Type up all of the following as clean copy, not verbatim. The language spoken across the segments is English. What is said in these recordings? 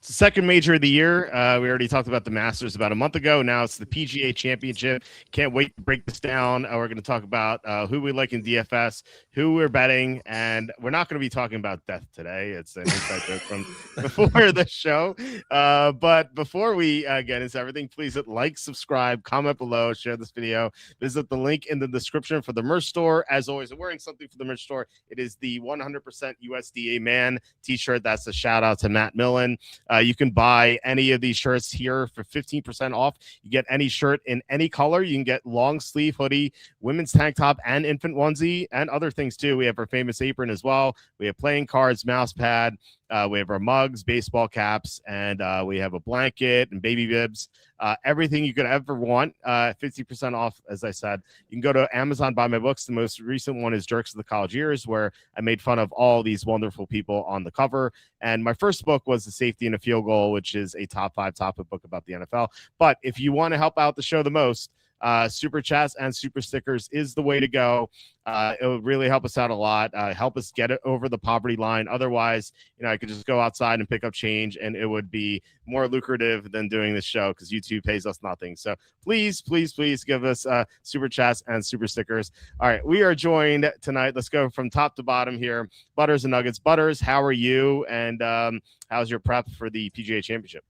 the second major of the year. We already talked about the Masters about a month ago. Now it's the PGA Championship. Can't wait to break this down. We're going to talk about who we like in DFS, who we're betting, and we're not going to be talking about death today. It's an inside joke from before the show. But before we get into everything, please hit like, subscribe, comment below, share this video. Visit the link in the description for the merch store. As always, I'm wearing something for the merch store. It is the 100% USDA Man t-shirt. That's a shout out to Matt Millen. You can buy any of these shirts here for 15% off. You get any shirt in any color. You can get long sleeve hoodie, women's tank top, and infant onesie, and other things too. We have our famous apron as well. We have playing cards, mouse pad. We have our mugs, baseball caps, and we have a blanket and baby bibs. Everything you could ever want, 50% off, as I said. You can go to Amazon, buy my books. The most recent one is Jerks of the College Years, where I made fun of all these wonderful people on the cover. And my first book was The Safety and a Field Goal, which is a top 5 topic book about the NFL. But if you want to help out the show the most, super chats and super stickers is the way to go. It would really help us out a lot, help us get it over the poverty line. Otherwise, I could just go outside and pick up change, and it would be more lucrative than doing this show because YouTube pays us nothing. So please give us super chats and super stickers. All right, we are joined tonight. Let's go from top to bottom here. Butters and Nuggets. Butters, how are you? And how's your prep for the PGA Championship?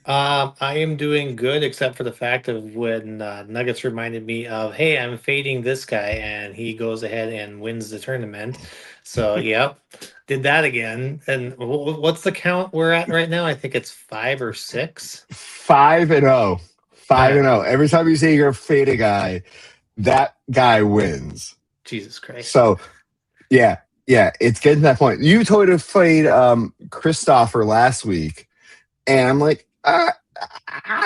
I am doing good, except for the fact of when Nuggets reminded me of, hey, I'm fading this guy, and he goes ahead and wins the tournament. So, yep, did that again. And what's the count we're at right now? I think it's 5 or 6. 5-0. 5-0. Every time you say you're gonna fade a guy, that guy wins. Jesus Christ. So, yeah, it's getting to that point. You told me to fade Christopher last week, and I'm like, I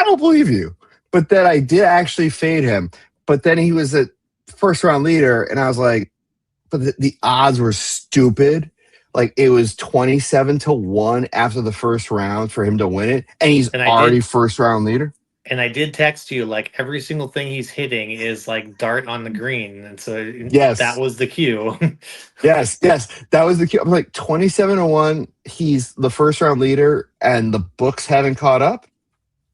don't believe you. But then I did actually fade him. But then he was a first round leader, and I was like, but the odds were stupid. Like, it was 27-1 after the first round for him to win it, and he's already first round leader. And I did text you, like, every single thing he's hitting is like dart on the green. And so yes, that was the cue. yes, that was the cue. I'm like, 27-1, he's the first round leader, and the books haven't caught up.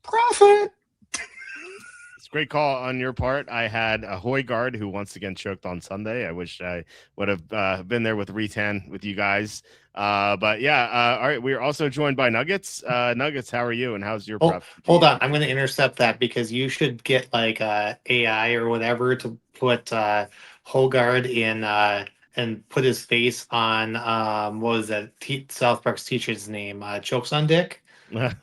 Profit. It's a great call on your part. I had a Højgaard who once again choked on Sunday. I wish I would have been there with Retan with you guys. But yeah, all right. We are also joined by Nuggets. Nuggets, how are you? And how's your prep? Hold on, I'm going to intercept that because you should get like AI or whatever to put Højgaard in and put his face on what was that South Park's teacher's name? Chokes on Dick. Yeah.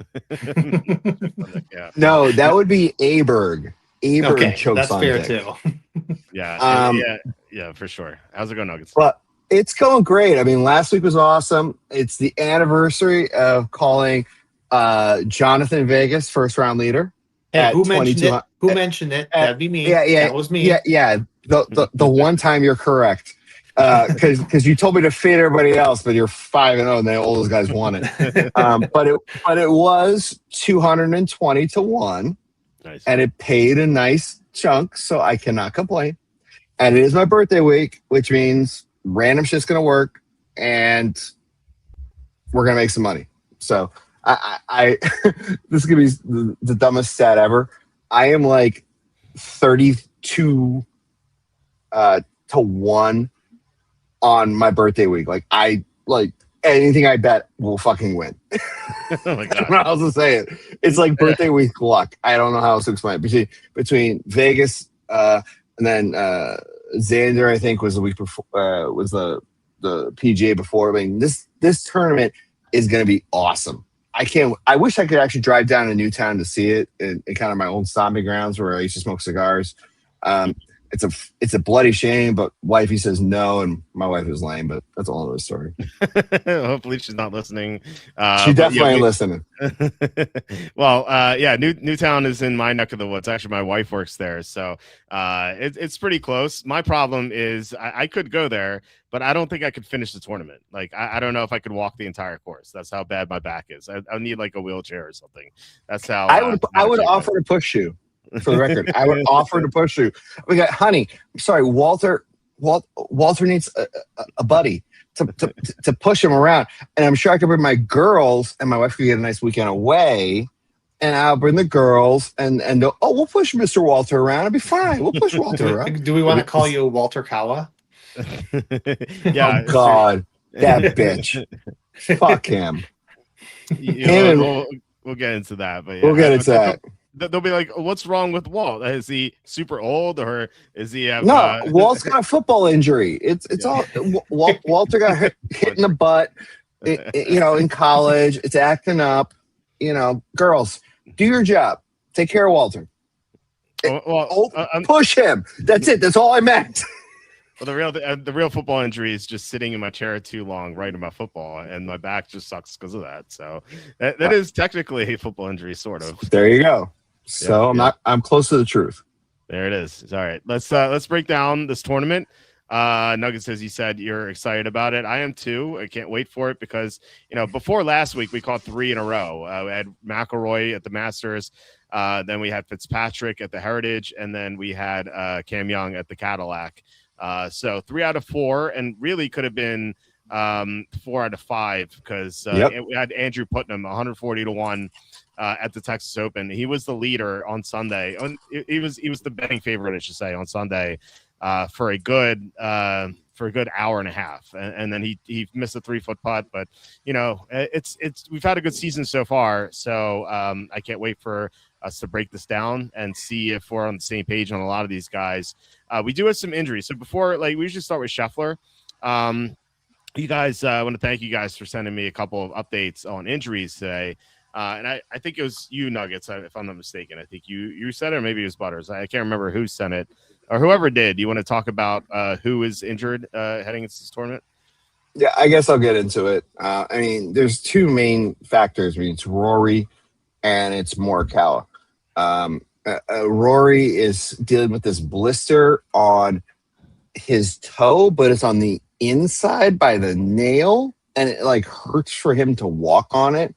No, that would be Aberg. Okay, chokes that's on fair Dick. too. Yeah, for sure. How's it going, Nuggets? But it's going great. I mean, last week was awesome. It's the anniversary of calling Jonathan Vegas first round leader. Hey, who mentioned it? Who mentioned it? That'd be me. Yeah, that was me. Yeah. The one time you're correct. Because you told me to fade everybody else, but you're 5-0, and all those guys won it. But it was 220-1, nice. And it paid a nice chunk, so I cannot complain. And it is my birthday week, which means random shit's gonna work, and we're gonna make some money. So I this is gonna be the dumbest stat ever. I am like 32 to 1 on my birthday week. Like anything I bet will fucking win. Oh my God. I don't know how else to say it. It's like birthday week luck. I don't know how else to explain it. Between Vegas and then Xander, I think, was the week before, was the PGA before. I mean, this tournament is going to be awesome. I wish I could actually drive down to Newtown to see it in kind of my old stomping grounds where I used to smoke cigars. It's a bloody shame, but wifey says no, and my wife is lame, but that's a whole other story. Hopefully she's not listening. She definitely ain't listening. Well, yeah, Newtown is in my neck of the woods. Actually, my wife works there, so it's pretty close. My problem is I could go there, but I don't think I could finish the tournament. Like, I don't know if I could walk the entire course. That's how bad my back is. I need like a wheelchair or something. That's how I would offer to push you. For the record, I would offer to push you. We got Honey. Sorry, Walter Walter needs a buddy to push him around. And I'm sure I could bring my girls and my wife could get a nice weekend away. And I'll bring the girls and we'll push Mr. Walter around. It'll be fine. We'll push Walter around. Do we want to call you Walter Kawa? Yeah. Oh God, that bitch. Fuck him. We'll get into that, but yeah, we'll get into that. They'll be like, "What's wrong with Walt? Is he super old, or is he?" No, Walt's got a football injury. It's all Walter got hit in the butt. In college, it's acting up. Girls, do your job. Take care of Walter. Push him. That's it. That's all I meant. Well, the real football injury is just sitting in my chair too long writing about football, and my back just sucks because of that. So that is technically a football injury, sort of. There you go. So I'm close to the truth. There it is. All right, let's break down this tournament. Nuggets, as you said, you're excited about it. I am too. I can't wait for it because before last week we caught 3 in a row. We had McIlroy at the Masters, then we had Fitzpatrick at the Heritage, and then we had Cam Young at the Cadillac. So 3 out of 4, and really could have been 4 out of 5 because we had Andrew Putnam 140-1 at the Texas Open. He was the leader on Sunday. He was the betting favorite, I should say, on Sunday for a good hour and a half, and then he missed a 3-foot putt. But it's we've had a good season so far, so I can't wait for us to break this down and see if we're on the same page on a lot of these guys. We do have some injuries. So before, we usually start with Scheffler. You guys, I want to thank you guys for sending me a couple of updates on injuries today. And I think it was you, Nuggets, if I'm not mistaken. I think you said it, or maybe it was Butters. I can't remember who sent it or whoever did. You want to talk about who is injured heading into this tournament? Yeah, I guess I'll get into it. There's 2 main factors. It's Rory and it's Morikawa. Rory is dealing with this blister on his toe, but it's on the inside by the nail, and it hurts for him to walk on it.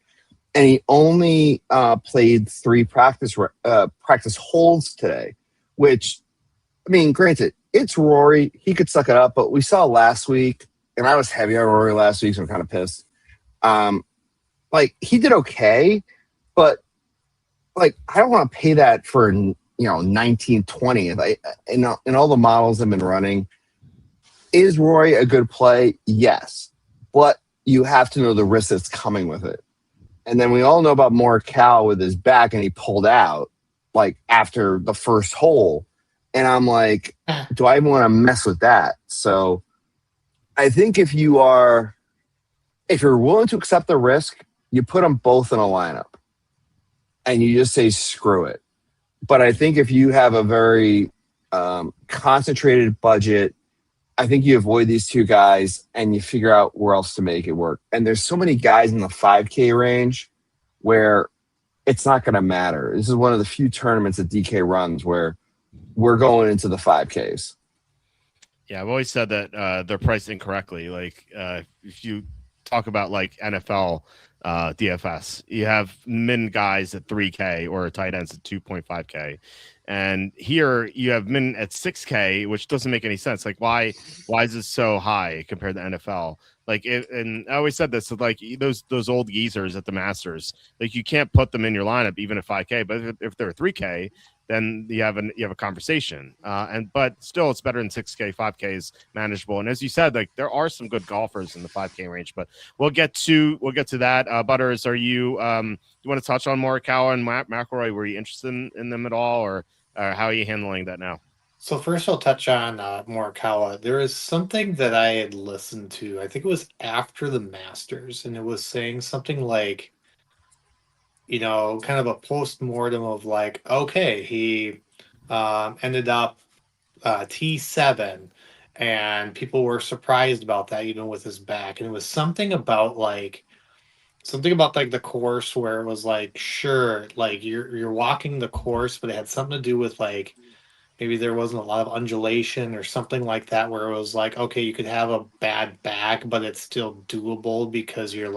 And he only played 3 practice holes today, which, granted, it's Rory. He could suck it up, but we saw last week, and I was heavy on Rory last week, so I'm kind of pissed. He did okay, but I don't want to pay that for 19, 20. In all the models I've been running, is Rory a good play? Yes, but you have to know the risk that's coming with it. And then we all know about Morikawa with his back, and he pulled out after the first hole. And I'm like, do I even want to mess with that? So I think if you're willing to accept the risk, you put them both in a lineup. And you just say, screw it. But I think if you have a very concentrated budget, I think you avoid these 2 guys and you figure out where else to make it work. And there's so many guys in the 5K range where it's not going to matter. This is one of the few tournaments that DK runs where we're going into the 5Ks. Yeah, I've always said that they're priced incorrectly. If you talk about NFL DFS, you have min guys at 3K or tight ends at 2.5K, and here you have min at 6K, which doesn't make any sense. Why is this so high compared to NFL? And I always said this, those old geezers at the Masters, you can't put them in your lineup even at 5K, but if they're 3K, then you have a conversation. But still, it's better than 6K. 5K is manageable. And as you said, there are some good golfers in the 5K range. But we'll get to that. Butters, are you you want to touch on Morikawa and McIlroy? Were you interested in them at all, or how are you handling that now? So first, I'll touch on Morikawa. There is something that I had listened to. I think it was after the Masters, and it was saying something kind of a post-mortem of okay, he ended up T7, and people were surprised about that, even with his back. And it was something about the course where it was sure, you're walking the course, but it had something to do with maybe there wasn't a lot of undulation or something like that, where it was okay, you could have a bad back, but it's still doable because you're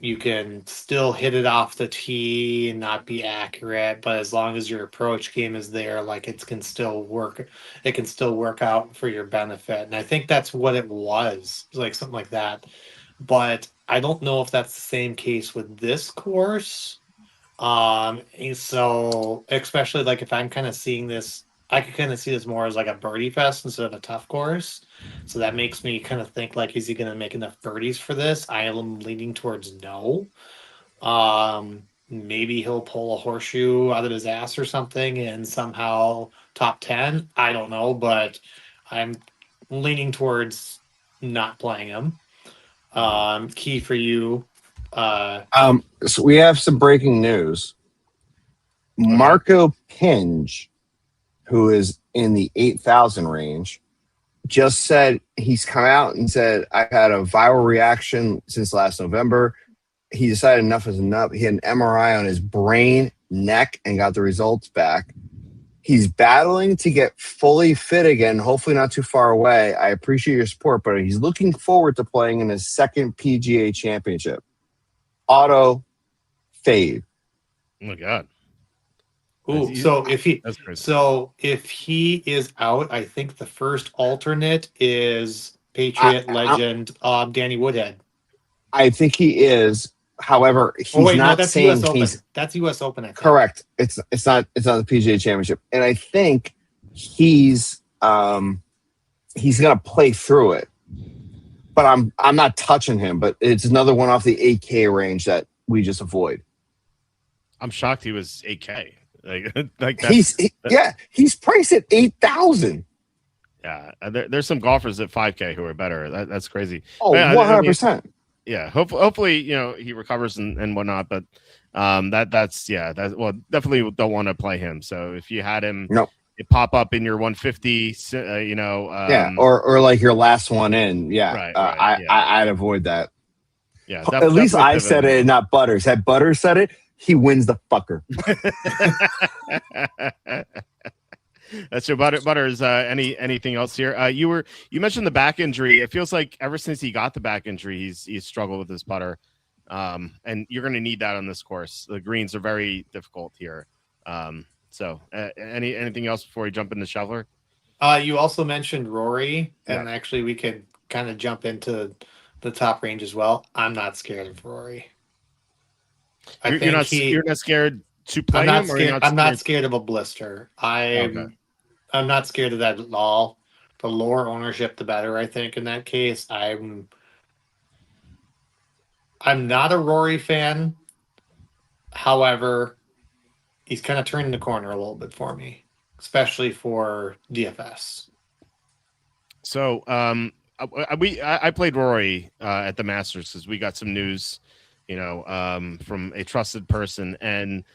you can still hit it off the tee and not be accurate, but as long as your approach game is there, like it can still work. It can still work out for your benefit. And I think that's what it was, like something like that. But I don't know if that's the same case with this course. And so especially like if I'm kind of seeing this, I could kind of see this more as like a birdie fest instead of a tough course. So that makes me kind of think like, is he going to make enough birdies for this? I am leaning towards no. Maybe he'll pull a horseshoe out of his ass or something and somehow top 10. I don't know, but I'm leaning towards not playing him. Key for you. So we have some breaking news. Marco Pinge, who is in the 8,000 range, just said he's come out and said, I've had a viral reaction since last November. He decided enough is enough. He had an MRI on his brain, neck, and got the results back. He's battling to get fully fit again, hopefully not too far away. I appreciate your support, but he's looking forward to playing in his second PGA Championship. Auto fade. Oh my God. Ooh, so if he is out, I think the first alternate is Patriot legend Danny Woodhead. I think he is. However, he's not that's saying US Open. he's That's US Open. I think. Correct. It's not the PGA Championship, and I think he's gonna play through it. But I'm not touching him. But it's another one off the 8K range that we just avoid. I'm shocked he was 8K. Like he's priced at 8,000. Yeah, there's some golfers at 5K who are better. That's crazy. Oh, 100%. Yeah, hopefully he recovers and whatnot. But definitely don't want to play him. So if you had him, it pop up in your 150, or like your last one in, right, I'd avoid that. Yeah, at least I said it, and not Butters. Had Butters said it, he wins the fucker. That's your Butters. Anything else here? You mentioned the back injury. It feels like ever since he got the back injury, he's struggled with his putter. And you're going to need that on this course. The greens are very difficult here. So anything else before we jump into Scheffler? You also mentioned Rory, and actually we could kind of jump into the top range as well. I'm not scared of Rory. You're not scared to play him? I'm not scared of a blister. I'm not scared of that at all. The lower ownership, the better, I think, in that case. I'm not a Rory fan. However, he's kind of turning the corner a little bit for me, especially for DFS. So I played Rory at the Masters because we got some news, from a trusted person, and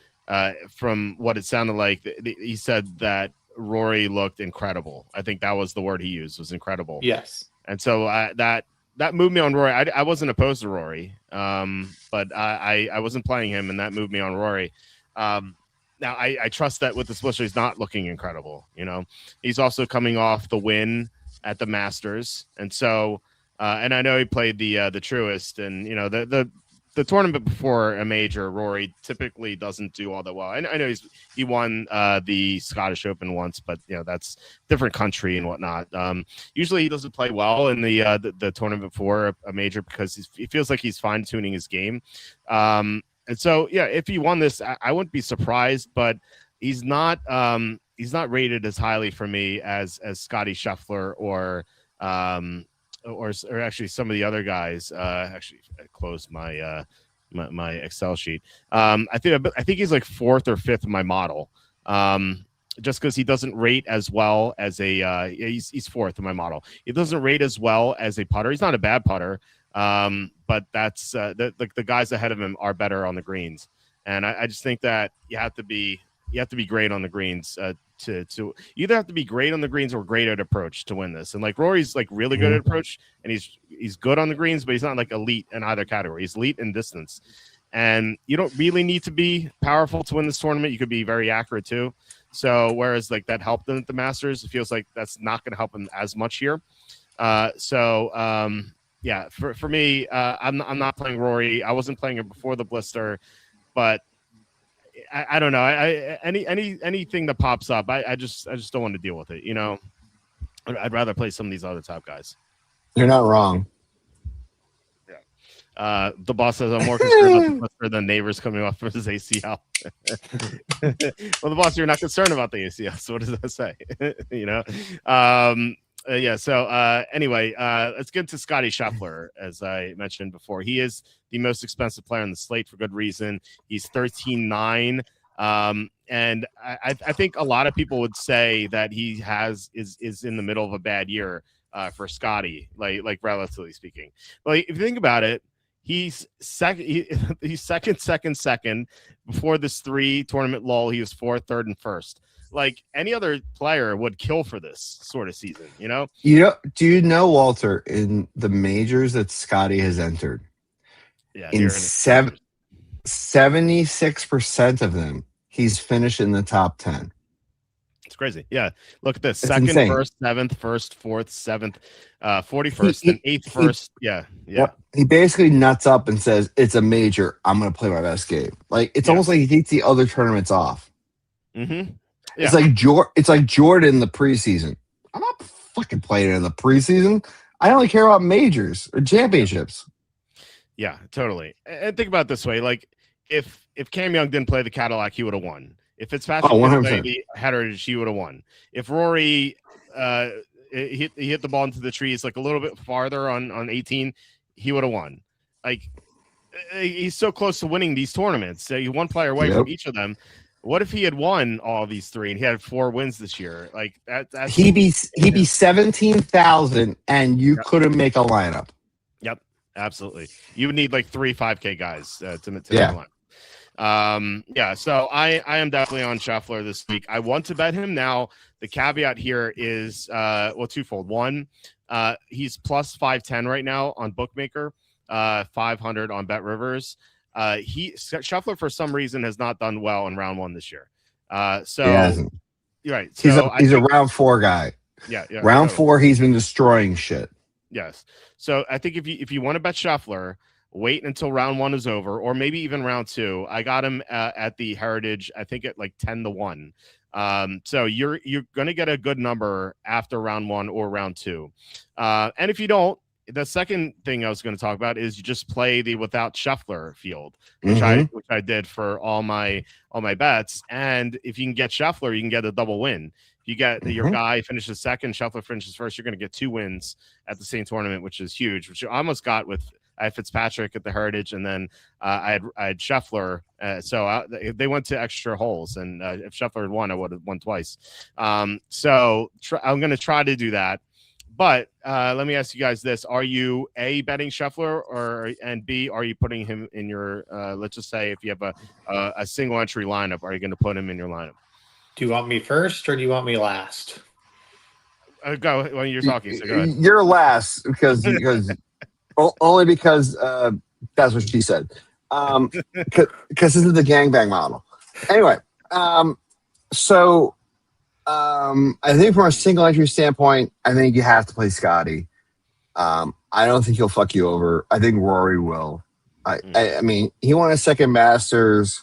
from what it sounded like, he said that Rory looked incredible. I think that was the word he used, was incredible. Yes. And so that moved me on Rory. I wasn't opposed to Rory, but I wasn't playing him, and that moved me on Rory. Now I trust that with the Swisher, he's not looking incredible. He's also coming off the win at the Masters, and so and I know he played the Truist, and the tournament before a major, Rory typically doesn't do all that well. I know he won the Scottish Open once, but that's different country and whatnot. Usually he doesn't play well in the tournament before a major because he feels like he's fine tuning his game. And so if he won this, I wouldn't be surprised, but he's not rated as highly for me as Scotty Scheffler or actually some of the other guys. Actually, I closed my my Excel sheet. I think he's like 4th or 5th in my model. Just because he doesn't rate as well as he's 4th in my model. He doesn't rate as well as a putter. He's not a bad putter, but that's the guys ahead of him are better on the greens. And I just think that you have to be great on the greens to either have to be great on the greens or great at approach to win this. And like Rory's like really good at approach, and he's good on the greens, but he's not like elite in either category. He's elite in distance, and you don't really need to be powerful to win this tournament. You could be very accurate too. So whereas like that helped him at the Masters, it feels like that's not going to help him as much here. yeah, for me, I'm not playing Rory. I wasn't playing him before the blister, but I don't know. Anything that pops up, I just don't want to deal with it. You know, I'd rather play some of these other top guys. You're not wrong. The boss says I'm more concerned about the blister than neighbors coming off of his ACL. Well, the boss, you're not concerned about the ACL. So what does that say? You know. Yeah. So anyway, let's get to Scotty Scheffler. As I mentioned before, he is the most expensive player on the slate for good reason. He's 13.9. And I think a lot of people would say that he is in the middle of a bad year for Scotty, like relatively speaking. But if you think about it, he's second. He's second. Before this 3 tournament lull, he was 4th, 3rd, and 1st. Like any other player would kill for this sort of season, you know? Do you know, Walter, in the majors that Scotty has entered, in 76% of them, he's finished in the top 10. It's crazy. Yeah. Look at this. It's 2nd, insane. 1st, 7th, 1st, 4th, 7th, 41st, and 8th, 1st. Yeah. He basically nuts up and says, it's a major. I'm going to play my best game. Like, it's almost like he takes the other tournaments off. Mm-hmm. Yeah. It's like Jordan in the preseason. I'm not fucking playing in the preseason. I only care about majors or championships. Yeah, totally. And think about it this way: like, if Cam Young didn't play the Cadillac, he would have won. If Fitzpatrick didn't play the Heritage, he would have won. If Rory he hit the ball into the trees like a little bit farther on 18, he would have won. Like, he's so close to winning these tournaments. So he's one player away from each of them. What if he had won all these 3 and he had 4 wins this year? Like that's he'd be 17,000 and you couldn't make a lineup. Yep, absolutely. You would need like 3 5K guys to make a lineup. Yeah, so I am definitely on Scheffler this week. I want to bet him now. The caveat here is twofold. One, he's plus 510 right now on Bookmaker, 500 on Bet Rivers. Scheffler for some reason has not done well in round 1 this year. So he hasn't. You're right. So he's a round 4 guy. Yeah. Round 4, he's been destroying shit. Yes. So I think if you want to bet Scheffler, wait until round 1 is over, or maybe even round 2. I got him at the Heritage, I think at like 10-1. So you're going to get a good number after round 1 or round 2. And if you don't, the second thing I was going to talk about is you just play the without Scheffler field, which I did for all my bets. And if you can get Scheffler, you can get a double win. If you get your guy finishes 2nd, Scheffler finishes 1st, you're going to get 2 wins at the same tournament, which is huge, which I almost got with I had Fitzpatrick at the Heritage, and then I had Scheffler. So they went to extra holes, and if Scheffler had won, I would have won twice. So I'm going to try to do that. But let me ask you guys this: are you A, betting Scheffler, and B, are you putting him in your? Let's just say if you have a single entry lineup, are you going to put him in your lineup? Do you want me first or do you want me last? Go when you're talking. So go ahead. You're last because only because that's what she said. Because this is the gangbang model. Anyway, so I think from a single entry standpoint, I think you have to play Scotty. I don't think he'll fuck you over. I think Rory will. I mean, he won a second Masters.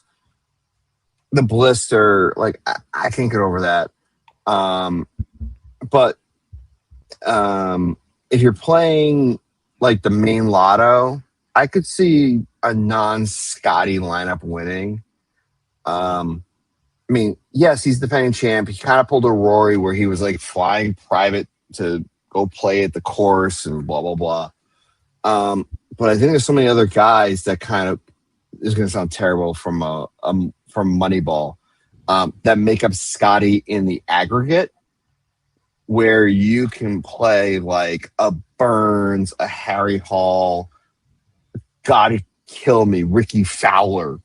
The blister, like I can't get over that. But if you're playing like the main lotto, I could see a non-Scotty lineup winning. I mean, yes, he's defending champ. He kind of pulled a Rory where he was like flying private to go play at the course and blah, blah, blah. But I think there's so many other guys that kind of, this is going to sound terrible from Moneyball, that make up Scotty in the aggregate, where you can play like a Burns, a Harry Hall, God kill me, Ricky Fowler,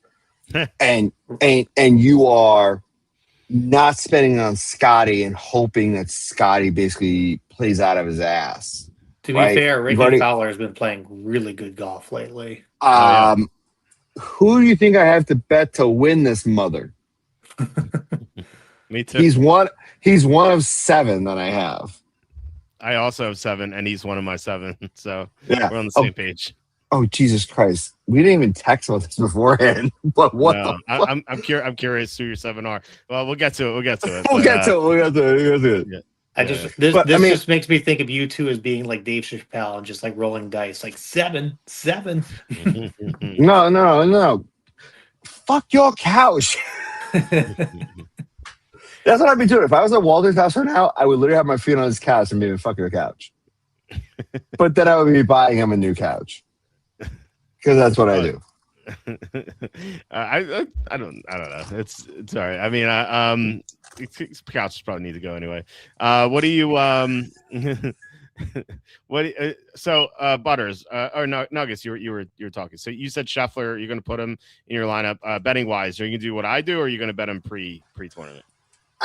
and you are not spending on Scotty and hoping that Scotty basically plays out of his ass. To be fair, Ricky Fowler has been playing really good golf lately. Who do you think I have to bet to win this mother? Me too. He's one of 7 that I have. I also have 7, and he's one of my 7. So Yeah. we're on the same page. Oh, Jesus Christ. We didn't even text about this beforehand. But what No, the fuck? I'm curious who your 7 are. Well, we'll get to it. We'll But, get to it. We'll get to it. yeah. This But, I mean- just makes me think of you two as being like Dave Chappelle and just like rolling dice, like 7. No. Fuck your couch. That's what I'd be doing. If I was at Walter's house right now, I would literally have my feet on his couch and be fucking the couch. But then I would be buying him a new couch. Because that's what I do. I don't know. It's all right. I mean, couches probably need to go anyway. What do you Butters or Nuggets? You were talking. So you said Scheffler. You're going to put him in your lineup. Betting wise, are you going to do what I do, or are you going to bet him pre tournament?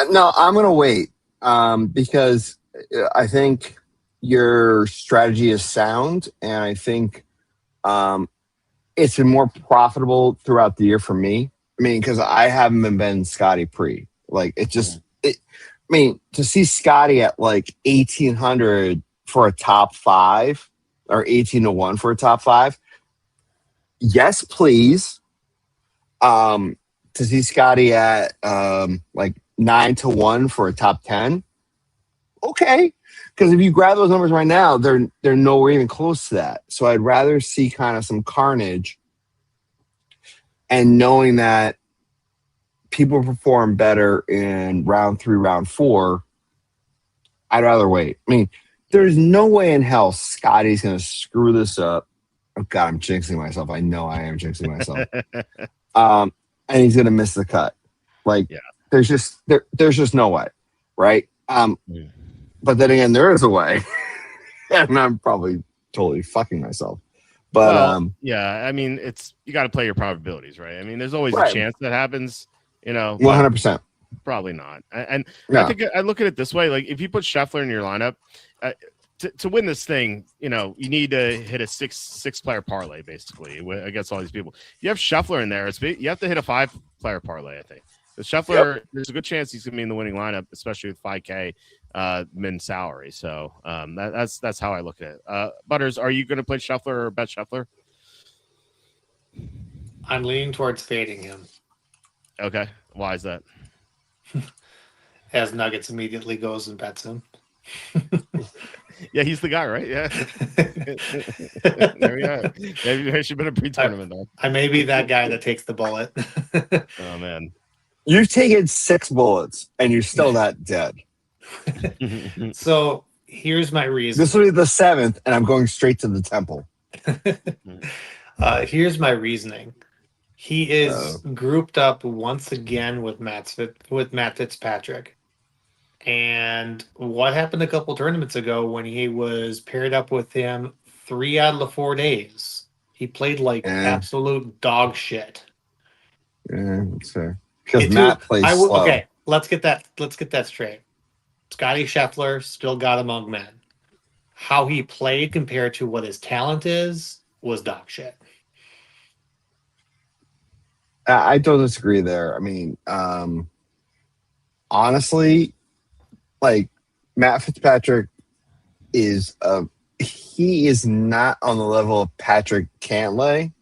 No, I'm going to wait because I think your strategy is sound, and I think it's been more profitable throughout the year for me. I mean, because I haven't been betting Scotty pre. Like, I mean, to see Scotty at like 1,800 for a top 5 or 18-1 for a top 5, yes, please. To see Scotty at like 9-1 for a top 10, okay. Because if you grab those numbers right now, they're nowhere even close to that. So I'd rather see kind of some carnage, and knowing that people perform better in round 3, round 4, I'd rather wait. I mean, there's no way in hell Scotty's going to screw this up. Oh God, I'm jinxing myself. I know I am jinxing myself. And he's going to miss the cut. Like, there's just no way, right? But then again, there is a way, and I'm probably totally fucking myself. But I mean, you got to play your probabilities, right? I mean, there's always a chance that happens, 100%. Probably not. And I think I look at it this way: like, if you put Scheffler in your lineup, to win this thing, you need to hit a six player parlay basically against all these people. You have Scheffler in there; you have to hit a 5-player parlay. I think the Scheffler, there's a good chance he's gonna be in the winning lineup, especially with 5K min salary. So that's how I look at it. Butters, are you going to play Scheffler or bet Scheffler? I'm leaning towards fading him. Okay, why is that? As Nuggets immediately goes and bets him. Yeah, he's the guy, right? Yeah. There we go. Maybe there should have been a pre-tournament though. I may be that guy that takes the bullet. Oh man, you've taken 6 bullets and you're still not dead. So here's my reason. This will be the 7th, and I'm going straight to the temple. Here's my reasoning. He is grouped up once again with Matt Fitzpatrick. And what happened a couple tournaments ago when he was paired up with him 3 out of the 4 days? He played like absolute dog shit. Yeah, that's fair. Because Matt plays slow. Okay, let's get that straight. Scotty Scheffler still got among men. How he played compared to what his talent is was dog shit. I don't disagree there. I mean, honestly, like, Matt Fitzpatrick is he is not on the level of Patrick Cantlay,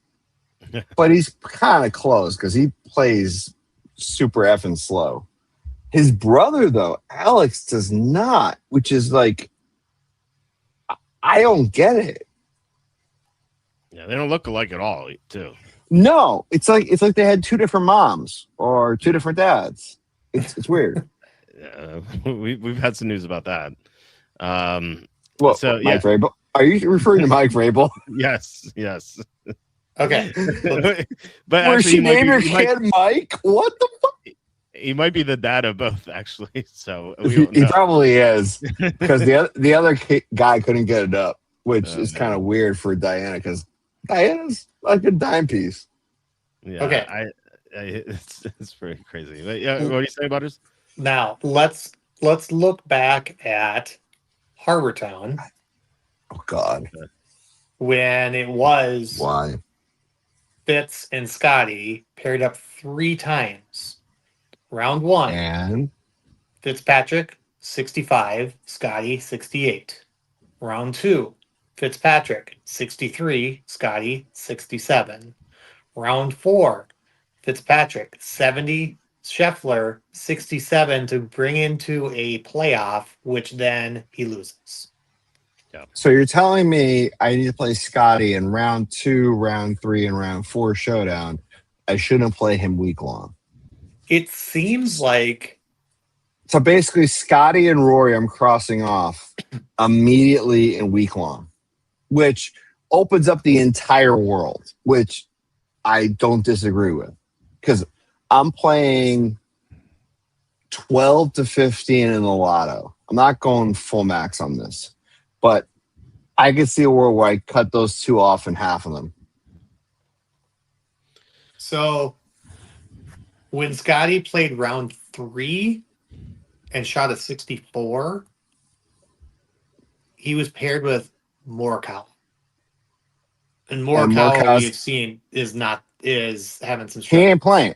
but he's kind of close because he plays super effing slow. His brother, though, Alex, does not, which is like, I don't get it. Yeah, they don't look alike at all, too. No, it's like they had 2 different moms or 2 different dads. It's weird. We've had some news about that. Well, so Mike Vrabel. Are you referring to Mike Vrabel? Yes. Okay, but where she named her kid Mike? What the fuck? He might be the dad of both, actually. So he probably is, because the other guy couldn't get it up, which is kind of weird for Diana, because Diana's like a dime piece. Yeah. Okay. It's pretty crazy. But yeah, what do you say, Butters? Now let's look back at Harbortown. Oh God. When it was why Fitz and Scotty paired up 3 times. Round 1, and Fitzpatrick 65, Scotty 68. Round 2, Fitzpatrick 63, Scotty 67. Round 4, Fitzpatrick 70, Scheffler 67 to bring into a playoff, which then he loses. So you're telling me I need to play Scotty in round 2, round 3, and round 4 showdown. I shouldn't play him week long. It seems like So basically, Scotty and Rory, I'm crossing off immediately in week long, which opens up the entire world, which I don't disagree with, because I'm playing 12 to 15 in the lotto. I'm not going full max on this, but I could see a world where I cut those two off in half of them. so. When Scotty played round 3 and shot a 64, he was paired with Morikawa. And Morikawa we've seen is having some He struggles. ain't playing.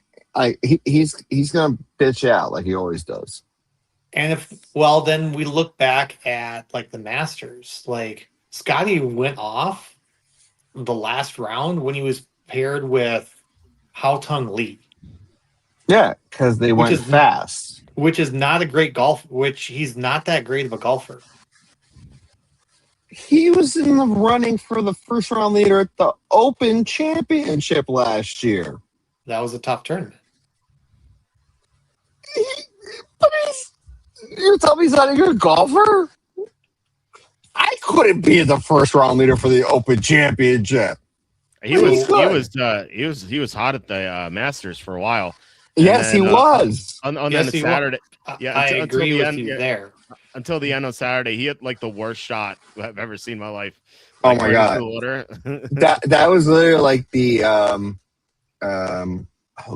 He's gonna bitch out like he always does. And then we look back at like the Masters. Like Scotty went off the last round when he was paired with Haotong Li. Yeah, because they went fast. Which is not a great golf. Which he's not that great of a golfer. He was in the running for the first round leader at the Open Championship last year. That was a tough tournament. But you're telling me he's not a good golfer? I couldn't be the first round leader for the Open Championship. He was hot at the Masters for a while. Yes, he was. On Saturday. I agree with you there. Until the end of Saturday, he had like the worst shot I've ever seen in my life. Like, oh my god! that was literally like the oh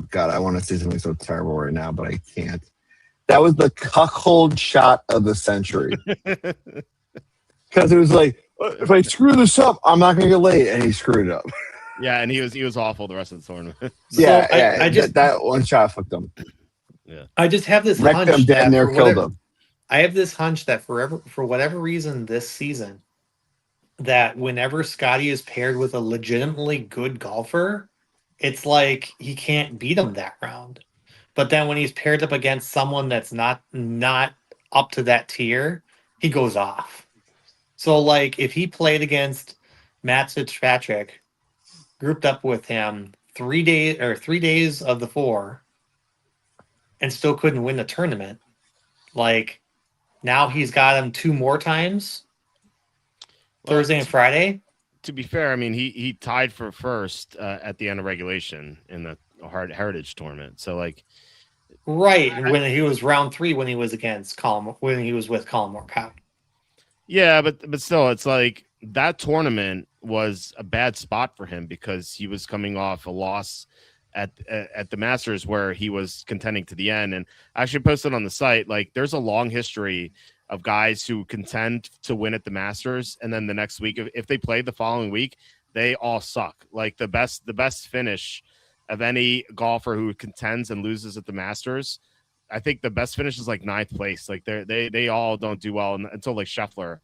god! I want to say something so terrible right now, but I can't. That was the cuckold shot of the century. Because it was like, if I screw this up, I'm not going to get late, and he screwed it up. Yeah, and he was awful the rest of the tournament. I just that one shot fucked him. Yeah, I just have this hunch him dead near killed him. I have this hunch that for whatever reason this season, that whenever Scotty is paired with a legitimately good golfer, it's like he can't beat him that round. But then when he's paired up against someone that's not up to that tier, he goes off. So like if he played against Matt Fitzpatrick, grouped up with him 3 days of the 4, and still couldn't win the tournament, like now he's got him 2 more times, Thursday and Friday. To be fair, I mean he tied for first at the end of regulation in the Heritage tournament. So like, right when he was round 3 when he was with Colin Morikawa. Yeah, but still, it's like that tournament was a bad spot for him because he was coming off a loss at the Masters where he was contending to the end. And I actually posted on the site, like there's a long history of guys who contend to win at the Masters, and then the next week, if they played the following week, they all suck. Like the best finish of any golfer who contends and loses at the Masters, I think the best finish is like 9th place. Like they all don't do well until like Scheffler.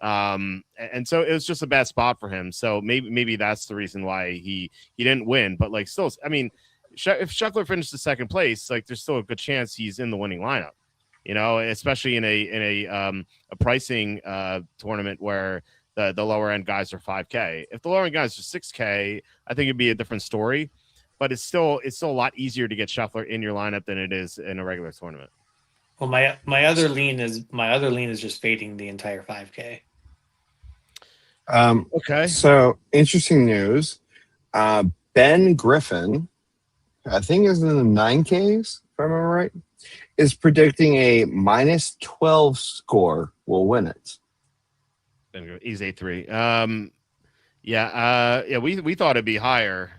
And so it was just a bad spot for him. So maybe that's the reason why he didn't win. But like still, I mean, if Scheffler finished the 2nd place, like there's still a good chance he's in the winning lineup. You know, especially in a pricing tournament where the lower end guys are 5K. If the lower end guys are 6K, I think it'd be a different story. But it's still a lot easier to get Scheffler in your lineup than it is in a regular tournament. Well, my other lean is just fading the entire 5K. Okay. So interesting news. Ben Griffin, I think is in the 9Ks, if I remember right, is predicting a -12 score will win it. He's 8-3. We thought it'd be higher.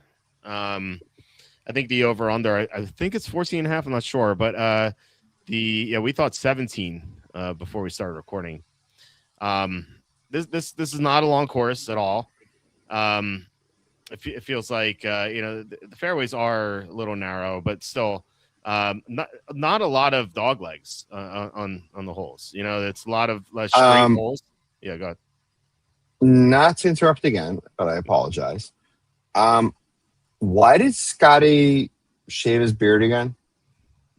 I think the over under, I think it's 14.5. I'm not sure, but we thought 17 before we started recording. This is not a long course at all. It feels like the fairways are a little narrow, but still not a lot of dog legs on the holes. You know, it's a lot of straight holes. Yeah, go ahead. Not to interrupt again, but I apologize. Why did Scotty shave his beard again?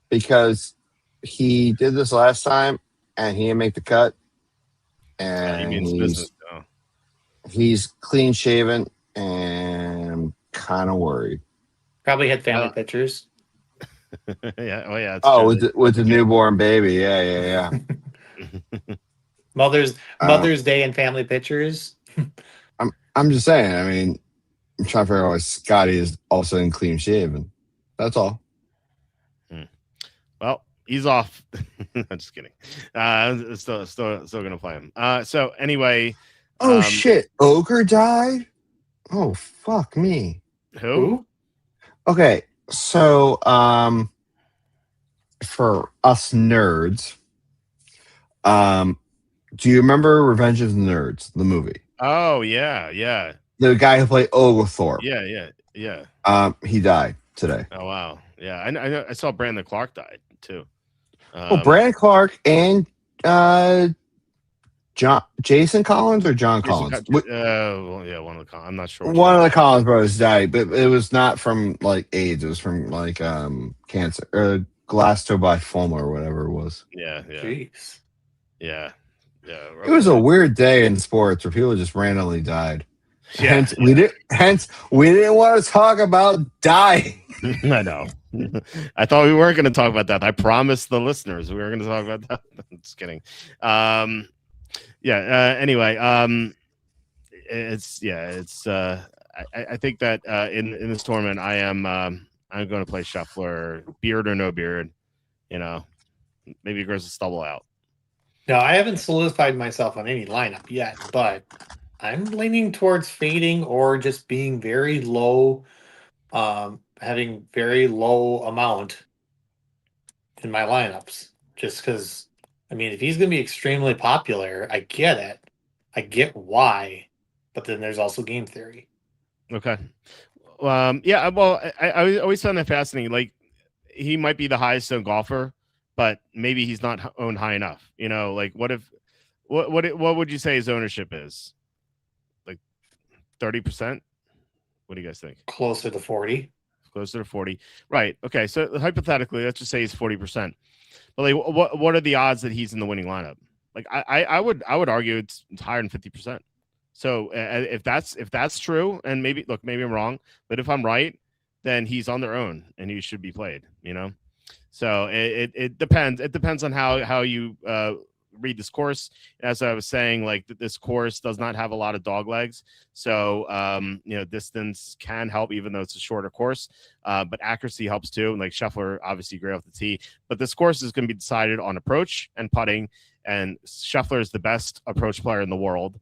Because he did this last time and he didn't make the cut. And He means business, though. He's clean shaven and I'm kind of worried. Probably had family pictures. Yeah. Oh, yeah. With the newborn baby. Yeah. Mother's Day and family pictures. I'm just saying. I mean, I'm trying to figure out why Scotty is also in clean shaven. That's all. Well, he's off. I'm just kidding. Still gonna play him. So anyway. Oh shit! Ogre died. Oh fuck me. Who? Okay, so for us nerds, do you remember Revenge of the Nerds, the movie? Oh yeah. The guy who played Oglethorpe. Yeah. He died today. Oh wow. Yeah, I know. I saw Brandon Clark died too. Brandon Clark and Jason Collins or John Collins? Well, yeah, one of the. I'm not sure. One of the Collins brothers died, but it was not from like AIDS. It was from like cancer or glioblastoma or whatever it was. Yeah. Jeez. Yeah. It was a weird day in sports where people just randomly died. Yeah. Hence, we didn't want to talk about dying. I know. I thought we weren't going to talk about that. I promised the listeners we were going to talk about that. I'm just kidding. Anyway, I think that in this tournament, I'm going to play Scheffler, beard or no beard. You know, maybe he grows a stubble out. No, I haven't solidified myself on any lineup yet, but I'm leaning towards fading or just being very low, having very low amount in my lineups. Just because, I mean, if he's going to be extremely popular, I get it. I get why, but then there's also game theory. Okay. Yeah. Well, I always found that fascinating. Like, he might be the highest owned golfer, but maybe he's not owned high enough. You know, like what would you say his ownership is? Like 30%? What do you guys think? Closer to 40. Closer to 40. Right. Okay. So hypothetically, let's just say he's 40%. But like, what are the odds that he's in the winning lineup? Like I would argue it's higher than 50%. So if that's true, and maybe I'm wrong, but if I'm right, then he's on their own and he should be played. You know. So it depends. It depends on how you read this course. As I was saying, like this course does not have a lot of dog legs. So, distance can help even though it's a shorter course, but accuracy helps too. And like Scheffler, obviously great off the tee, but this course is going to be decided on approach and putting. And Scheffler is the best approach player in the world,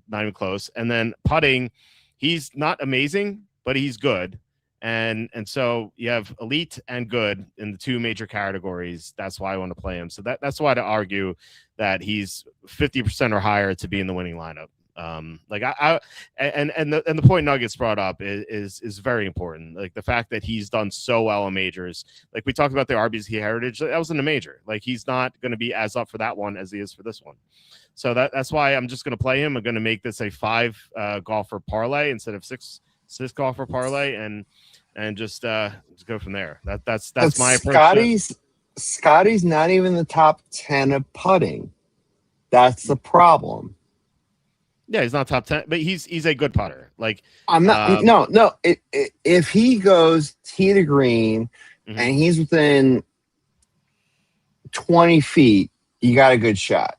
not even close. And then putting, he's not amazing, but he's good. And so you have elite and good in the two major categories. That's why I want to play him. So that's why to argue that he's 50% or higher to be in the winning lineup. And the point Nuggets brought up is very important. Like the fact that he's done so well in majors. Like we talked about the RBC Heritage, that wasn't a major. Like he's not going to be as up for that one as he is for this one. So that's why I'm just going to play him. I'm going to make this a 5 golfer parlay instead of six golfer parlay and just go from there. That's my approach. Scotty's not even the top 10 of putting. That's the problem. Yeah, he's not top 10, but he's a good putter. Like I'm not. No. If he goes tee to green and he's within 20 feet, you got a good shot.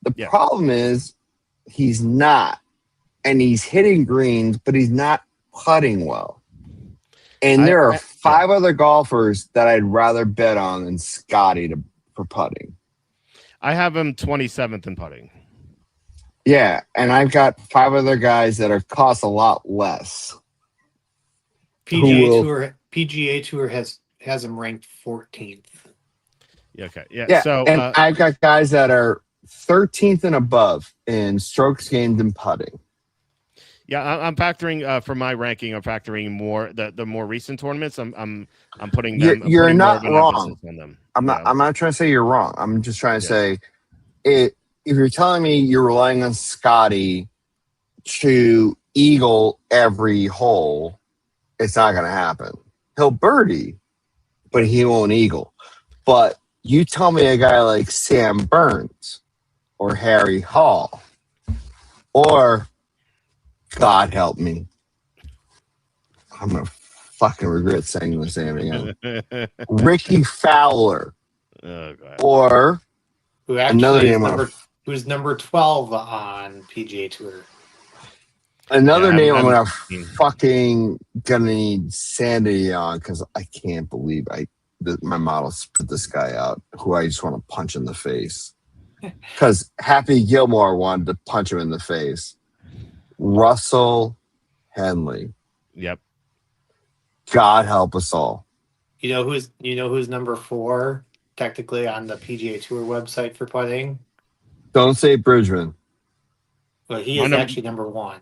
The problem is he's not, and he's hitting greens, but he's not putting well. And there are 5 other golfers that I'd rather bet on than Scotty for putting. I have him 27th in putting. Yeah, and I've got 5 other guys that are cost a lot less. PGA Tour has him ranked 14th. Yeah, okay. Yeah. So and I've got guys that are 13th and above in strokes gained and putting. Yeah, I'm factoring for my ranking. I'm factoring more the more recent tournaments. I'm putting them. I'm You're putting more of not an wrong. emphasis on them. I'm not. Yeah, I'm not trying to say you're wrong. I'm just trying to yeah. say it. If you're telling me you're relying on Scotty to eagle every hole, it's not going to happen. He'll birdie, but he won't eagle. But you tell me a guy like Sam Burns or Harry Hall or God help me, I'm gonna fucking regret saying this name again. Ricky Fowler Oh god. or Who another actually is name. who's number 12 on PGA Tour. Another Yeah, name I'm I'm- gonna need sanity on because I can't believe my model spit this guy out who I just want to punch in the face. Because Happy Gilmore wanted to punch him in the face. Russell Henley. Yep. God help us all. You know who's number 4 technically on the PGA Tour website for putting? Don't say Bridgman. Well, he My is num- actually number 1.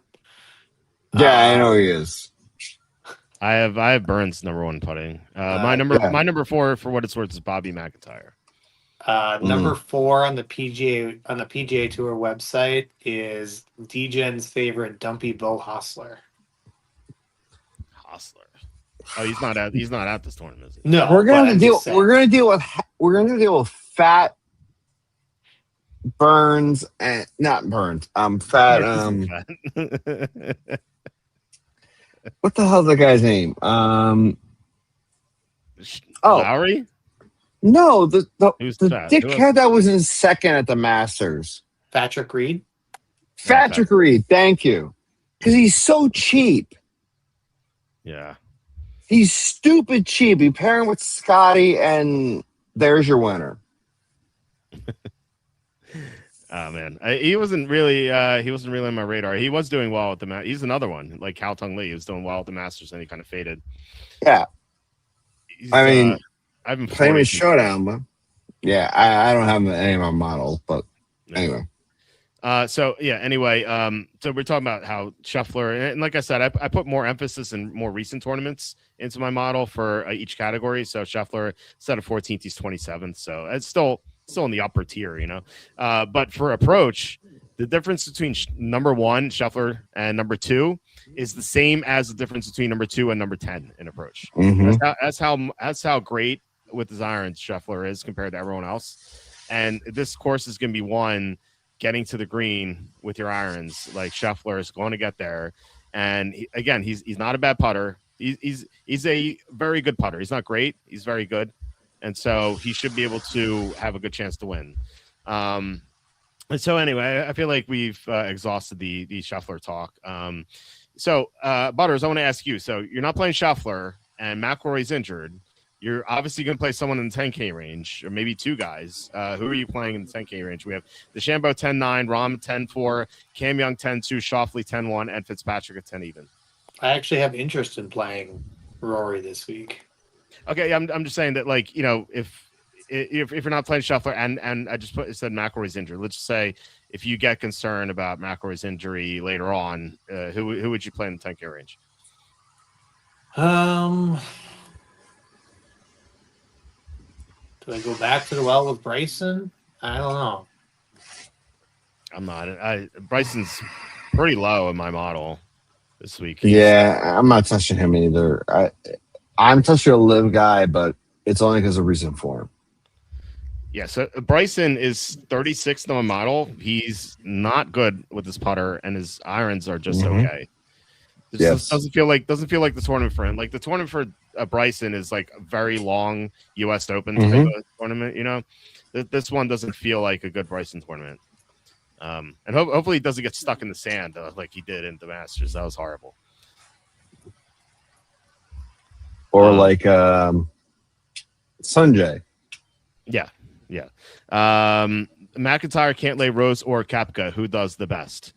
Yeah, I know he is. I have Burns number 1 putting. My number 4 for what it's worth is Bobby McIntyre. Number 4 on the PGA Tour website is DGen's favorite Dumpy Bo Hostler. Hostler. Oh, he's not at this tournament, is he? No, We're but gonna I'm deal. just saying. We're gonna deal with fat Burns and not Burns. Fat. What the hell's the guy's name? Lowry? No, the Who's the fat? dickhead that was in second at the Masters. Patrick Reed. Patrick Reed. Thank you. Because he's so cheap. Yeah. He's stupid cheap. You pair him with Scotty, and there's your winner. Oh man, he wasn't really on my radar. He was doing well at the He's another one like Hao Tung Lee. He was doing well at the Masters, and he kind of faded. Yeah, I mean, I've been playing with Showdown, but yeah, I don't have any of my models, but anyway. So we're talking about how Scheffler, and like I said, I put more emphasis in more recent tournaments into my model for each category. So Scheffler, instead of 14th, he's 27th. So it's still in the upper tier, you know. But for approach, the difference between number 1 Scheffler and number 2 is the same as the difference between number 2 and number 10 in approach. Mm-hmm. That's how great with his irons Scheffler is compared to everyone else. And this course is going to be won getting to the green with your irons. Like Scheffler is going to get there, and he's not a bad putter. He's a very good putter. He's not great. He's very good, and so he should be able to have a good chance to win. And so anyway, I feel like we've exhausted the Scheffler talk. So Butters, I want to ask you. So you're not playing Scheffler, and McIlroy's injured. You're obviously going to play someone in the 10K range, or maybe 2 guys. Who are you playing in the 10K range? We have DeChambeau 10-9, Rahm 10-4, Cam Young 10-2, Schauffele 10-1, and Fitzpatrick at 10 even. I actually have interest in playing Rory this week. Okay, I'm just saying that, like, you know, if you're not playing Scheffler and I just said McIlroy's injured, let's just say if you get concerned about McIlroy's injury later on, who would you play in the 10K range? Do I go back to the well with Bryson? I don't know. I'm not. Bryson's pretty low in my model this week. Yeah, I'm not touching him either. I'm touching a live guy, but it's only because of recent form. Yeah, so Bryson is 36th on my model. He's not good with his putter, and his irons are just okay. It just doesn't feel like the tournament for him. Like the tournament for Bryson is like a very long U.S. Open type of tournament. You know, this one doesn't feel like a good Bryson tournament. And hopefully he doesn't get stuck in the sand like he did in the Masters. That was horrible. Or like Sanjay. Yeah. McIntyre, Cantlay, Rose, or Koepka. Who does the best?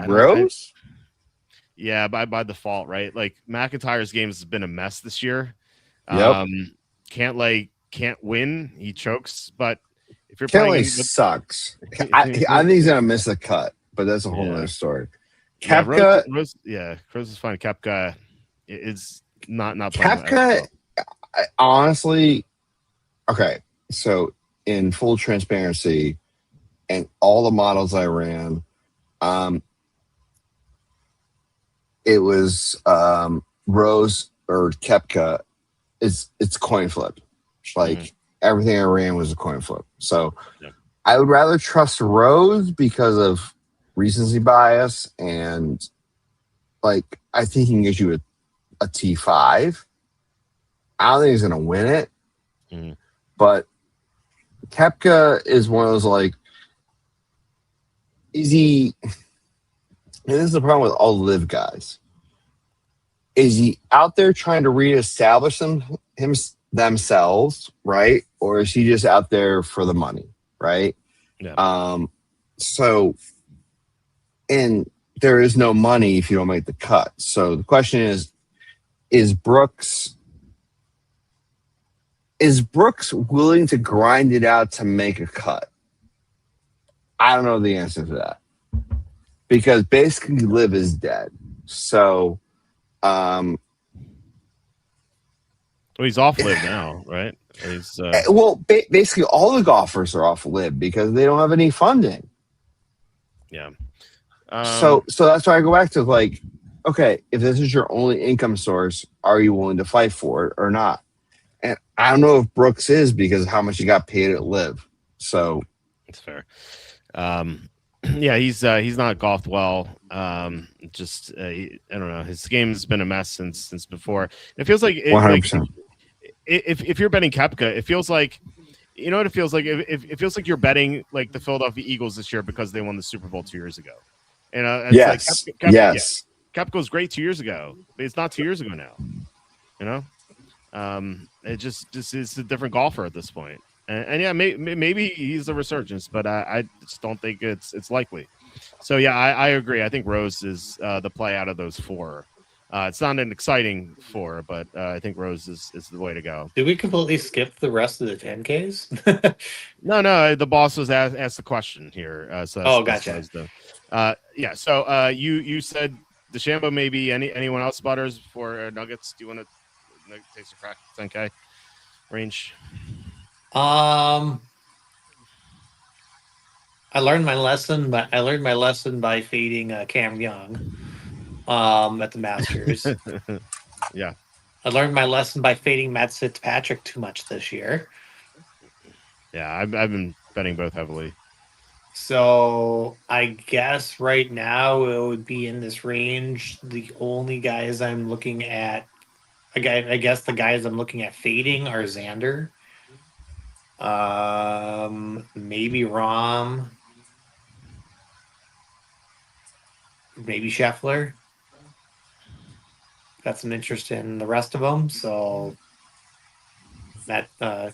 Rose? Yeah, by default, right? Like McIntyre's games has been a mess this year. Yep. Cantlay can't win. He chokes, but if you're Kenley playing, sucks. I think he's gonna miss the cut, but that's a whole other story. Koepka, Rose is fine. Koepka is not playing. Koepka, honestly, okay. So in full transparency, and all the models I ran, it was Rose or Koepka. It's coin flip. Like everything I ran was a coin flip. So I would rather trust Rose because of recency bias, and like I think he can get you a T5. I don't think he's gonna win it, but Koepka is one of those like, is he? And this is the problem with all the live guys. Is he out there trying to reestablish themselves, right? Or is he just out there for the money, right? Yeah. So, and there is no money if you don't make the cut. So the question is Brooks willing to grind it out to make a cut? I don't know the answer to that. Because basically live is dead. So well, he's off live now, right? He's basically all the golfers are off live because they don't have any funding. Yeah. So that's why I go back to like, okay, if this is your only income source, are you willing to fight for it or not? And I don't know if Brooks is because of how much he got paid at live. So it's fair. Yeah, he's not golfed well. I don't know. His game has been a mess since before. It feels like 100%. If you're betting Koepka, it feels like, you know what it feels like. It feels like you're betting like the Philadelphia Eagles this year because they won the Super Bowl 2 years ago. And yes, like Koepka, yes. Koepka was great 2 years ago, but it's not 2 years ago now. You know, it just is a different golfer at this point. And yeah, maybe he's a resurgence, but I just don't think it's likely. So yeah, I agree. I think Rose is the play out of those four. It's not an exciting four, but I think Rose is the way to go. Did we completely skip the rest of the 10Ks? No. The boss was asked the question here. Gotcha. Yeah. So you said DeChambeau, maybe anyone else butters for Nuggets? Do you want to take some crack at 10K range? I learned my lesson, by fading Cam Young at the Masters. Yeah. I learned my lesson by fading Matt Fitzpatrick too much this year. Yeah, I've been betting both heavily. So I guess right now it would be in this range. The only guys I'm looking at, I guess the guys I'm looking at fading are Xander. Maybe Rahm, maybe Scheffler. Got some interest in the rest of them. So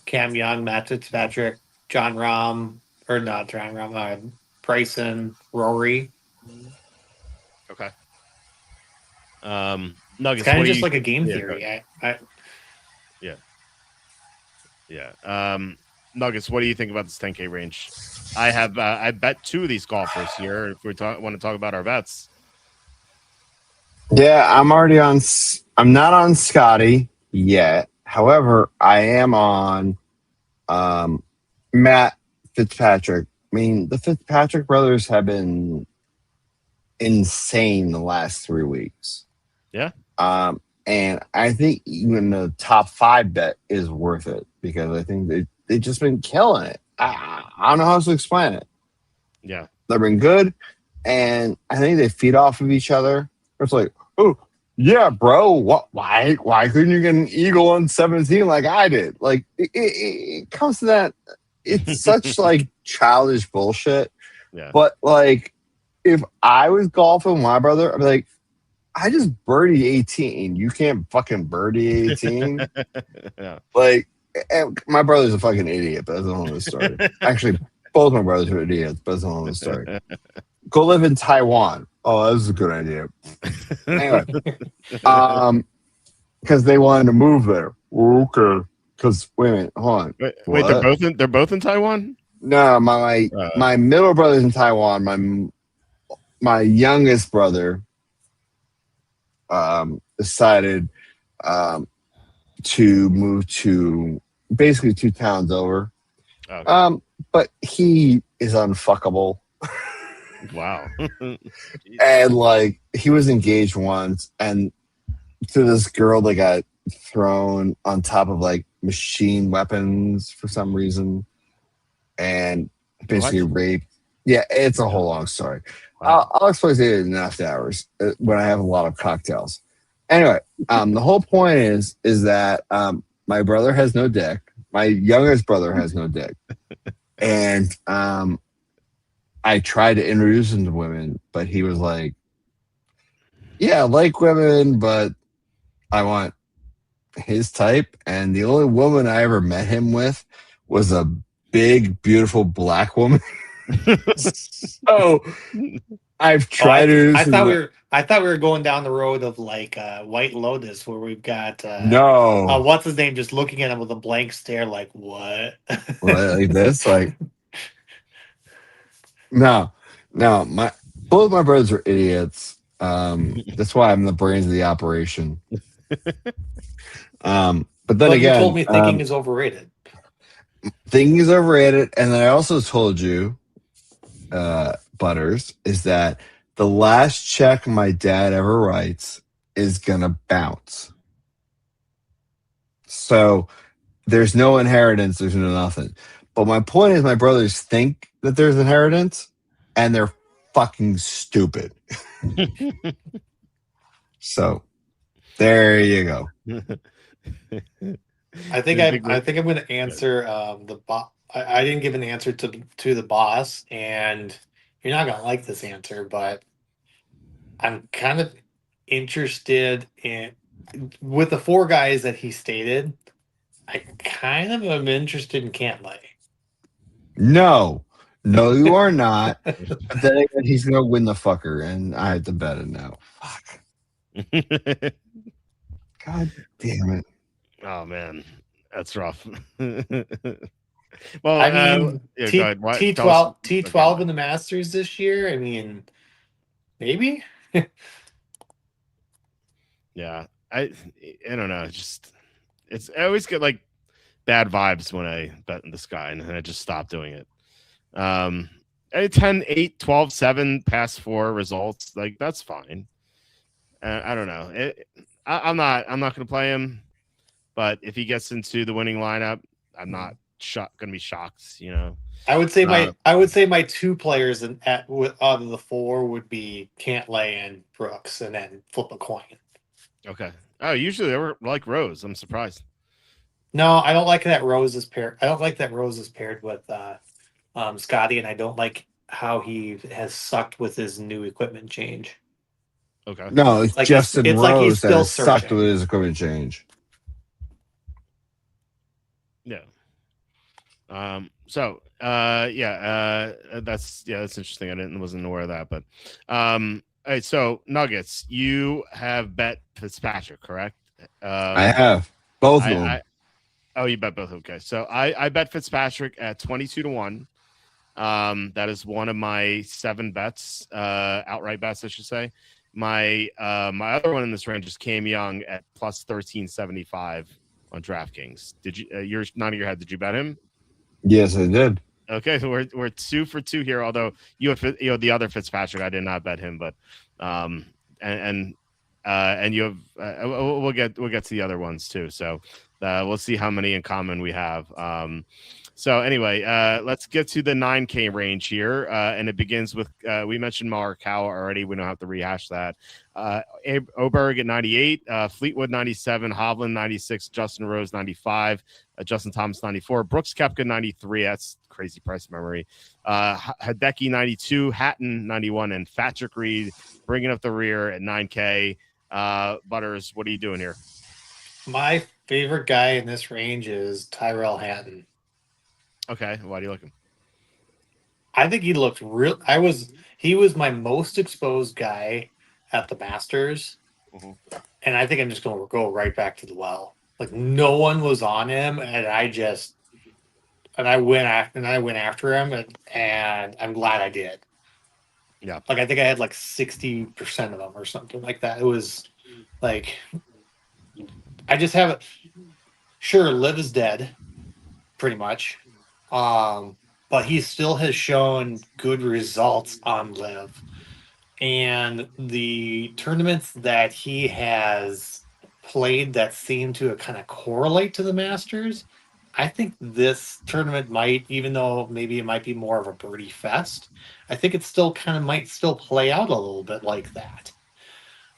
Cam Young, Matt Fitzpatrick, Jon Rahm, or not Jon Rahm, Bryson, Rory. Okay. Nuggets. It's kind of just like a game theory. Yeah. Nuggets, what do you think about this 10K range? I bet two of these golfers here. If we want to talk about our bets. Yeah, I'm not on Scotty yet. However, I am on Matt Fitzpatrick. I mean, the Fitzpatrick brothers have been insane the last 3 weeks. Yeah. And I think even the top 5 bet is worth it because I think they've just been killing it. I don't know how else to explain it. Yeah. They've been good, and I think they feed off of each other. It's like, oh, yeah, bro, why couldn't you get an eagle on 17 like I did? Like, it comes to that. It's such, like, childish bullshit. Yeah. But, like, if I was golfing with my brother, I'd be like, I just birdie 18. You can't fucking birdie 18. Yeah. Like, my brother's a fucking idiot, but that's a whole other story. Actually, both my brothers are idiots, but that's a whole other story. Go live in Taiwan. Oh, that's a good idea. Anyway, because they wanted to move there. Okay. Because wait a minute, hold on. Wait, they're both in Taiwan? No, my middle brother's in Taiwan. My youngest brother decided to move to basically 2 towns over. Okay. But he is unfuckable. Wow. And like he was engaged once and to this girl that got thrown on top of like machine weapons for some reason and basically raped. Yeah, it's a whole long story. Wow. I'll explain it in after hours when I have a lot of cocktails. Anyway, the whole point is that my brother has no dick. My youngest brother has no dick, and I tried to introduce him to women, but he was like, "Yeah, I like women, but I want his type." And the only woman I ever met him with was a big, beautiful black woman. So I've tried to. I thought we were going down the road of like White Lotus, where we've got No, what's his name, just looking at him with a blank stare, like what? like this, like no. My both my brothers are idiots. That's why I'm the brains of the operation. But then You told again, me thinking is overrated. thinking is overrated, and then I also told you, Butters, is that the last check my dad ever writes is gonna bounce. So there's no inheritance, there's no nothing. But my point is my brothers think that there's inheritance and they're fucking stupid. So there you go. I think I'm going to answer the boss. I didn't give an answer to the boss, and you're not going to like this answer, but I'm kind of interested in with the 4 guys that he stated. I kind of am interested in Cantlay. No, you are not. But then again, he's gonna win the fucker, and I had to bet it now. Fuck. God damn it. Oh man, that's rough. Well, I mean, T12 in in the Masters this year. I mean, maybe. Yeah, I don't know. I always get like bad vibes when I bet in this guy, and I just stopped doing it. 10, 8, 12, 7, past 4 results, like that's fine. I don't know. I'm not going to play him, but if he gets into the winning lineup, I'm not going to be shocked. You know, I would say my 2 players out of the 4 would be Cantlay and Brooks, and then flip a coin. Okay. Oh, usually they were like Rose. I'm surprised. No, I don't like that Rose is paired. I don't like that Rose is paired with Scotty, and I don't like how he has sucked with his new equipment change. Okay. No, it's like Justin Rose like he's still that sucked with his equipment change. Yeah. That's interesting. Wasn't aware of that, but all right. So Nuggets, you have bet Fitzpatrick, correct? I have both of them. You bet both. Okay. So I bet Fitzpatrick at 22-1. That is one of my 7 bets, outright bets, I should say. My other one in this range is Cam Young at plus 1375 on DraftKings. Did you? You're nodding your head. Did you bet him? Yes, I did. Okay, so we're 2 for 2 here. Although you have the other Fitzpatrick, I did not bet him, but and you have we'll get to the other ones too. So we'll see how many in common we have. So anyway, let's get to the 9K range here, and it begins with we mentioned Morikawa already. We don't have to rehash that. Oberg at 98, Fleetwood 97, Hovland 96, Justin Rose 95, Justin Thomas 94, Brooks Koepka 93. That's crazy price memory. Hideki 92, Hatton 91, and Patrick Reed bringing up the rear at 9K. Butters, what are you doing here? My favorite guy in this range is Tyrell Hatton. Okay, why do you like him? I think he looked real. He was my most exposed guy at the Masters, and I think I'm just going to go right back to the well. Like no one was on him, and and I went after him, and I'm glad I did. Yeah. Like I think I had like 60% of them or something like that. It was like I just have it. Sure, Liv is dead, pretty much. But he still has shown good results on Liv. And the tournaments that he has played that seem to kind of correlate to the Masters, I think this tournament might, even though maybe it might be more of a birdie fest, I think it still kind of might still play out a little bit like that.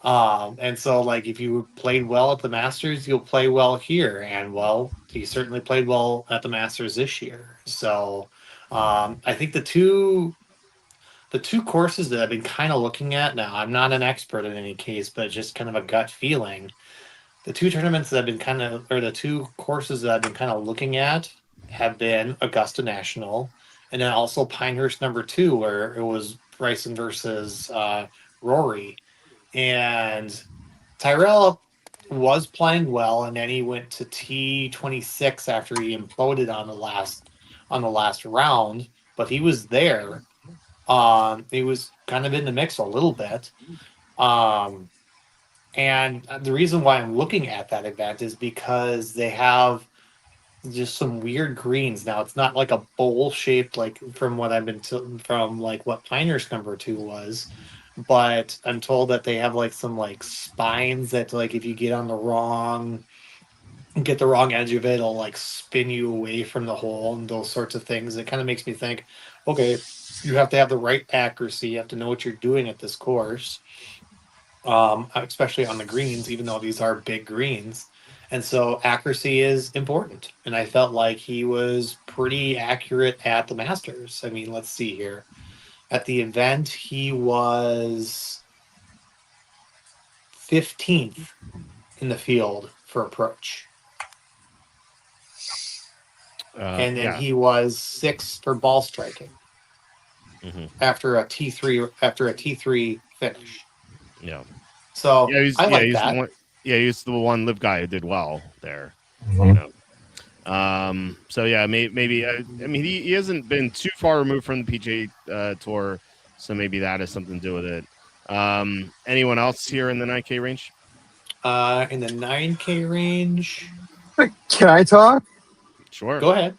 And so like if you played well at the Masters, you'll play well here. And well, he certainly played well at the Masters this year. So I think the two courses that I've been kind of looking at now, I'm not an expert in any case, but just kind of a gut feeling. The two tournaments that I've been kind of, or the two courses that I've been kind of looking at have been Augusta National and then also Pinehurst number 2, where it was Bryson versus Rory. And Tyrell was playing well, and then he went to T26 after he imploded on the last round, but he was there. He was kind of in the mix a little bit. And the reason why I'm looking at that event is because they have just some weird greens. Now it's not like a bowl shaped like from what I've been from like what Pinehurst number 2 was, but I'm told that they have like some like spines that like if you get the wrong edge of it, it'll like spin you away from the hole and those sorts of things. It kind of makes me think, okay, you have to have the right accuracy. You have to know what you're doing at this course, especially on the greens, even though these are big greens. And so accuracy is important. And I felt like he was pretty accurate at the Masters. I mean, let's see here. At the event, he was 15th in the field for approach. And then he was 6th for ball striking after a T3 finish. Yeah. So yeah, I like he's that. The one, he's the one live guy who did well there. Mhm. You know. So yeah, maybe I mean he hasn't been too far removed from the PGA Tour, so maybe that has something to do with it. Anyone else here in the 9K range? In the 9K range, Can I talk? Sure. go ahead.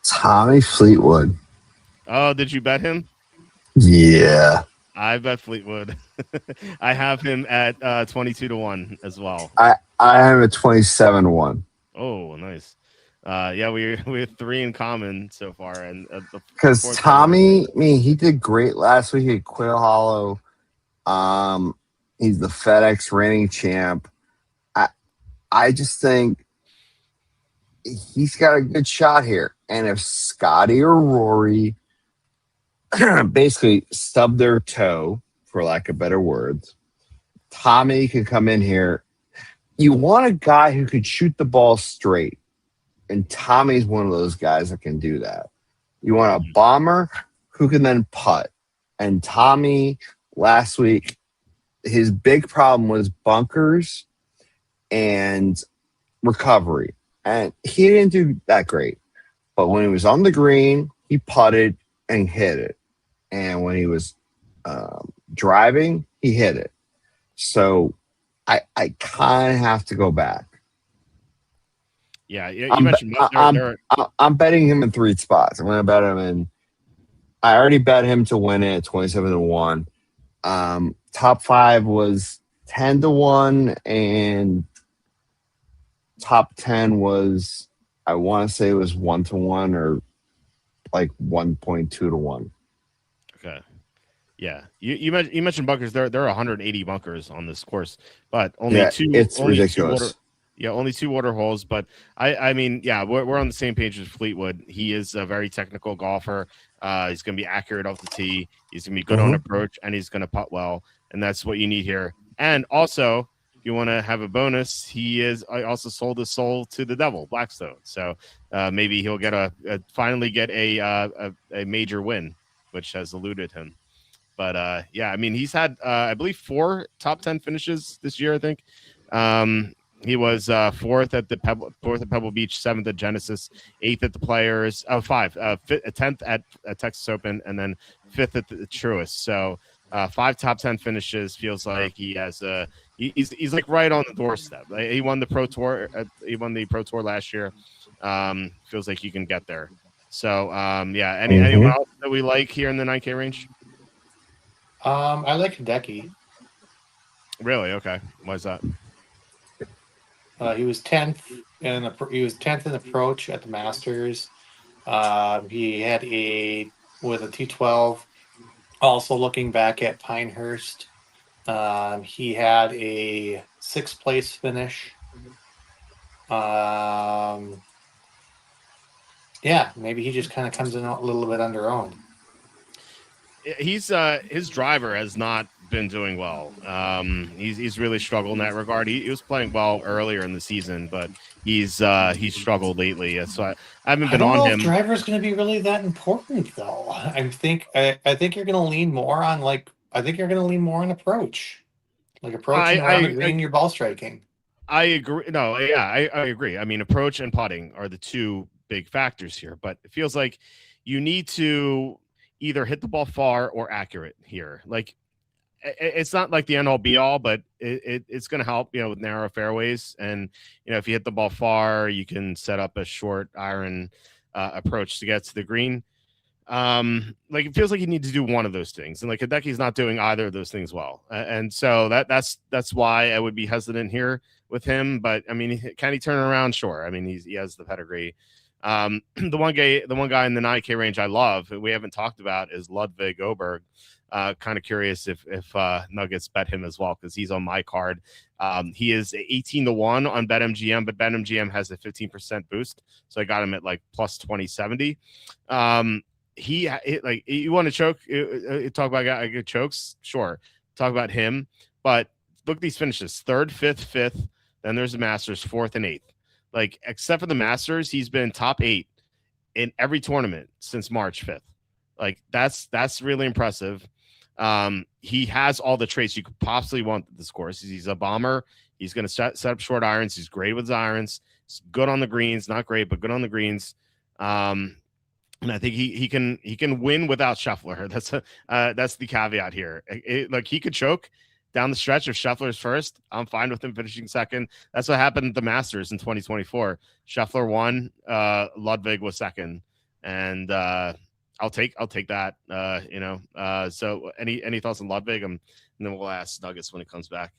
Tommy Fleetwood. Oh, did you bet him? Yeah. I bet Fleetwood. I have him at 22-1 as well. I have a 27-1. Oh, nice. Yeah, we have 3 in common so far, and Because fourth Tommy, I mean, he did great last week at Quail Hollow. He's the FedEx reigning champ. I just think he's got a good shot here. And if Scotty or Rory basically stub their toe, for lack of better words, Tommy can come in here. You want a guy who could shoot the ball straight. And Tommy's one of those guys that can do that. You want a bomber who can then putt. And Tommy, last week, his big problem was bunkers and recovery. And he didn't do that great. But when he was on the green, he putted and hit it. And when he was driving, he hit it. So I kind of have to go back. Yeah, you mentioned I'm betting him in 3 spots. I'm going to bet him in. I already bet him to win it at 27-1. Top 5 was 10-1, and top 10 was, I want to say it was 1-1 or like 1.2-1. Okay. Yeah, you mentioned bunkers. There are 180 bunkers on this course, but only two. It's only ridiculous. Only 2 water holes. But I mean, yeah, we're on the same page with Fleetwood. He is a very technical golfer. He's going to be accurate off the tee. He's going to be good on approach, and he's going to putt well. And that's what you need here. And also, if you want to have a bonus, he also sold his soul to the devil, Blackstone. So maybe he'll finally get a major win, which has eluded him. But yeah, I mean, he's had I believe 4 top 10 finishes this year, I think. He was fourth at Pebble Beach, seventh at Genesis, eighth at the Players, 10th at Texas Open, and then fifth at the Truist. So 5 top 10 finishes. Feels like he has he's like right on the doorstep. Like, he won the Pro Tour. He won the Pro Tour last year. Feels like he can get there. So yeah. Anyone else that we like here in the 9K range? I like Hideki. Really? Okay. Why is that? He was 10th in approach at the Masters. He had with a 212. Also looking back at Pinehurst, he had a 6th place finish. Yeah, maybe he just kind of comes in a little bit under-owned. He's his driver has not been doing well. He's really struggled in that regard. He was playing well earlier in the season, but he's struggled lately. So I haven't been on him. Driver's going to be really that important, though. I think you're going to lean more on approach, like approaching around the green, your ball striking. I agree. No, yeah, I agree. I mean, approach and putting are the two big factors here, but it feels like you need to either hit the ball far or accurate here. Like, it's not like the end all be all, but it's going to help, with narrow fairways. And, if you hit the ball far, you can set up a short iron approach to get to the green. Like, it feels like you need to do one of those things. And like Hideki's not doing either of those things well. And so that's why I would be hesitant here with him. But I mean, can he turn around? Sure. I mean, he has the pedigree. The one guy in the 9K range I love, we haven't talked about, is Ludwig Oberg. Kind of curious if Nuggets bet him as well, because he's on my card. He is 18-1 on BetMGM, but BetMGM has a 15% boost, so I got him at like plus 2070. You want to choke? Talk about good chokes, sure. Talk about him, but look at these finishes: 3rd, 5th, 5th. Then there's the Masters, 4th and 8th. Like, except for the Masters, he's been top 8 in every tournament since March 5th. Like, that's really impressive. He has all the traits you could possibly want at this course. He's a bomber. He's going to set up short irons. He's great with his irons. He's good on the greens. Not great, but good on the greens. And I think he can win without Scheffler. That's the caveat here. Like, he could choke down the stretch if Scheffler's first. I'm fine with him finishing second. That's what happened at the Masters in 2024. Scheffler won. Ludwig was second, and I'll take that. So any thoughts on Ludwig? And then we'll ask Nuggets when it comes back.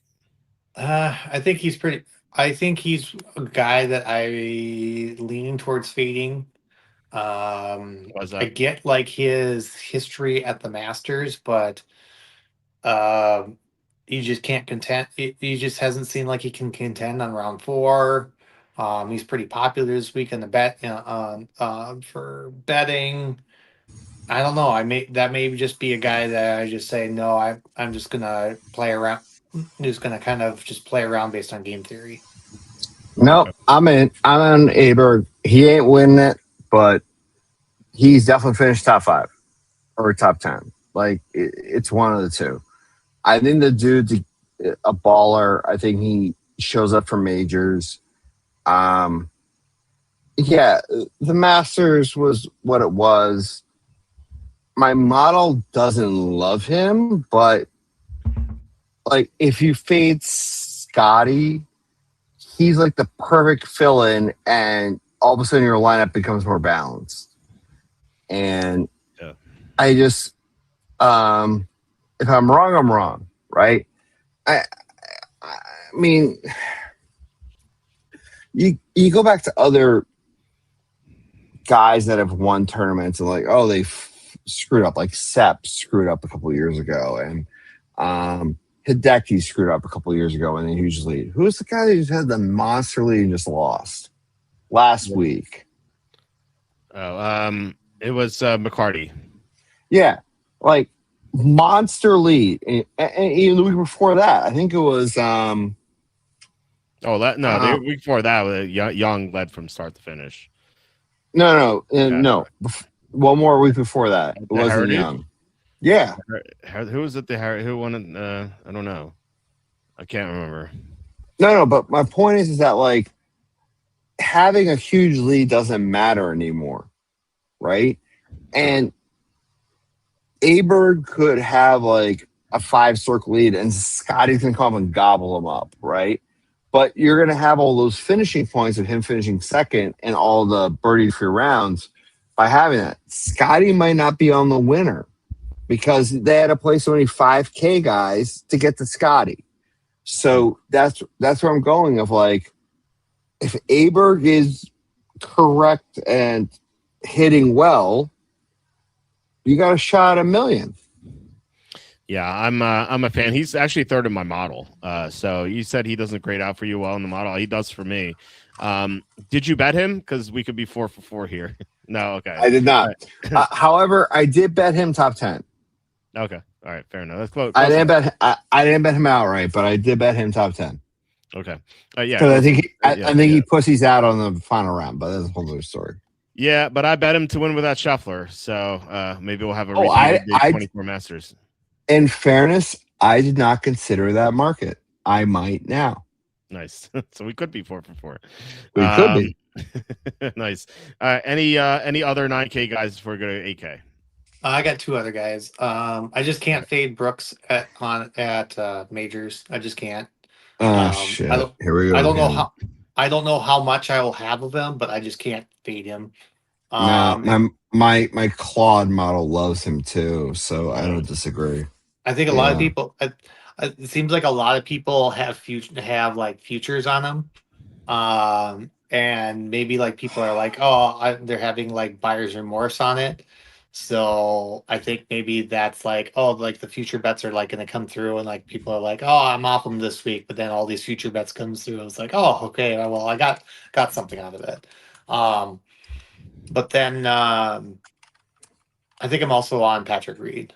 I think he's a guy that I lean towards fading. I get like his history at the Masters, but he just can't contend. He just hasn't seemed like he can contend on round 4. He's pretty popular this week in the bet for betting. I don't know. That may just be a guy that I just say no. I'm just gonna play around. I'm just gonna kind of just play around based on game theory. Nope, I'm on Aberg. He ain't winning it, but he's definitely finished top 5 or top 10. Like, it's one of the two. I think the dude's a baller. I think he shows up for majors. Yeah, the Masters was what it was. My model doesn't love him, but like, if you fade Scotty, he's like the perfect fill-in, and all of a sudden your lineup becomes more balanced. And yeah. I just, if I'm wrong, I'm wrong, right? I mean, you go back to other guys that have won tournaments and like, oh, they screwed up. Like Sepp screwed up a couple of years ago, and Hideki screwed up a couple of years ago in the huge lead. Who's the guy that just had the monster lead and just lost last week? Oh, it was McCarty. Yeah, like monster lead, and even the week before that, I think it was. The week before that, Young led from start to finish. No. One more week before that, it wasn't Young. Yeah. Who was it? Who won it? I don't know. I can't remember. No, but my point is that like having a huge lead doesn't matter anymore, right? And Aberg could have like a 5-stroke lead, and Scotty's gonna come and gobble him up, right? But you're gonna have all those finishing points of him finishing second and all the birdie-free rounds by having that. Scotty might not be on the winner because they had to play so many 5K guys to get to Scotty. So that's where I'm going. Of like, if Aberg is correct and hitting well, you got a shot at $1 million. Yeah, I'm a fan. He's actually third in my model. So you said he doesn't grade out for you well in the model. He does for me. Did you bet him? Because we could be 4 for 4 here. No, okay. I did not. However, I did bet him top 10. Okay, all right, fair enough. That's close. I didn't bet him outright, but I did bet him top 10. Okay, yeah. Because I think he pussies out on the final round, but that's a whole other story. Yeah, but I bet him to win without Scheffler, so maybe we'll have a 24 Masters. In fairness, I did not consider that market. I might now. Nice. So we could be 4 for 4. We could be. Nice. Any other 9K guys before we go to 8K? I got 2 other guys. I just can't fade Brooks at majors. I just can't. Shit. Here we go. I don't know how much I will have of him, but I just can't fade him. My Claude model loves him too, so I don't disagree. I think a lot of people. It seems like a lot of people have futures on him, and maybe like people are like, they're having like buyer's remorse on it. So I think maybe that's like, like the future bets are like going to come through, and like people are like, I'm off them this week, but then all these future bets comes through. It's like, okay, well I got something out of it. But then I think I'm also on Patrick Reed.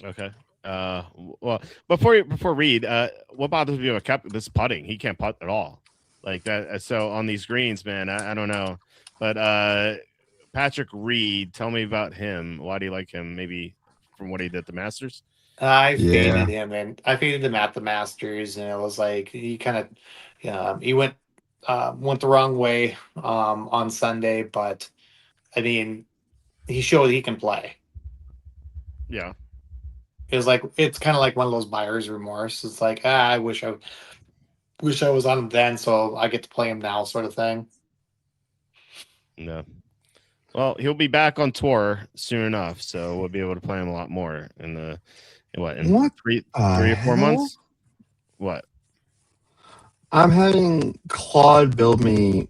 Okay. Well, before Reed, what bothers me about this putting? He can't putt at all, like that. So on these greens, man, I don't know. But Patrick Reed, tell me about him. Why do you like him? Maybe from what he did at the Masters. I faded him, and I faded him at the Masters, and it was like he kind of, he went the wrong way on Sunday, but I mean, he showed he can play. Yeah. It's kind of like one of those buyer's remorse. It's like, I wish I was on him then, so I get to play him now, sort of thing. No. Well, he'll be back on tour soon enough, so we'll be able to play him a lot more in 3 or 4 months. What? I'm having Claude build me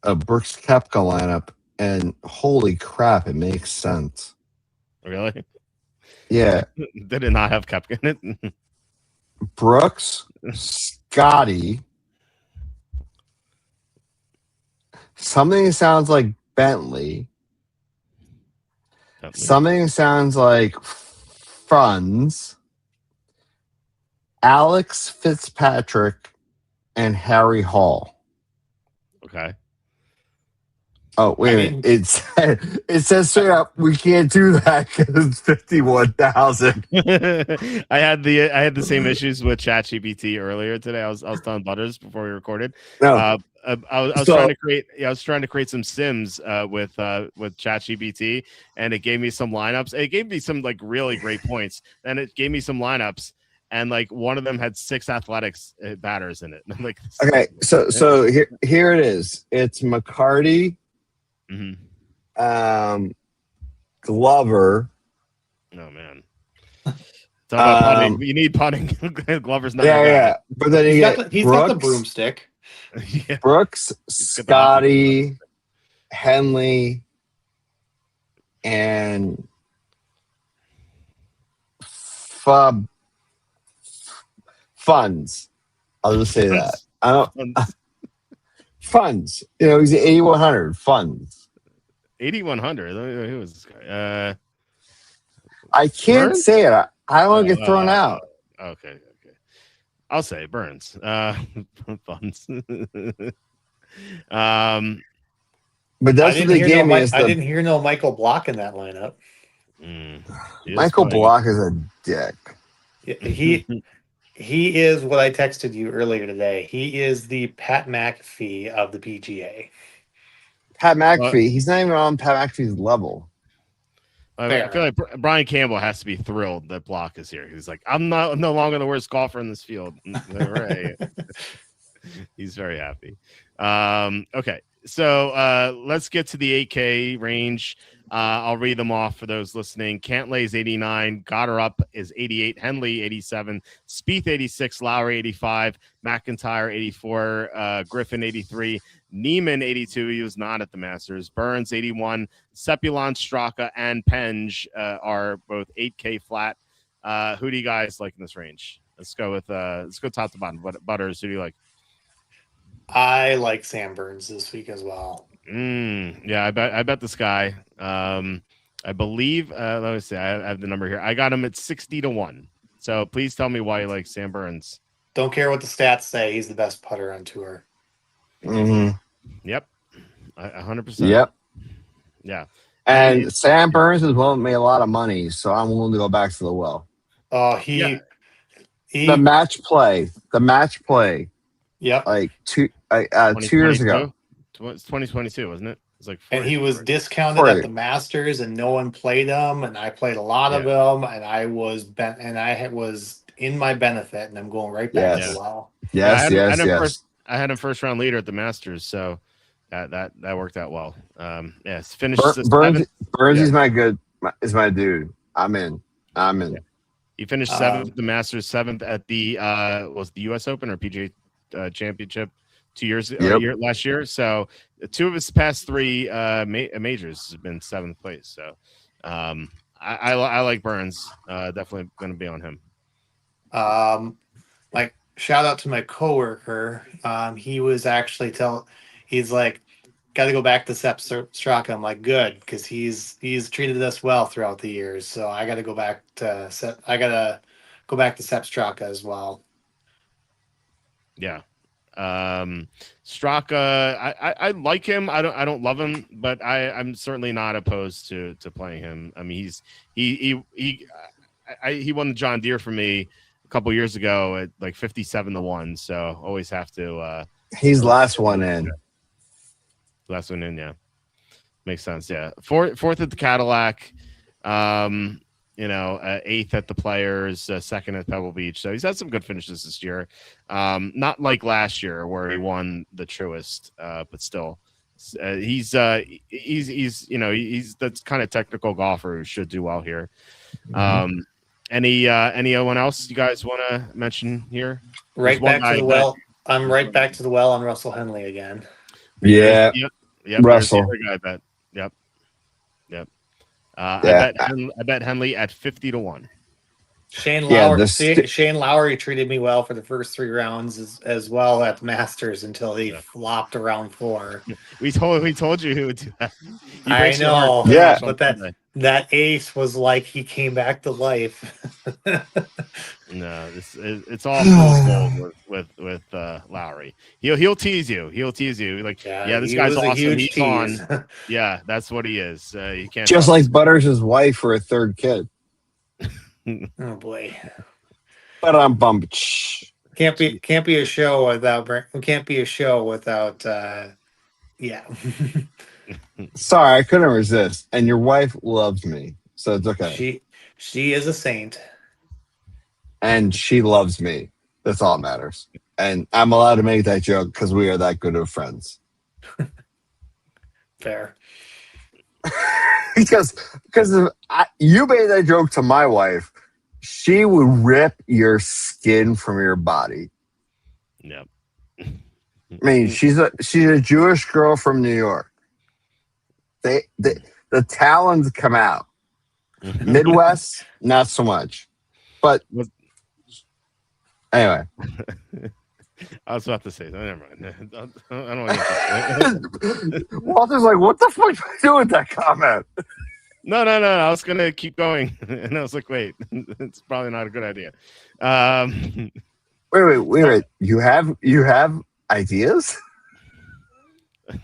a Brooks Koepka lineup, and holy crap, it makes sense. Really? Yeah. Did it not have Koepka in it? Brooks, Scotty, something sounds like Bentley. Something sounds like Funds, Alex Fitzpatrick, and Harry Hall. Okay. Oh, wait a minute. It says straight up, we can't do that because it's 51,000. I had the same issues with ChatGPT earlier today. I was telling Butters before we recorded. No. I was trying to create some sims with ChatGPT, and it gave me some lineups. It gave me some like really great points. Then it gave me some lineups, and like one of them had 6 athletics batters in it. I'm like, okay, so here it is. It's McCarty, Glover. Oh man. Talk about putting. You need putting. Glover's not. Yeah. But then he's got the broomstick. Yeah. Brooks, Scotty, Henley, and Funds. I'll just say that. I don't Funds. You know, he's 8,100. Funds. 8,100. Who was this guy? I can't Burns? say it. I don't get thrown out. Okay. I'll say Burns. Funds. But that's what they gave me. I didn't hear no Michael Block in that lineup. Michael Block is a dick. He He is what I texted you earlier today. He is the Pat McAfee of the PGA. Pat McAfee, he's not even on Pat McAfee's level. I feel like Brian Campbell has to be thrilled that Block is here. He's like, I'm no longer the worst golfer in this field. Right. He's very happy. Okay, so let's get to the 8K range. I'll read them off for those listening. Cantlay's 89, Goddard up is 88, Henley 87, Spieth 86, Lowry 85, McIntyre 84, Griffin 83, Neiman 82. He was not at the Masters. Burns 81, Sepulon, Straka, and Penge are both 8K flat. Who do you guys like in this range? Let's go top to bottom. Butters, who do you like? I like Sam Burns this week as well. Yeah, I bet this guy. I believe. Let me see. I have the number here. I got him at 60 to 1. So please tell me why you like Sam Burns. Don't care what the stats say. He's the best putter on tour. Mm-hmm. Yep, 100%. Yep. Yeah. And Sam Burns has made a lot of money, so I'm willing to go back to the well. Oh, the match play. Yep. Like 2 years ago. It's 2022, wasn't it? It's like 40, and he was discounted at the Masters, and no one played him, and I played a lot of them, and I was in my benefit, and I'm going right back to the well. Yes. I had him first round leader at the Masters, so that worked out well. Yes, finished. Burns is my dude. I'm in. Yeah. He finished 7th at the Masters, 7th at the was the U.S. Open or PGA Championship 2 years last year. So 2 of his past 3 majors have been 7th place. So I like Burns. Definitely going to be on him. Like shout out to my coworker. He was actually he's like, got to go back to Sepp Straka. I'm like, good, because he's treated us well throughout the years. So I got to go back to Sepp Straka as well. Yeah. Straka, I like him. I don't love him, but I'm certainly not opposed to playing him. I mean, he won the John Deere for me a couple years ago at like 57 to 1. So always have to. He's last one in. Last one in, yeah. Makes sense, yeah. Fourth at the Cadillac, 8th at the Players, 2nd at Pebble Beach. So he's had some good finishes this year. Not like last year where he won the Truist, but still, he's that kind of technical golfer who should do well here. Anyone else you guys want to mention here? Right back to the well. I'm right back to the well on Russell Henley again. Yeah. Yep. Russell. Guy bet. Yep. I bet Henley at 50 to 1. Shane Lowry treated me well for the first 3 rounds as well at the Masters until he flopped around 4. We told you he would do that. I know. Yeah, but that ace was like he came back to life. No, it's all full with Lowry. He'll tease you. Like, this guy's awesome. He's on. Yeah, that's what he is. You can't just like Butters' wife for a 3rd kid. Oh boy. But I'm bummed. Can't be a show without. Sorry, I couldn't resist. And your wife loves me, so it's okay. She is a saint. And she loves me. That's all that matters. And I'm allowed to make that joke because we are that good of friends. Fair. because if you made that joke to my wife, she would rip your skin from your body. Yep. I mean, she's a Jewish girl from New York. The talons come out. Midwest, not so much. But anyway. I was about to say, never mind. I don't want to. Walter's like, what the fuck do I do with that comment? No. I was going to keep going. And I was like, wait, it's probably not a good idea. Wait. You have ideas?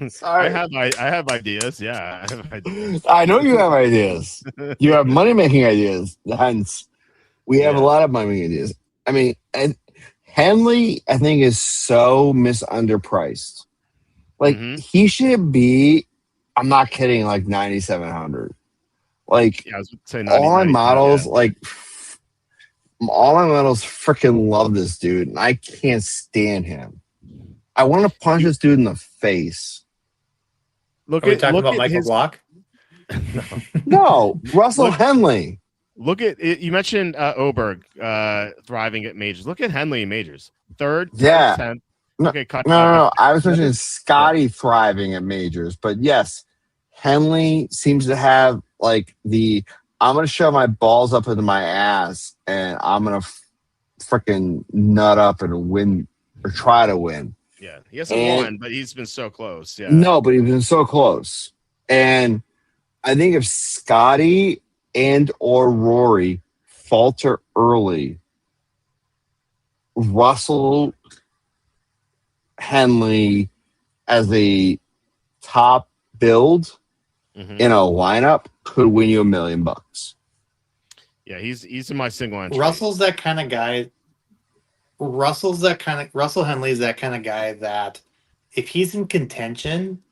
Sorry. I have ideas. Yeah, I have ideas. I know you have ideas. You have money-making ideas. Hence, we have a lot of money-making ideas. I mean, and Henley, I think, is so misunderpriced. Like he should be. I'm not kidding. Like 9,700. Like Yeah, I was saying all my 90, models, yeah. like all my models, freaking love this dude, and I can't stand him. I want to punch this dude in the face. Are we talking about Michael his Block? No, Russell Henley. Look at you mentioned Oberg thriving at majors. Look at Henley in majors. Third, 10th. No, Okay, no. I was mentioning Scotty thriving at majors, but yes, Henley seems to have like the I'm going to shove my balls up into my ass and I'm going to freaking nut up and win or try to win. Yeah, he hasn't won, but he's been so close. Yeah, no, but he's been so close. And I think if Scotty and or Rory falter early, Russell Henley as a top build in a lineup could win you $1 million. Yeah, he's in my single entry. Russell's that kind of guy. Russell Henley's that kind of guy that if he's in contention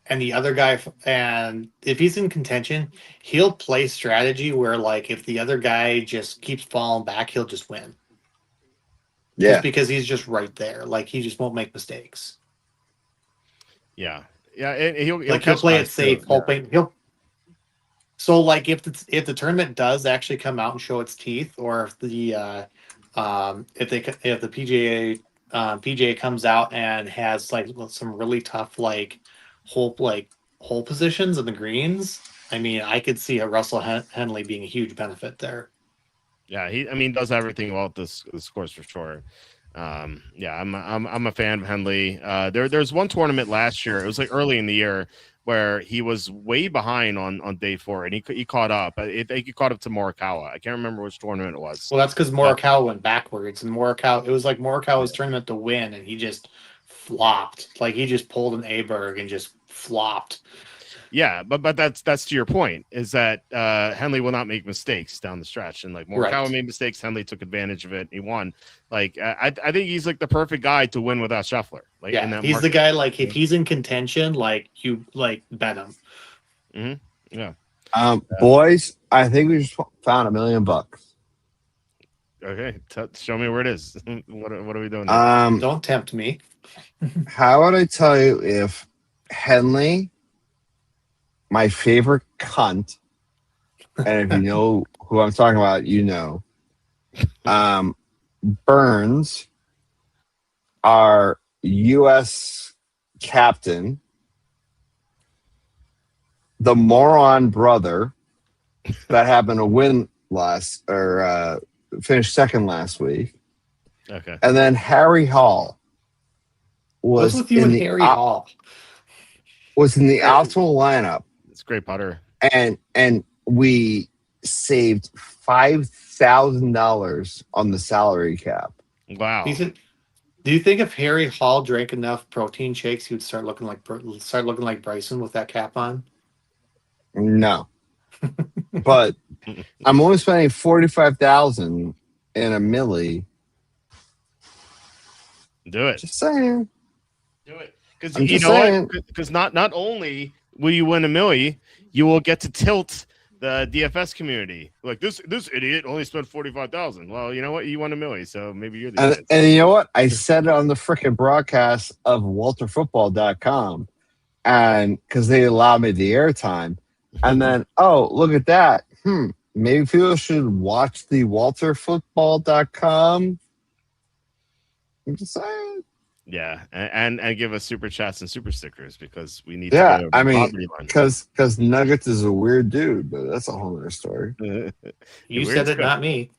and the other guy, and if he's in contention, he'll play strategy where like if the other guy just keeps falling back, he'll just win. Yeah, just because he's just right there. Like he just won't make mistakes. Yeah, and he'll play it safe, hoping he'll. So like if the tournament does actually come out and show its teeth, or if the PGA comes out and has like some really tough hole positions in the greens, I mean, I could see a Russell Henley being a huge benefit there. Yeah, he does everything well at this course for sure. Yeah, I'm a fan of Henley. There's one tournament last year. It was like early in the year where he was way behind on day 4, and he caught up. He caught up to Morikawa. I can't remember which tournament it was. Well, that's because Morikawa went backwards, and it was like Morikawa's tournament to win, and he just flopped. Like he just pulled an Aberg and just flopped. Yeah, but that's to your point, is that Henley will not make mistakes down the stretch, and like Morikawa made mistakes, Henley took advantage of it. He won. Like I think he's like the perfect guy to win without Scheffler. Like yeah, he's the guy. Like if he's in contention, like you like bet him. Mm-hmm. Yeah. Boys, I think we just found $1 million. Okay, show me where it is. What are we doing now? Don't tempt me. How would I tell you if Henley, my favorite cunt, and if you know who I'm talking about, you know, Burns, our U.S. captain, the moron brother that happened to win finished second last week. Okay. And then Harry Hall was with you and Harry Hall was in the optimal lineup. It's a great putter. And we saved $5,000 on the salary cap. Wow. Do you think if Harry Hall drank enough protein shakes, he would start looking like Bryson with that cap on? No. But I'm only spending $45,000 in a milli. Do it. Just saying. Do it. Because you know what? Because not only will you win a milli, you will get to tilt the DFS community. Like this idiot only spent $45,000. Well, you know what? You won a milli, so maybe you're the idiot. And you know what? I said it on the freaking broadcast of WalterFootball.com, and because they allowed me the airtime. And then, oh, look at that. Maybe people should watch the WalterFootball.com. I'm just saying. Yeah, and give us super chats and super stickers because we need. Yeah, to I mean, because Nuggets is a weird dude, but that's a whole other story. You said it, not me.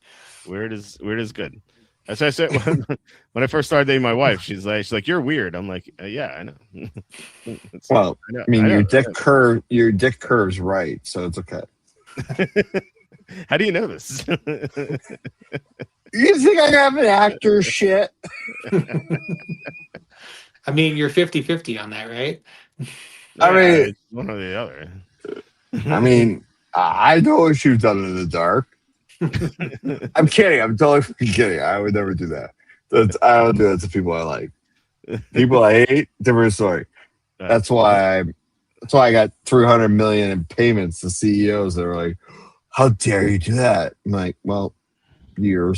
Weird is good. As I said when I first started dating my wife, she's like, "You're weird." I'm like, "Yeah, I know." Well, I mean, your dick curves right, so it's okay. How do you know this? You think I have an actor shit? I mean, you're 50-50 on that, right? I mean, it's one or the other. I mean, I know what you've done in the dark. I'm kidding. I'm totally kidding. I would never do that. I don't do that to people I like. People I hate, different story. That's why I got 300 million in payments to CEOs that are like, "How dare you do that?" I'm like, "Well, your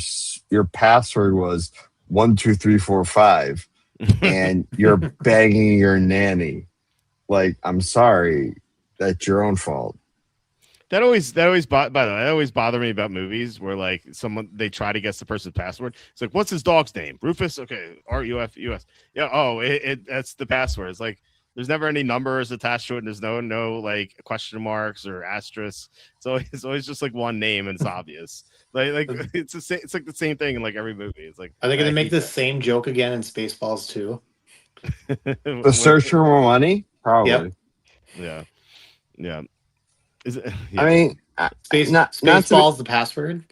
password was 12345, and you're begging your nanny. Like, I'm sorry, that's your own fault." That always by the way, that always bothered me about movies where like they try to guess the person's password. It's like, what's his dog's name? Rufus. Okay, RUFUS. Yeah. Oh, that's the password. It's like there's never any numbers attached to it. And there's no like question marks or asterisks. It's always just like one name and it's obvious. Like it's like the same thing in like every movie. It's like, are they going to make the same joke again in Spaceballs too? The search for more money, probably. Yep. Yeah. Is it, yeah. I mean, Spaceballs the password.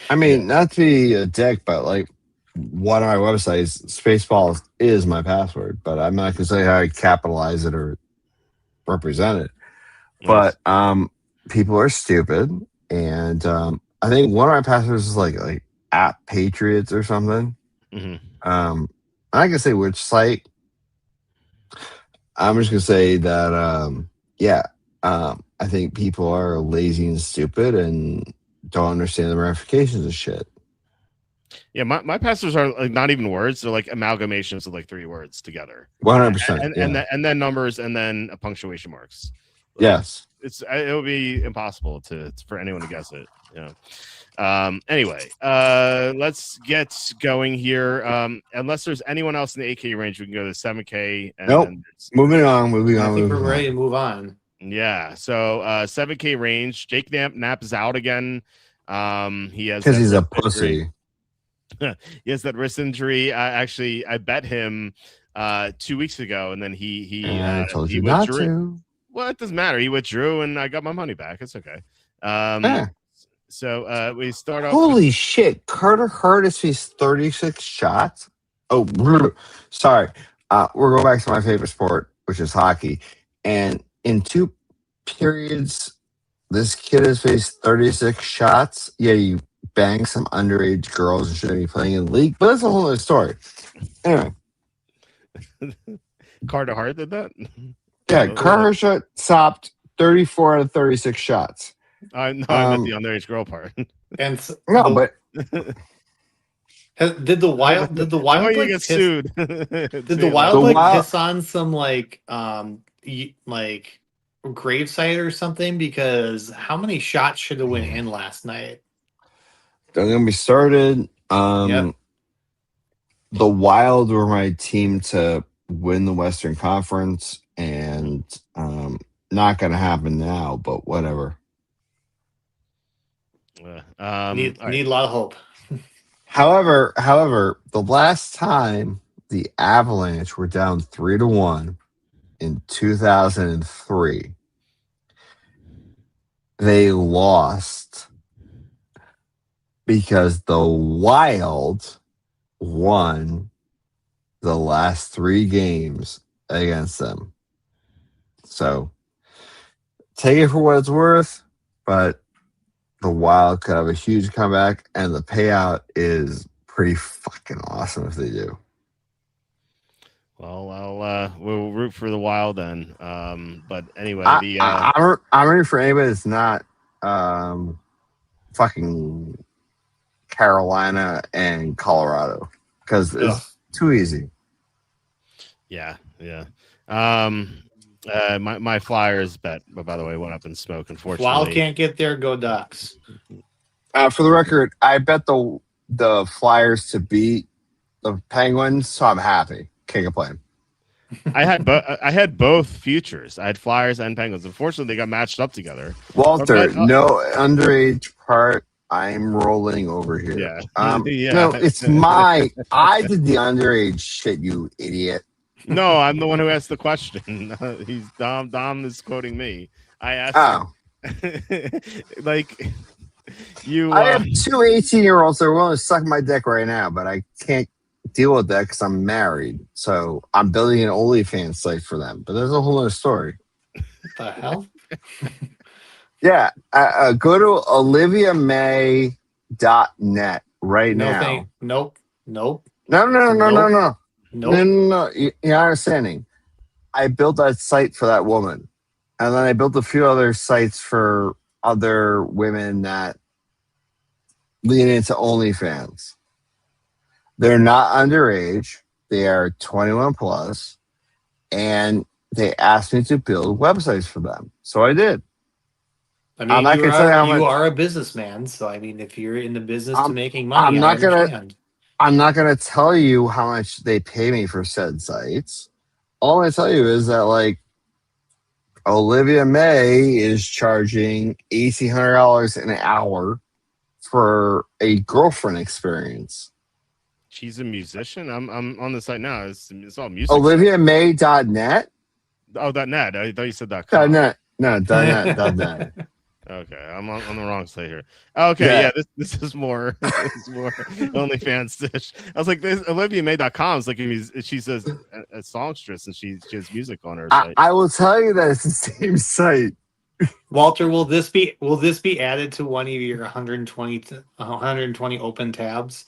I mean, not to be a dick, but like one of my websites, Spaceballs is my password, but I'm not gonna say how I capitalize it or represent it. Nice. But people are stupid, and I think one of my passwords is like at Patriots or something. Mm-hmm. I'm not gonna say which site. I'm just gonna say that I think people are lazy and stupid and don't understand the ramifications of shit. Yeah, my passwords are like not even words; they're like amalgamations of like 3 words together. 100%, and then numbers and then punctuation marks. Like, yes, it would be impossible for anyone to guess it. Anyway, let's get going here. Unless there's anyone else in the 8K range, we can go to 7K. And nope. Moving on. I think we're ready to move on. Yeah. So 7K range. Jake Knapp is out again. He has because he's a pussy. He has that wrist injury. I bet him 2 weeks ago, and then I told you not to. Well, it doesn't matter. He withdrew, and I got my money back. It's okay. So we start off. Holy shit! Carter Hart faced 36 shots. Oh, sorry. We're going back to my favorite sport, which is hockey, and in 2 periods, this kid has faced 36 shots. Yeah, you bang some underage girls and shouldn't be playing in the league, but that's a whole other story. Anyway. Carter Hart did that? Yeah, Carter Hart stopped 34 out of 36 shots. I meant the underage girl part. And but did the Wild like get sued? Did the Wild piss on some like gravesite or something? Because how many shots should have went in last night? Don't get me started. Yep. The Wild were my team to win the Western Conference, and not going to happen now, but whatever. Need a lot of hope. However, the last time the Avalanche were down 3-1 in 2003, they lost because the Wild won the last 3 games against them. So take it for what it's worth, but the Wild could have a huge comeback, and the payout is pretty fucking awesome if they do. Well, we'll root for the Wild then. But anyway, I'm rooting for anybody that's not fucking Carolina and Colorado, because it's too easy. Yeah. My Flyers bet, but by the way, went up in smoke. Unfortunately, Wild can't get there. Go Ducks. For the record, I bet the Flyers to beat the Penguins, so I'm happy. Can't complain. I had both futures. I had Flyers and Penguins. Unfortunately, they got matched up together. Walter, no underage part. I'm rolling over here. Yeah. No, it's I did the underage shit, you idiot. No, I'm the one who asked the question. He's Dom is quoting me. I asked like you I have 2 18-year-olds that are willing to suck my dick right now, but I can't deal with that because I'm married. So I'm building an OnlyFans site for them. But there's a whole other story. What the hell? Yeah. Go to oliviamay.net right No now. thing. Nope. No. You're not understanding. I built that site for that woman. And then I built a few other sites for other women that lean into OnlyFans. They're not underage. They are 21 plus. And they asked me to build websites for them. So I did. I mean, not gonna tell you how you much- are a businessman, so I mean, if you're in the business to making money, I'm not I gonna- understand. I'm not going to tell you how much they pay me for said sites. All I'm going to tell you is that, like, Olivia May is charging $1,800 an hour for a girlfriend experience. She's a musician. I'm on the site now. It's all music. OliviaMay.net? Oh, .net. I thought you said .com. .net. No, .net. Okay, I'm on the wrong site here. Okay, yeah, this is more OnlyFans dish. I was like, this OliviaMay.com is like she's a songstress and she has music on her site. I will tell you that it's the same site. Walter, will this be added to one of your 120 open tabs?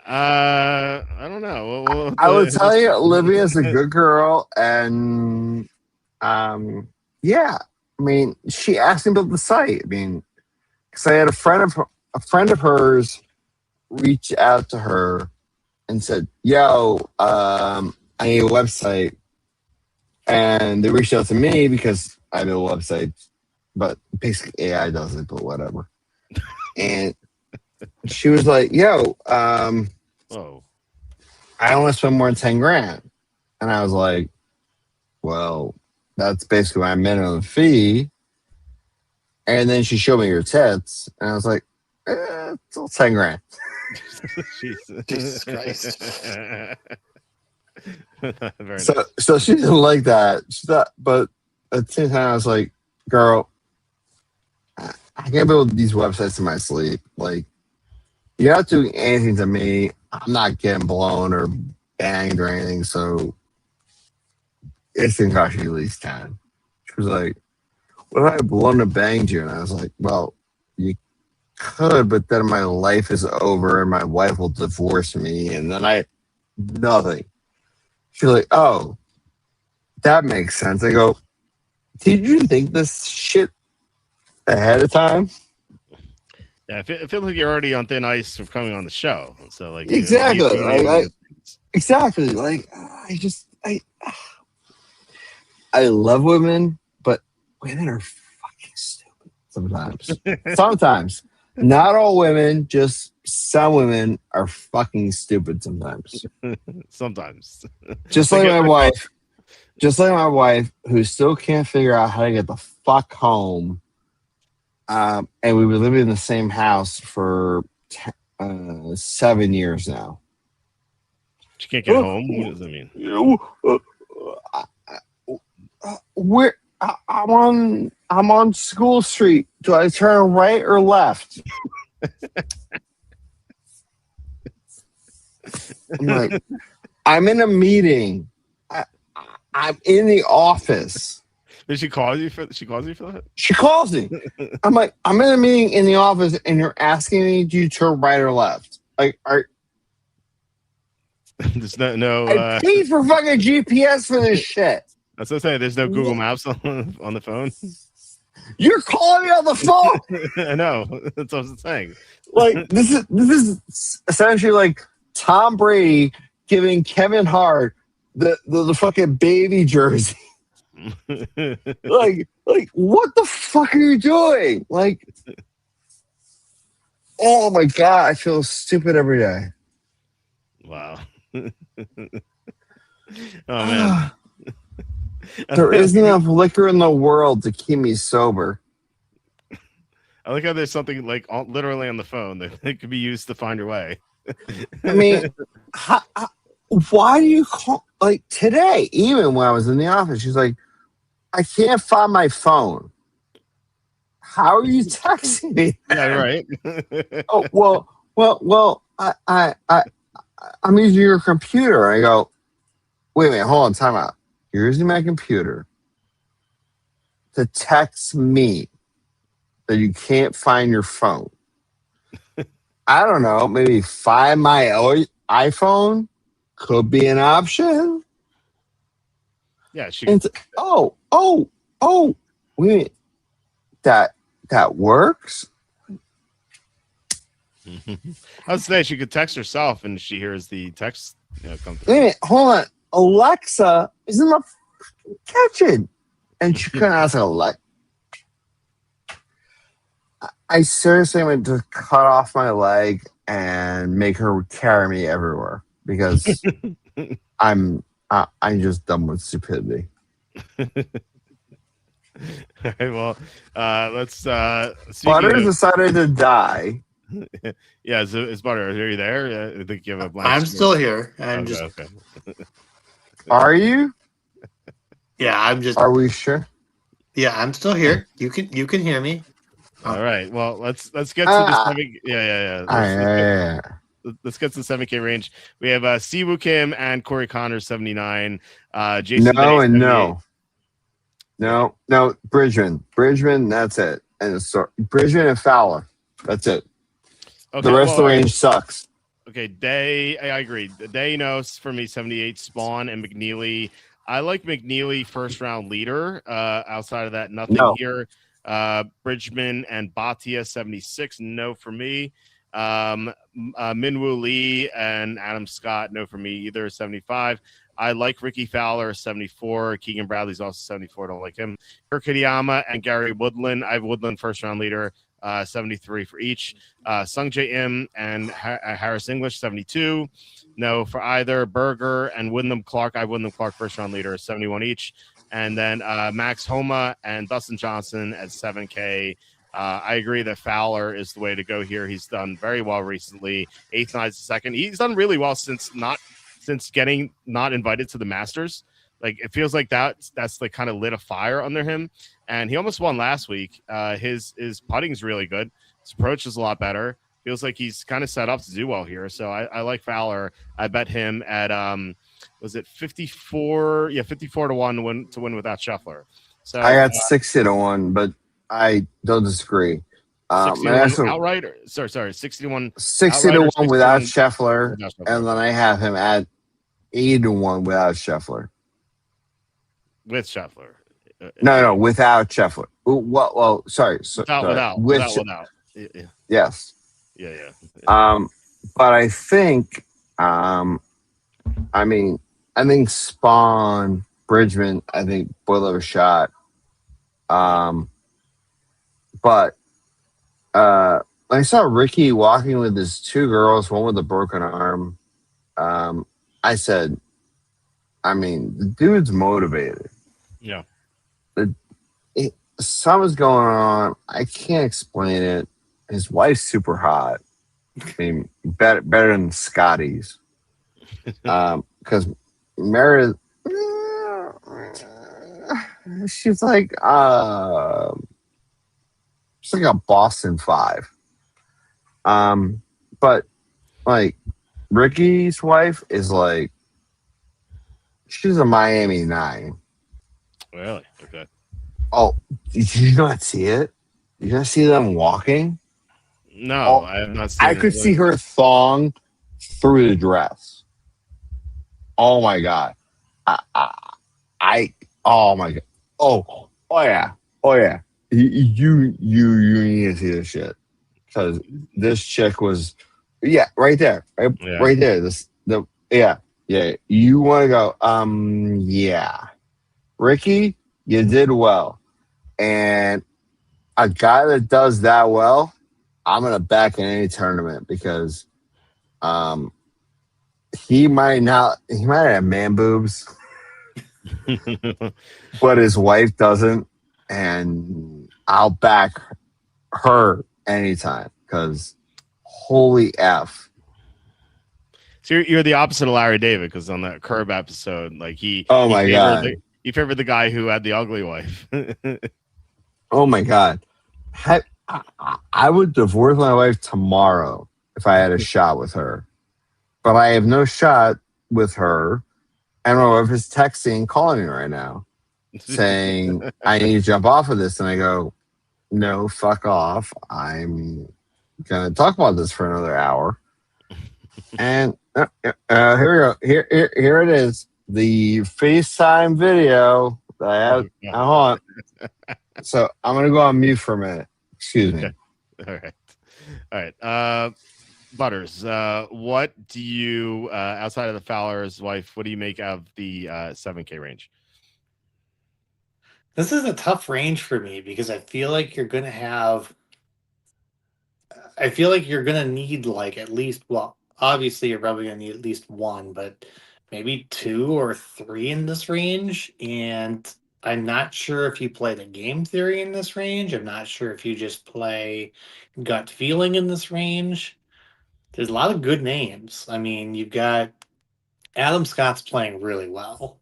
I don't know. I will tell you, Olivia's a good girl, and yeah. I mean, she asked me to build the site. I mean, because I had a friend of hers reach out to her and said, "Yo, I need a website," and they reached out to me because I build websites, but basically AI does it, but whatever. And she was like, "Yo, I don't want to spend more than 10 grand," and I was like, "Well, that's basically my minimum fee." And then she showed me her tits, and I was like, it's all 10 grand. Jesus Christ. So she didn't like that. She thought, but at the same time, I was like, girl, I can't build these websites in my sleep. Like, you're not doing anything to me. I'm not getting blown or banged or anything, so it's going to cost you at least 10. She was like, what if I blown and banged you? And I was like, well, you could, but then my life is over and my wife will divorce me, and then nothing. She's like, oh, that makes sense. I go, did you think this shit ahead of time? Yeah, I feel like you're already on thin ice for coming on the show. So like exactly, exactly. Like I love women, but women are fucking stupid sometimes. Sometimes. Not all women, just some women are fucking stupid sometimes. Sometimes. Just like my wife. Just like my wife, who still can't figure out how to get the fuck home. And we've been living in the same house for 7 years now. She can't get home? What does that mean? I'm on School Street. Do I turn right or left? I'm like, I'm in a meeting. I'm in the office. Did she call you for? She calls you for that? She calls me. I'm like, I'm in a meeting in the office, and you're asking me, do you turn right or left? Like, there's no. I paid for fucking GPS for this shit. That's what I'm saying. There's no Google Maps on the phone. You're calling me on the phone. I know. That's what I'm saying. Like this is essentially like Tom Brady giving Kevin Hart the fucking baby jersey. like what the fuck are you doing? Like, oh my god, I feel stupid every day. Wow. Oh man. There isn't enough liquor in the world to keep me sober. I like how there's something like literally on the phone that could be used to find your way. I mean, why do you call? Like today, even when I was in the office, she's like, I can't find my phone. How are you texting me? Yeah, right. Oh, well, I'm using your computer. I go, wait a minute, hold on, time out. You're using my computer to text me that you can't find your phone. I don't know. Maybe find my iPhone could be an option. Yeah, she could. Wait. That works? I would say she could text herself and she hears the text come through. Wait a minute, hold on. Alexa is in the kitchen. And she couldn't ask Alexa. I seriously went to cut off my leg and make her carry me everywhere because I'm just dumb with stupidity. All right, well, let's. Butter decided to die. Yeah, is Butter? Are you there? I think you have a blank. I'm screen. still here. Okay. Are you? Yeah, I'm just. Are we sure? Yeah, I'm still here. You can hear me. All right. Well, let's get to the 7. Yeah. Let's get to the 7K range. We have Siwoo Kim and Corey Connors 79. Jason No, Day, and no. Bridgman. That's it. And it's Bridgman and Fowler. That's it. Okay, the rest of the range sucks. Okay, Day. I agree. Day knows for me 78. Spawn and McNeely. I like McNeely first round leader. Outside of that, nothing here. Bridgman and Bhatia 76. No for me. Minwoo Lee and Adam Scott. No for me either. 75. I like Ricky Fowler 74. Keegan Bradley's also 74. Don't like him. Kirk Hidiyama and Gary Woodland. I have Woodland first round leader. 73 for each. Sung J M and Harris English 72. No for either. Berger and Wyndham Clark. I have Wyndham Clark first round leader 71 each. And then Max Homa and Dustin Johnson at 7K. I agree that Fowler is the way to go here. He's done very well recently. 8th, 9th, 2nd. He's done really well since getting not invited to the Masters. Like it feels like that's like kind of lit a fire under him. And he almost won last week. His putting's really good. His approach is a lot better. Feels like he's kind of set up to do well here. So I like Fowler. I bet him at was it 54? Yeah, 54 to 1 to win without Scheffler. So I got 60 to 1, but I don't disagree. 60 to 1 outright. 60 to 1. 60 to 1 without Scheffler, and then I have him at 80 to 1 without Scheffler. With Scheffler. No, without Scheffler. Well, sorry. Without. Yeah. Yes. Yeah. But I think, I think Spawn, Bridgman, I think both have a shot. But I saw Ricky walking with his 2 girls, one with a broken arm. I said, the dude's motivated. Yeah. Something's going on. I can't explain it. His wife's super hot. Better than Scotty's. Because Meredith, she's like a Boston 5. But like Ricky's wife is like, she's a Miami 9. Really? Okay. Oh, did you not see it? Did you not see them walking? No, I have not seen I could see her thong through the dress. Oh my god. Oh my god. Oh yeah. You need to see this shit. Because this chick was right there. Right there. Yeah. You want to go, yeah. Ricky, you did well. And a guy that does that well, I'm gonna back in any tournament because he might have man boobs, but his wife doesn't, and I'll back her anytime because holy F. So you're the opposite of Larry David because on that Curb episode, like he favored the guy who had the ugly wife. Oh my god. I would divorce my wife tomorrow if I had a shot with her. But I have no shot with her. I don't know if it's texting, calling me right now, saying I need to jump off of this. And I go, no, fuck off. I'm gonna talk about this for another hour. And here we go. Here it is. The FaceTime video that I have on. So I'm gonna go on mute for a minute. Excuse me. Okay. All right. Butters, what do you outside of the Fowler's wife, what do you make of the 7K range? This is a tough range for me because I feel like you're gonna need like at least, well, obviously you're probably gonna need at least one, but maybe two or three in this range. And I'm not sure if you play the game theory in this range. I'm not sure if you just play gut feeling in this range. There's a lot of good names. I mean, you've got Adam Scott's playing really well.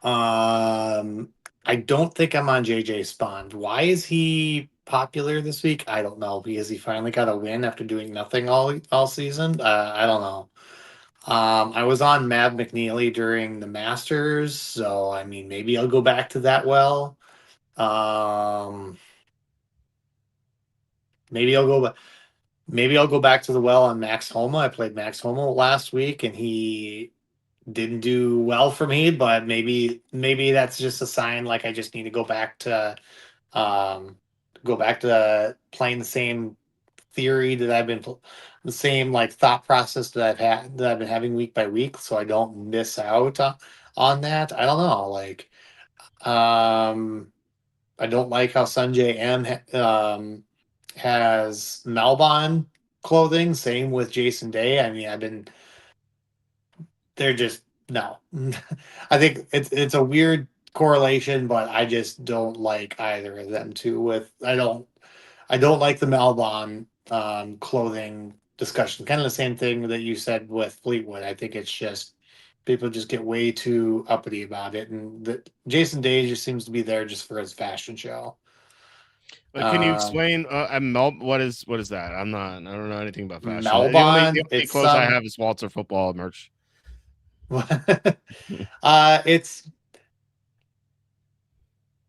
I don't think I'm on JJ Spahn. Why is he popular this week? I don't know, because he finally got a win after doing nothing all season. I don't know. I was on Mav McNeely during the Masters, so I mean, maybe I'll go back to that well. Maybe I'll go back to the well on Max Homa. I played Max Homa last week, and he didn't do well for me. But maybe that's just a sign. Like I just need to go back to playing the same theory that the same like thought process that I've been having week by week, so I don't miss out on that. I don't know. Like, I don't like how Sanjay M has Malbon clothing. Same with Jason Day. I mean, they're just no. I think it's a weird correlation, but I just don't like either of them too. I don't like the Malbon clothing discussion. Kind of the same thing that you said with Fleetwood. I think it's just people just get way too uppity about it, and Jason Day just seems to be there just for his fashion show. Can you explain? What is that? I don't know anything about fashion. Malbon, the only clothes I have is Walter football merch.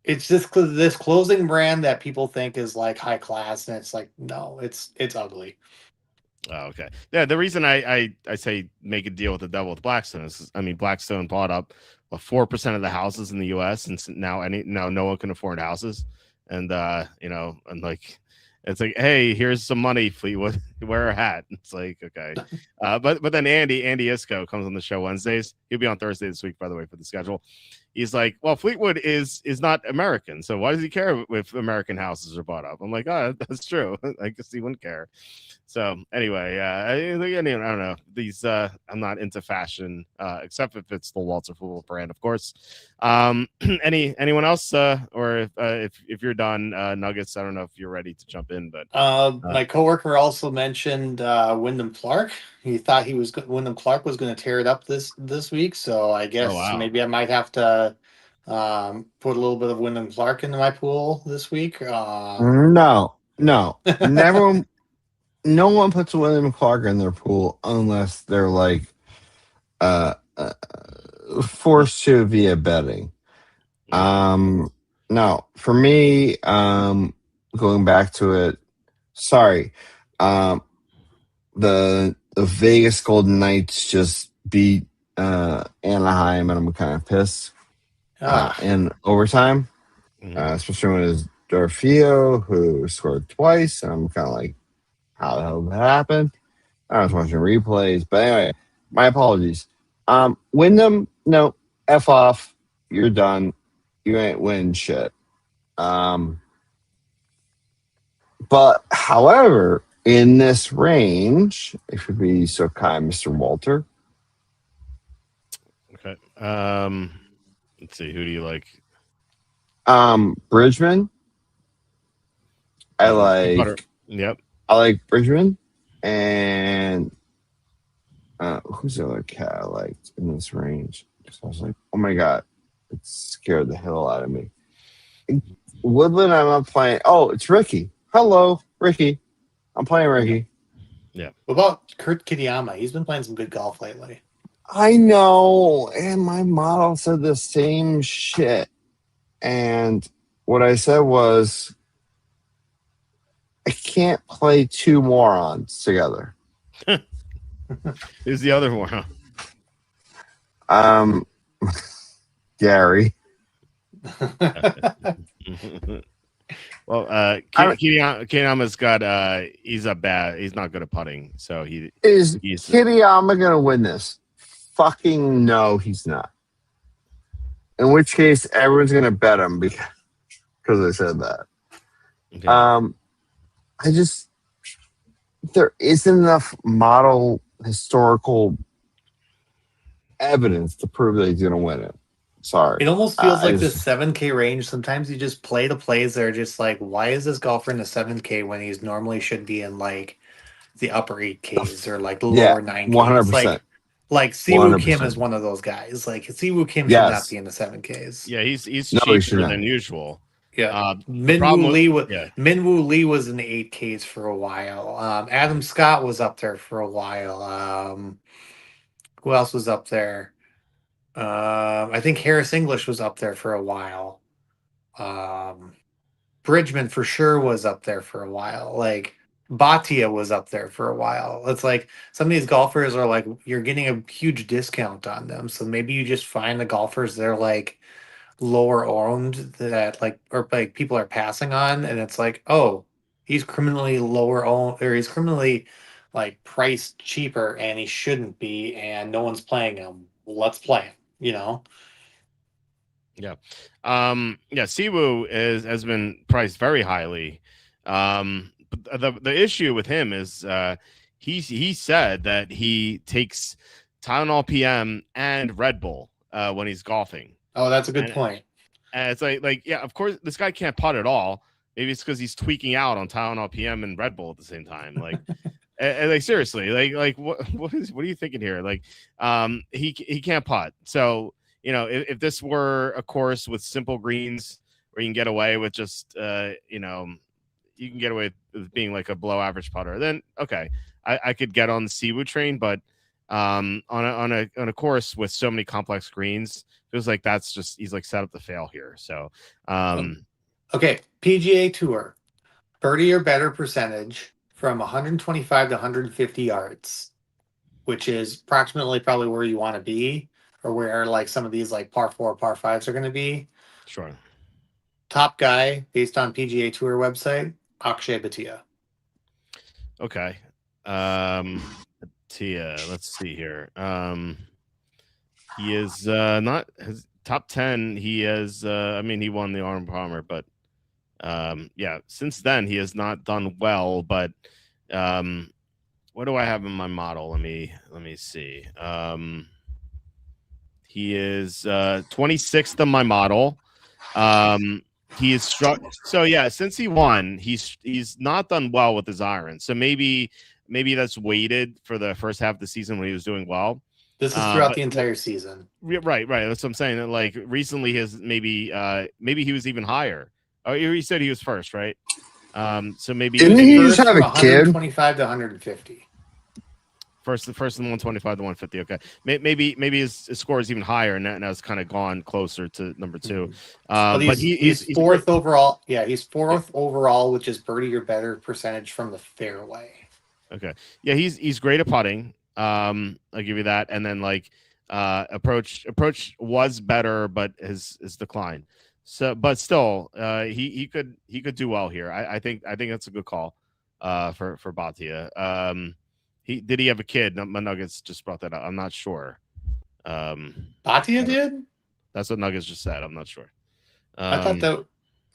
It's just this clothing brand that people think is like high class, and it's like no, it's ugly. Oh, okay. Yeah, the reason I say make a deal with the devil with Blackstone is, I mean, Blackstone bought up 4% of the houses in the U.S. and now no one can afford houses, and and like it's like, hey, here's some money, Fleetwood, wear a hat. It's like, okay, but then Andy Isco comes on the show Wednesdays. He'll be on Thursday this week, by the way, for the schedule. He's like, well, Fleetwood is not American, so why does he care if American houses are bought up? I'm like, oh, that's true. I guess he wouldn't care. So anyway, I don't know. These I'm not into fashion, except if it's the Walter Football brand, of course. Anyone else, or if you're done, Nuggets? I don't know if you're ready to jump in, but my coworker also mentioned Wyndham Clark. He thought Wyndham Clark was going to tear it up this week. So I guess maybe I might have to put a little bit of Wyndham Clark into my pool this week. No, never. No one puts William Clark in their pool unless they're like forced to via betting. No, for me, going back to it. Sorry, the Vegas Golden Knights just beat Anaheim, and I'm kind of pissed. In overtime, especially when it's Dorfio who scored twice, and I'm kind of like, how the hell did that happen? I was watching replays, but anyway, my apologies. Wyndham, no, F off. You're done. You ain't win shit. But however, in this range, if you'd be so kind, Mr. Walter. Okay. Let's see. Who do you like? Bridgman. I like. Yep. I like Bridgman, and who's the other cat I liked in this range? So I was like, oh my god, it scared the hell out of me. Woodland, I'm not playing. Oh, it's Ricky. Hello, Ricky. I'm playing Ricky. Yeah. What about Kurt Kitayama? He's been playing some good golf lately. I know, and my model said the same shit. And what I said was, I can't play two morons together. Who's the other moron? Gary. Well, Kiyama's got he's not good at putting, so he's Kitayama gonna win this? Fucking no, he's not. In which case, everyone's gonna bet him because I said that. okay. There isn't enough model historical evidence to prove that he's gonna win it. Sorry. It almost feels like this 7K range. Sometimes you just play the plays that are just like, why is this golfer in the 7K when he's normally should be in like the upper 8Ks or like the lower 9Ks? 100%. Like Siwoo 100%. Kim is one of those guys. Like Siwoo Kim should Yes. not be in the 7Ks. Yeah, he's No, he should cheaper not. than usual. Yeah, problem Minwoo Lee was in the 8Ks for a while. Adam Scott was up there for a while. Who else was up there? I think Harris English was up there for a while. Bridgman for sure was up there for a while. Like Bhatia was up there for a while. It's like some of these golfers are like you're getting a huge discount on them. So maybe you just find the golfers that are like lower owned that like or like people are passing on, and it's like, oh, he's criminally lower owned or he's criminally like priced cheaper and he shouldn't be, and no one's playing him. Let's play him. Siwoo has been priced very highly. But the issue with him is he said that he takes Tylenol PM and Red Bull when he's golfing. Oh, that's a good point. And it's like yeah, of course this guy can't putt at all. Maybe it's because he's tweaking out on Tylenol PM and Red Bull at the same time. Like and like seriously, like what are you thinking here? Like he can't putt. So if this were a course with simple greens where you can get away with just you can get away with being like a below average putter, then okay, I could get on the Siwoo train. But on a course with so many complex greens, it was like that's just he's like set up to fail here. So okay, PGA Tour, birdie or better percentage from 125 to 150 yards, which is approximately probably where you want to be, or where like some of these like par 4, par 5s are going to be. Sure. Top guy based on PGA Tour website, Akshay Bhatia. Okay. Bhatia, let's see here. He is not his top 10. He is he won the Arnold Palmer, but since then he has not done well. But what do I have in my model? Let me see. He is 26th on my model. He is struck. So yeah, since he won, he's not done well with his iron. So maybe that's weighted for the first half of the season when he was doing well. This is throughout the entire season. Right. That's what I'm saying. That like recently his maybe he was even higher. Oh, he said he was first, right? So maybe didn't he just have a kid? 125 to 150. First in 125 to 150. Okay, maybe his score is even higher, and now it's kind of gone closer to number 2. But he's fourth overall. Yeah, he's fourth overall, which is birdie or better percentage from the fairway. Okay, yeah, he's great at putting. I'll give you that, and then like approach was better, but has declined. So, but still, he could do well here. I think that's a good call for Bhatia. Did he have a kid? My Nuggets just brought that up. I'm not sure. Bhatia did? That's what Nuggets just said. I'm not sure. I thought that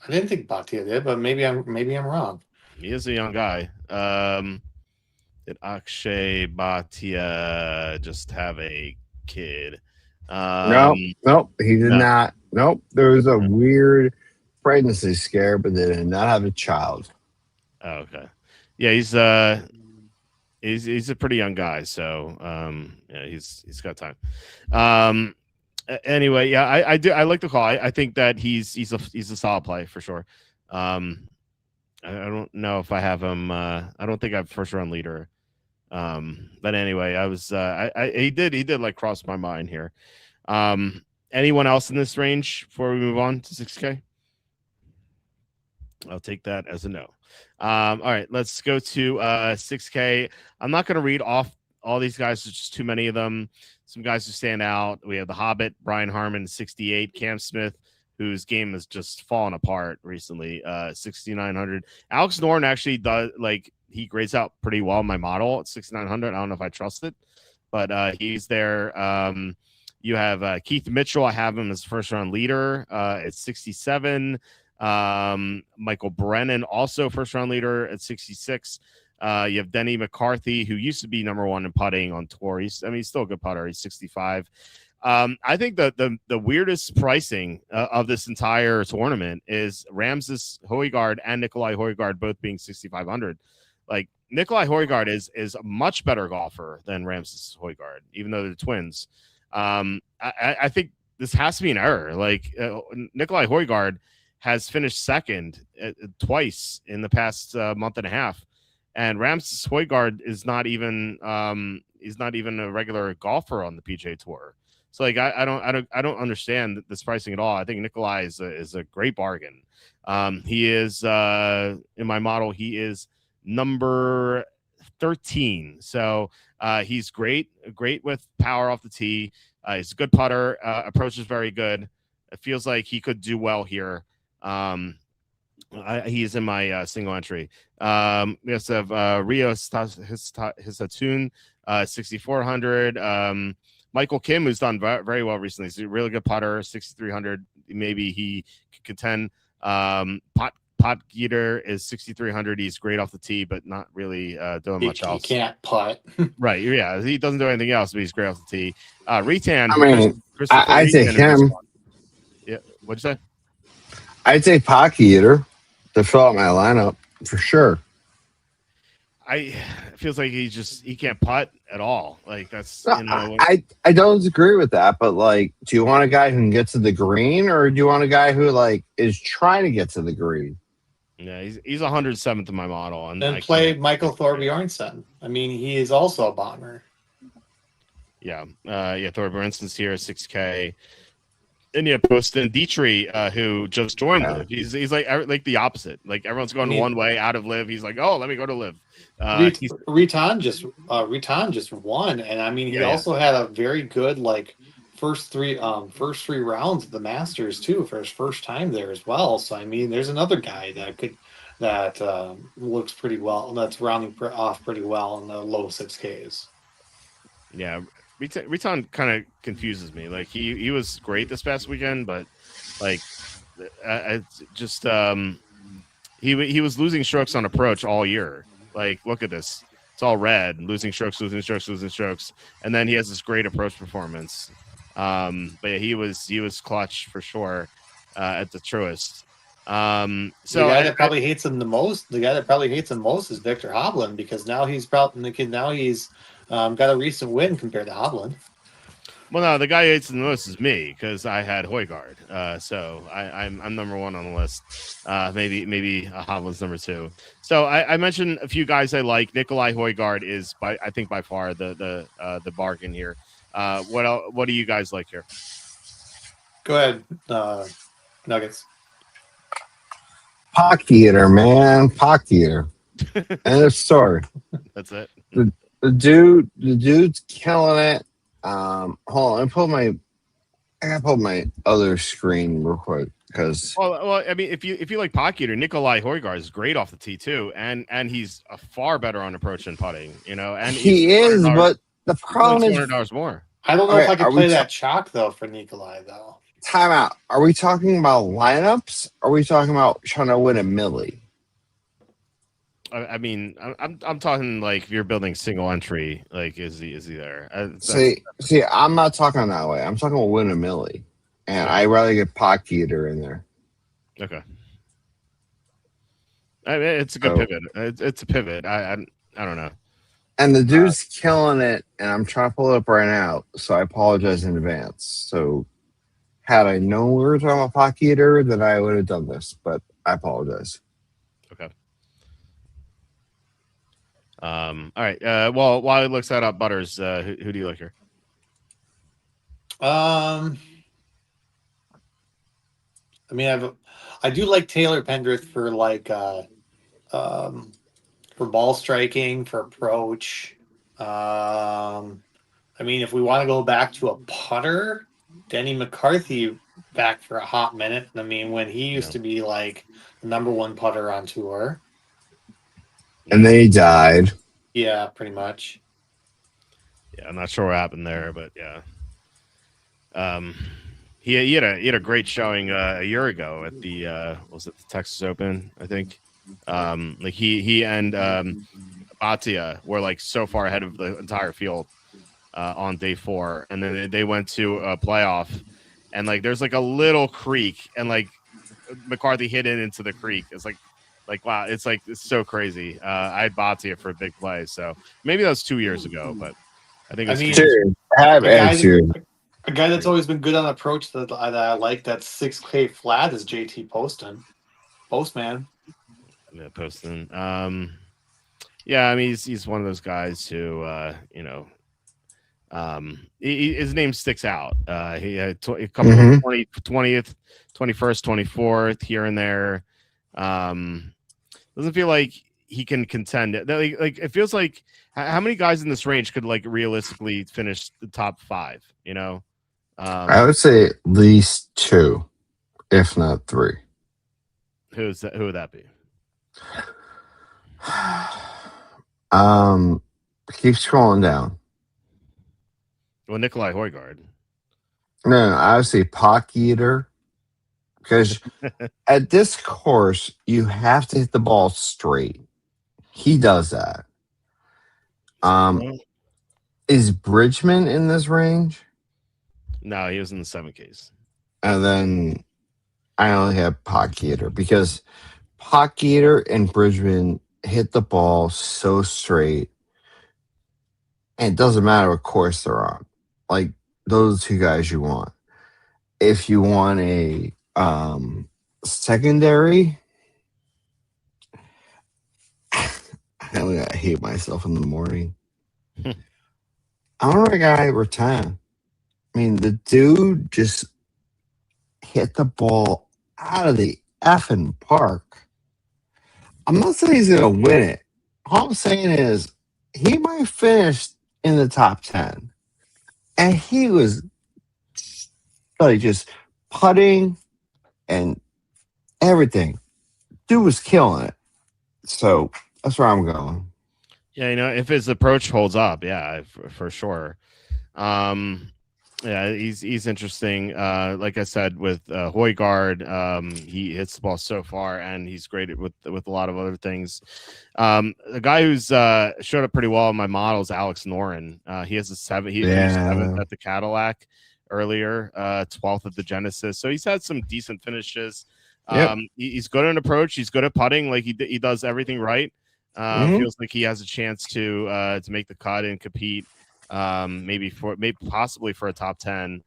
I didn't think Bhatia did, but maybe I'm wrong. He is a young guy. Did Akshay Bhatia just have a kid? Nope, he did not. Nope, there was a weird pregnancy scare, but they did not have a child. Oh, okay. Yeah, he's a pretty young guy, so yeah, he's got time. Anyway, yeah, I like the call. I think that he's a solid play for sure. I don't know if I have him. I don't think I have first round leader. But anyway, I was he did like cross my mind here. Anyone else in this range before we move on to 6K? I'll take that as a no. All right, let's go to 6K. I'm not going to read off all these guys. There's just too many of them. Some guys who stand out. We have the Hobbit, Brian Harmon, 68, Cam Smith, whose game has just fallen apart recently, 6,900. Alex Norton actually does, like, he grades out pretty well in my model at 6,900. I don't know if I trust it, but he's there. You have Keith Mitchell. I have him as first round leader at 67. Michael Brennan, also first round leader at 66. You have Denny McCarthy, who used to be number one in putting on tour. He's still a good putter. He's 65. I think the weirdest pricing of this entire tournament is Ramses Højgaard and Nikolai Højgaard both being 6,500. Like, Nikolai Højgaard is a much better golfer than Ramses Højgaard, even though they're twins. I think this has to be an error. Like, Nikolai Højgaard has finished second twice in the past month and a half, and Ramses Højgaard is not even a regular golfer on the PGA Tour. So, like, I don't understand this pricing at all. I think Nikolai is a great bargain. He is in my model. He is number 13. So he's great with power off the tee. He's a good putter. Approach is very good. It feels like he could do well here. He's in my single entry. We also have Rio Hisatun, 6,400. Michael Kim, who's done very well recently. He's a really good putter, 6,300. Maybe he could contend. Pot Geeter is 6,300. He's great off the tee, but not really doing much else. He can't putt. Right. Yeah. He doesn't do anything else, but he's great off the tee. Ritan. I mean, I'd take him. Yeah. What'd you say? I'd take Pot Eater to fill out my lineup for sure. It feels like he can't putt at all. Like, that's, I don't agree with that, but, like, do you want a guy who can get to the green, or do you want a guy who, like, is trying to get to the green? Yeah, he's 107th in my model. And then play Michael Thorbjornsen. I mean, he is also a bomber. Yeah. Thorbjornsen's here, 6K. And you have Poston Dietrich, who just joined Live. He's like the opposite. Like, everyone's going one way out of Live. He's like, oh, let me go to Live. Ritan just won, and I mean, he also had a very good, like, first three rounds of the Masters too for his first time there as well. So I mean, there's another guy that looks pretty well. That's rounding off pretty well in the low 6Ks. Yeah. Ritan kind of confuses me. Like, he was great this past weekend, but, like, just he was losing strokes on approach all year. Like, look at this. It's all red, losing strokes. And then he has this great approach performance. But yeah, he was clutch for sure at the truest. So the guy that probably hates him most is Victor Hovland, because now he's got a recent win compared to Hovland. Well, no, the guy who hates the most is me, because I had Højgaard. So I'm number one on the list. Maybe Hovland's number two. So I mentioned a few guys I like. Nikolai Højgaard is by far the bargain here. What do you guys like here? Go ahead, Nuggets. Pock Eater, man. Pock Eater. End of story. That's it. The dude's killing it. Hold on, I gotta pull my other screen real quick, because well, I mean, if you like Pock Eater, Nikolai Højgaard is great off the tee too, and he's a far better on approach than putting, and he is, but the problem is $200 more. I don't know if I can play that chalk though for Nikolai though. Time out. Are we talking about lineups? Or are we talking about trying to win a millie? I mean, I'm talking like if you're building single entry, like is he there? See, I'm not talking that way. I'm talking about win a millie, and I'd rather get Pock Eater in there. Okay. I mean, it's a good pivot. It's a pivot. I don't know. And the dude's killing it, and I'm trying to pull it up right now, so I apologize in advance. So, had I known we were talking about Pock Eater, then I would have done this, but I apologize. Okay. All right. Well, while he looks that up, Butters, who do you like here? I mean, I do like Taylor Pendrith for like for ball striking, for approach. I mean, if we want to go back to a putter, Denny McCarthy back for a hot minute. I mean, when he used to be like the number one putter on tour. And then he died. Yeah, pretty much. Yeah, I'm not sure what happened there, but yeah. He had a great showing a year ago at the was it the Texas Open, I think. Like he and Batia were like so far ahead of the entire field on day 4, and then they went to a playoff, and like there's like a little creek, and like McCarthy hit it into the creek. It's like wow, it's so crazy. I had Batia for a big play, so maybe that was 2 years ago, but I think it's Sure, have attitude. A guy that's always been good on approach that I like that 6K flat is JT Postman. Yeah, Poston. Yeah, I mean he's one of those guys who his name sticks out. He had a couple of 20th, 21st, 24th here and there. Doesn't feel like he can contend. Like it feels like how many guys in this range could like realistically finish the top 5? You know, I would say at least 2, if not 3. Who's that? Who would that be? Keep scrolling down. Well, Nikolai Højgaard. No, I would say Pock Eater. Because at this course, you have to hit the ball straight. He does that. Is Bridgman in this range? No, he was in the 7Ks. And then I only have Pock Eater because Pock Eater and Bridgman hit the ball so straight. And it doesn't matter what course they're on. Like, those are 2 guys you want. If you want a secondary, I hate myself in the morning. I want a guy over 10. I mean, the dude just hit the ball out of the effing park. I'm not saying he's going to win it. All I'm saying is he might finish in the top 10. And he was like just putting and everything. Dude was killing it. So that's where I'm going. Yeah, if his approach holds up, yeah, for sure. Yeah, he's interesting. Like I said, with Højgaard, he hits the ball so far, and he's great with a lot of other things. The guy who's showed up pretty well in my model is Alex Noren. He has a 7. He finished 7th at the Cadillac earlier, 12th at the Genesis. So he's had some decent finishes. He's good at an approach. He's good at putting. Like he does everything right. Feels like he has a chance to make the cut and compete. Maybe possibly for a top 10.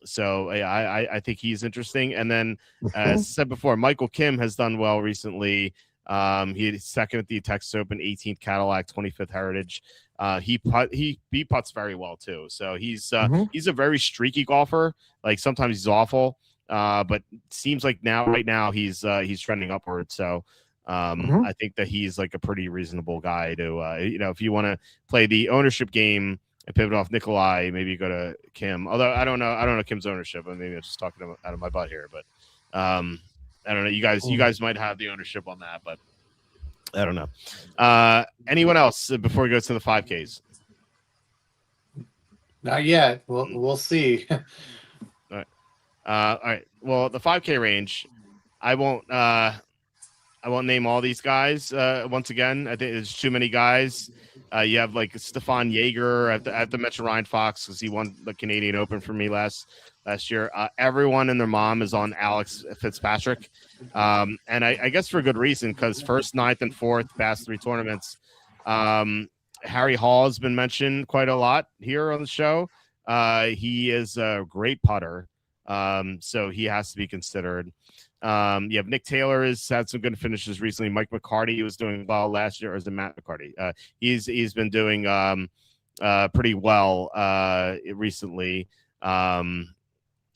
So I think he's interesting. And then as I said before, Michael Kim has done well recently. He is 2nd at the Texas Open, 18th Cadillac, 25th Heritage. He putts very well too. So he's a very streaky golfer. Like sometimes he's awful, but seems like right now he's trending upward. So I think that he's like a pretty reasonable guy to if you want to play the ownership game and pivot off Nikolai, maybe you go to Kim. Although I don't know Kim's ownership. Maybe I'm just talking out of my butt here, but I don't know. You guys might have the ownership on that, but I don't know. Anyone else before we go to the 5Ks? Not yet. We'll see. All right. All right. Well, the 5K range, I won't name all these guys once again. I think there's too many guys. You have like Stefan Jaeger. I have to mention Ryan Fox because he won the Canadian Open for me last year. Everyone and their mom is on Alex Fitzpatrick. And I guess for good reason because 1st, 9th, and 4th past 3 tournaments. Harry Hall has been mentioned quite a lot here on the show. He is a great putter. So he has to be considered. You have Nick Taylor has had some good finishes recently. Mike McCarty was doing well last year, or is it Matt McCarty? He's been doing pretty well recently.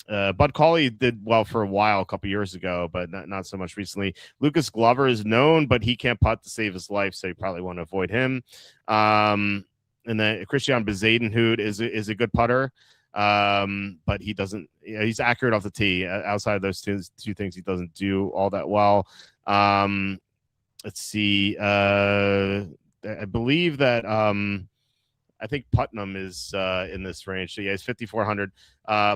Bud Cauley did well for a while, a couple years ago, but not so much recently. Lucas Glover is known, but he can't putt to save his life, so you probably want to avoid him. And then Christian Bezadenhout is a good putter, but he doesn't. He's accurate off the tee. Outside of those two things, he doesn't do all that well. Let's see. I believe that. I think Putnam is in this range. So yeah, he's 5,400.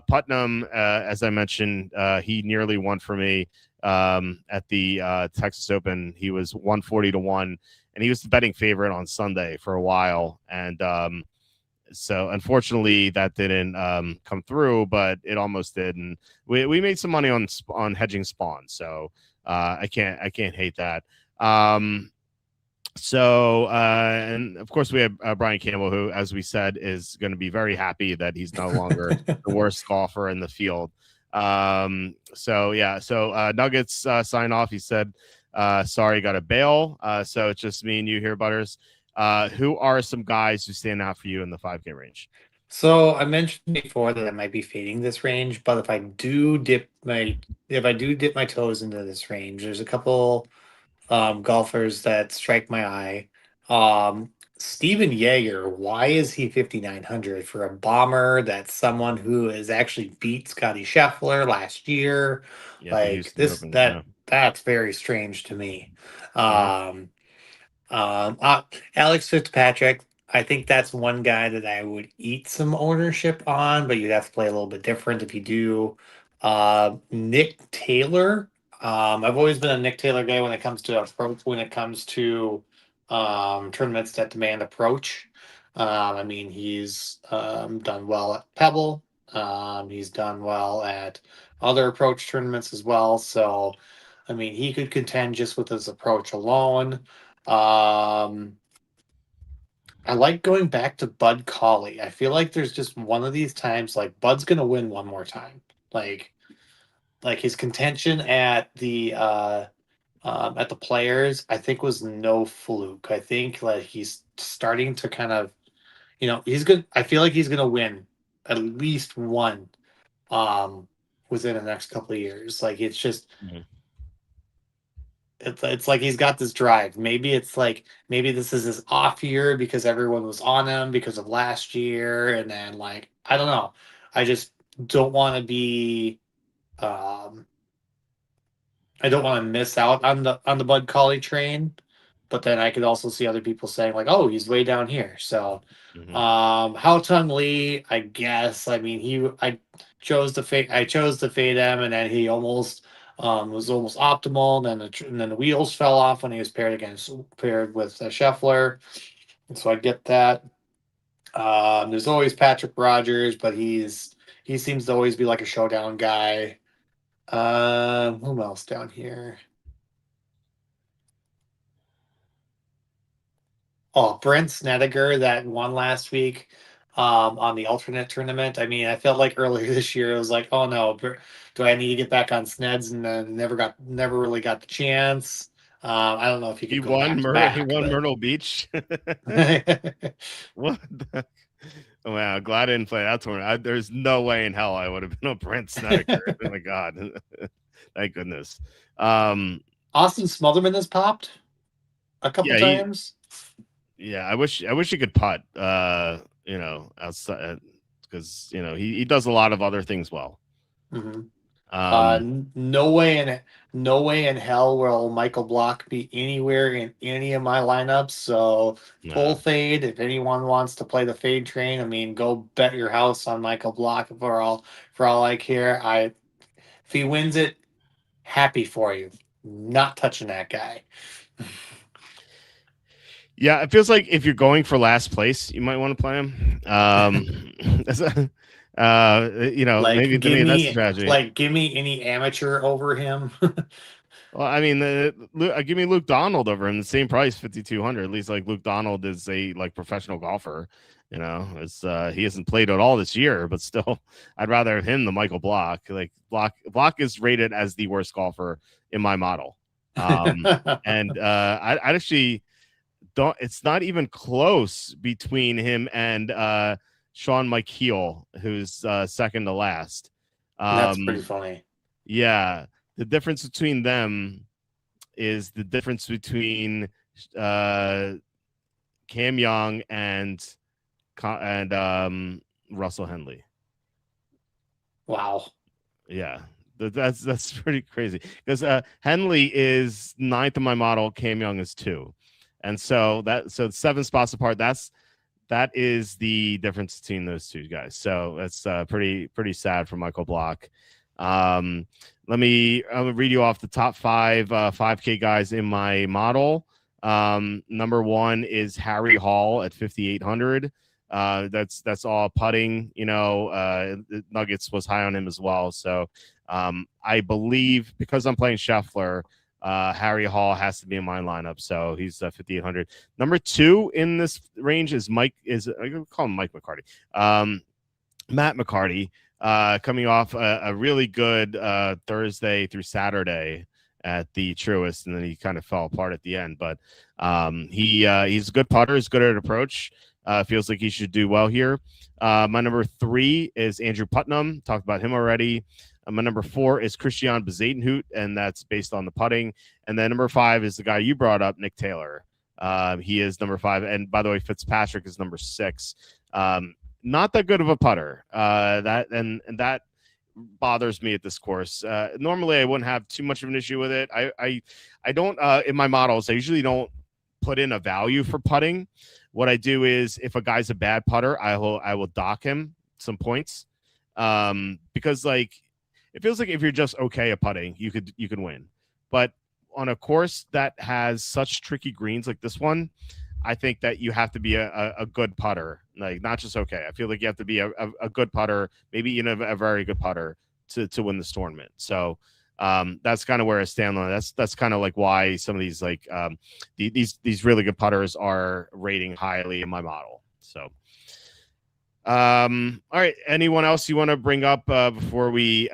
Putnam, as I mentioned, he nearly won for me at the Texas Open. He was 140-1, and he was the betting favorite on Sunday for a while. And so unfortunately that didn't come through, but it almost did. And we made some money on hedging Spawn. So I can't hate that. So, and of course we have Brian Campbell, who, as we said, is going to be very happy that he's no longer the worst golfer in the field. So Nuggets sign off. He said, sorry, got to bail. So it's just me and you here, Butters. Who are some guys who stand out for you in the 5K range? So I mentioned before that I might be fading this range, but if I do dip my toes into this range, there's a couple golfers that strike my eye. Steven Yeager, why is he 5,900 for a bomber? That's someone who has actually beat Scotty Scheffler last year. Yeah, Like this, Open, that's very strange to me. Yeah. Alex Fitzpatrick, I think that's one guy that I would eat some ownership on, but you'd have to play a little bit different if you do. Nick Taylor. I've always been a Nick Taylor guy when it comes to approach, when it comes to tournaments that demand approach. I mean, he's done well at Pebble. He's done well at other approach tournaments as well. So, I mean, he could contend just with his approach alone. I like going back to Bud Cauley. I feel like there's just one of these times like Bud's gonna win one more time. Like his contention at the Players, I think was no fluke. I think like he's starting to kind of, he's good. I feel like he's gonna win at least one within the next couple of years. Like it's just it's like he's got this drive. Maybe this is his off year because everyone was on him because of last year, and then like I don't know. I just don't want to be I don't want to miss out on the Bud Cauley train, but then I could also see other people saying like, "Oh, he's way down here." So, Hao Tung Lee, I guess. I mean, I chose to fade him, and then he almost was almost optimal. And then the wheels fell off when he was paired with Scheffler, and so I get that. There's always Patrick Rogers, but he seems to always be like a showdown guy. Who else down here? Oh, Brent Snedeker that won last week on the alternate tournament. I mean, I felt like earlier this year it was like, oh no, do I need to get back on Sneds? And then never really got the chance. I don't know if he could go back to back. He won Myrtle Beach. What? Oh, wow, glad I didn't play that tournament. There's no way in hell I would have been a Brent Snedeker. Oh my god, thank goodness. Austin Smotherman has popped a couple times. I wish he could putt. Outside because he does a lot of other things well. No way in hell will Michael Block be anywhere in any of my lineups. So full fade. If anyone wants to play the fade train, I mean, go bet your house on Michael Block for all I care. If he wins it, happy for you. Not touching that guy. Yeah, it feels like if you're going for last place, you might want to play him. Like, maybe that's a strategy. Like, give me any amateur over him. Well, I mean, give me Luke Donald over him, the same price, 5,200. At least like Luke Donald is a professional golfer. It's he hasn't played at all this year, but still, I'd rather have him than Michael Block. Like Block is rated as the worst golfer in my model, and I actually don't. It's not even close between him and Sean Michael, who's second to last. That's pretty funny. Yeah, the difference between them is the difference between Cam Young and Russell Henley. Wow. Yeah, that's pretty crazy because Henley is 9th in my model, Cam Young is 2, and so 7 spots apart. That is the difference between those two guys. So that's pretty sad for Michael Block. I'll read you off the top 5 5K guys in my model. Number 1 is Harry Hall at 5,800. That's all putting. Nuggets was high on him as well. So I believe because I'm playing Scheffler, Harry Hall has to be in my lineup. So he's 5,800. Number 2 in this range is I call him Mike McCarty. Matt McCarty, coming off a really good Thursday through Saturday at the Truist, and then he kind of fell apart at the end. But he's a good putter. He's good at approach. Feels like he should do well here. My number 3 is Andrew Putnam. Talked about him already. My number 4 is Christian Bezuidenhout, and that's based on the putting. And then number 5 is the guy you brought up, Nick Taylor. He is number 5. And by the way, Fitzpatrick is number 6. Not that good of a putter. That bothers me at this course. Normally, I wouldn't have too much of an issue with it. I don't in my models. I usually don't put in a value for putting. What I do is, if a guy's a bad putter, I will dock him some points, because like it feels like if you're just okay at putting, you can win. But on a course that has such tricky greens like this one, I think that you have to be a good putter, like not just okay. I feel like you have to be a good putter, maybe even a very good putter to win this tournament. So that's kind of where I stand on it. That's kind of like why some of these like these really good putters are rating highly in my model. So all right, anyone else you want to bring up before we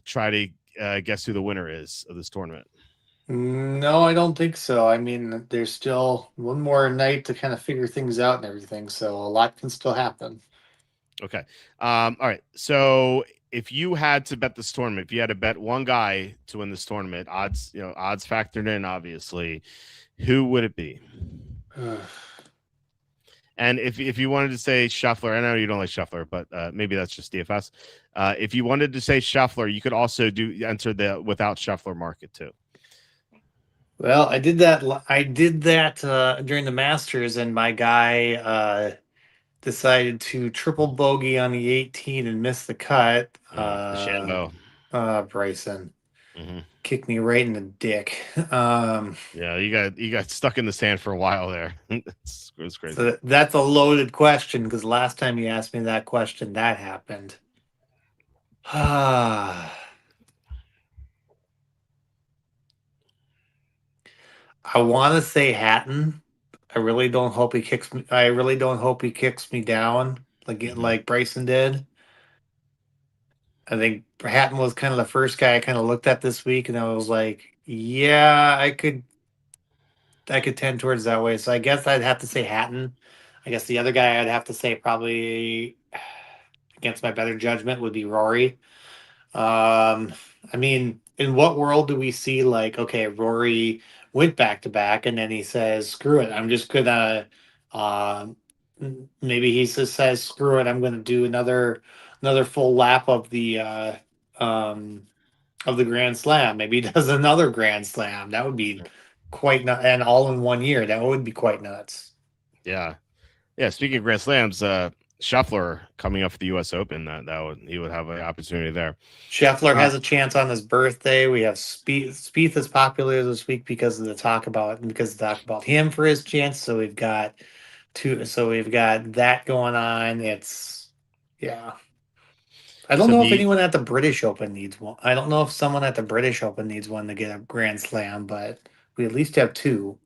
try to guess who the winner is of this tournament? No, I don't think so. I mean, there's still one more night to kind of figure things out and everything, so a lot can still happen. Okay. All right. So if you had to bet this tournament, if you had to bet one guy to win this tournament, odds factored in, obviously, who would it be? And if you wanted to say Scheffler, I know you don't like Scheffler, but maybe that's just DFS. If you wanted to say Scheffler, you could also enter the without Scheffler market too. Well, I did that during the Masters, and my guy decided to triple bogey on the 18 and miss the cut. DeChambeau. Bryson. Mm-hmm. Kicked me right in the dick. Yeah, you got stuck in the sand for a while there. It was crazy. So that's a loaded question, because last time you asked me that question, that happened. I want to say Hatton. I really don't hope he kicks me. I really don't hope he kicks me down like Bryson did. I think Hatton was kind of the first guy I kind of looked at this week, and I was like, yeah, I could tend towards that way. So I guess I'd have to say Hatton. I guess the other guy I'd have to say, probably against my better judgment, would be Rory. I mean, in what world do we see, like, okay, Rory went back to back, and then he says, screw it, I'm just gonna maybe he just says, screw it, I'm gonna do another full lap of the Grand Slam. Maybe he does another Grand Slam. That would be quite nuts, and all in 1 year. That would be quite nuts. Yeah. Speaking of Grand Slams, Scheffler coming up for the U.S. Open, he would have an opportunity there. Scheffler has a chance on his birthday. We have Spieth is popular this week because of the talk about him for his chance. So we've got that going on. I don't know if anyone at the British Open needs one. I don't know if someone at the British Open needs one to get a Grand Slam, but we at least have 2.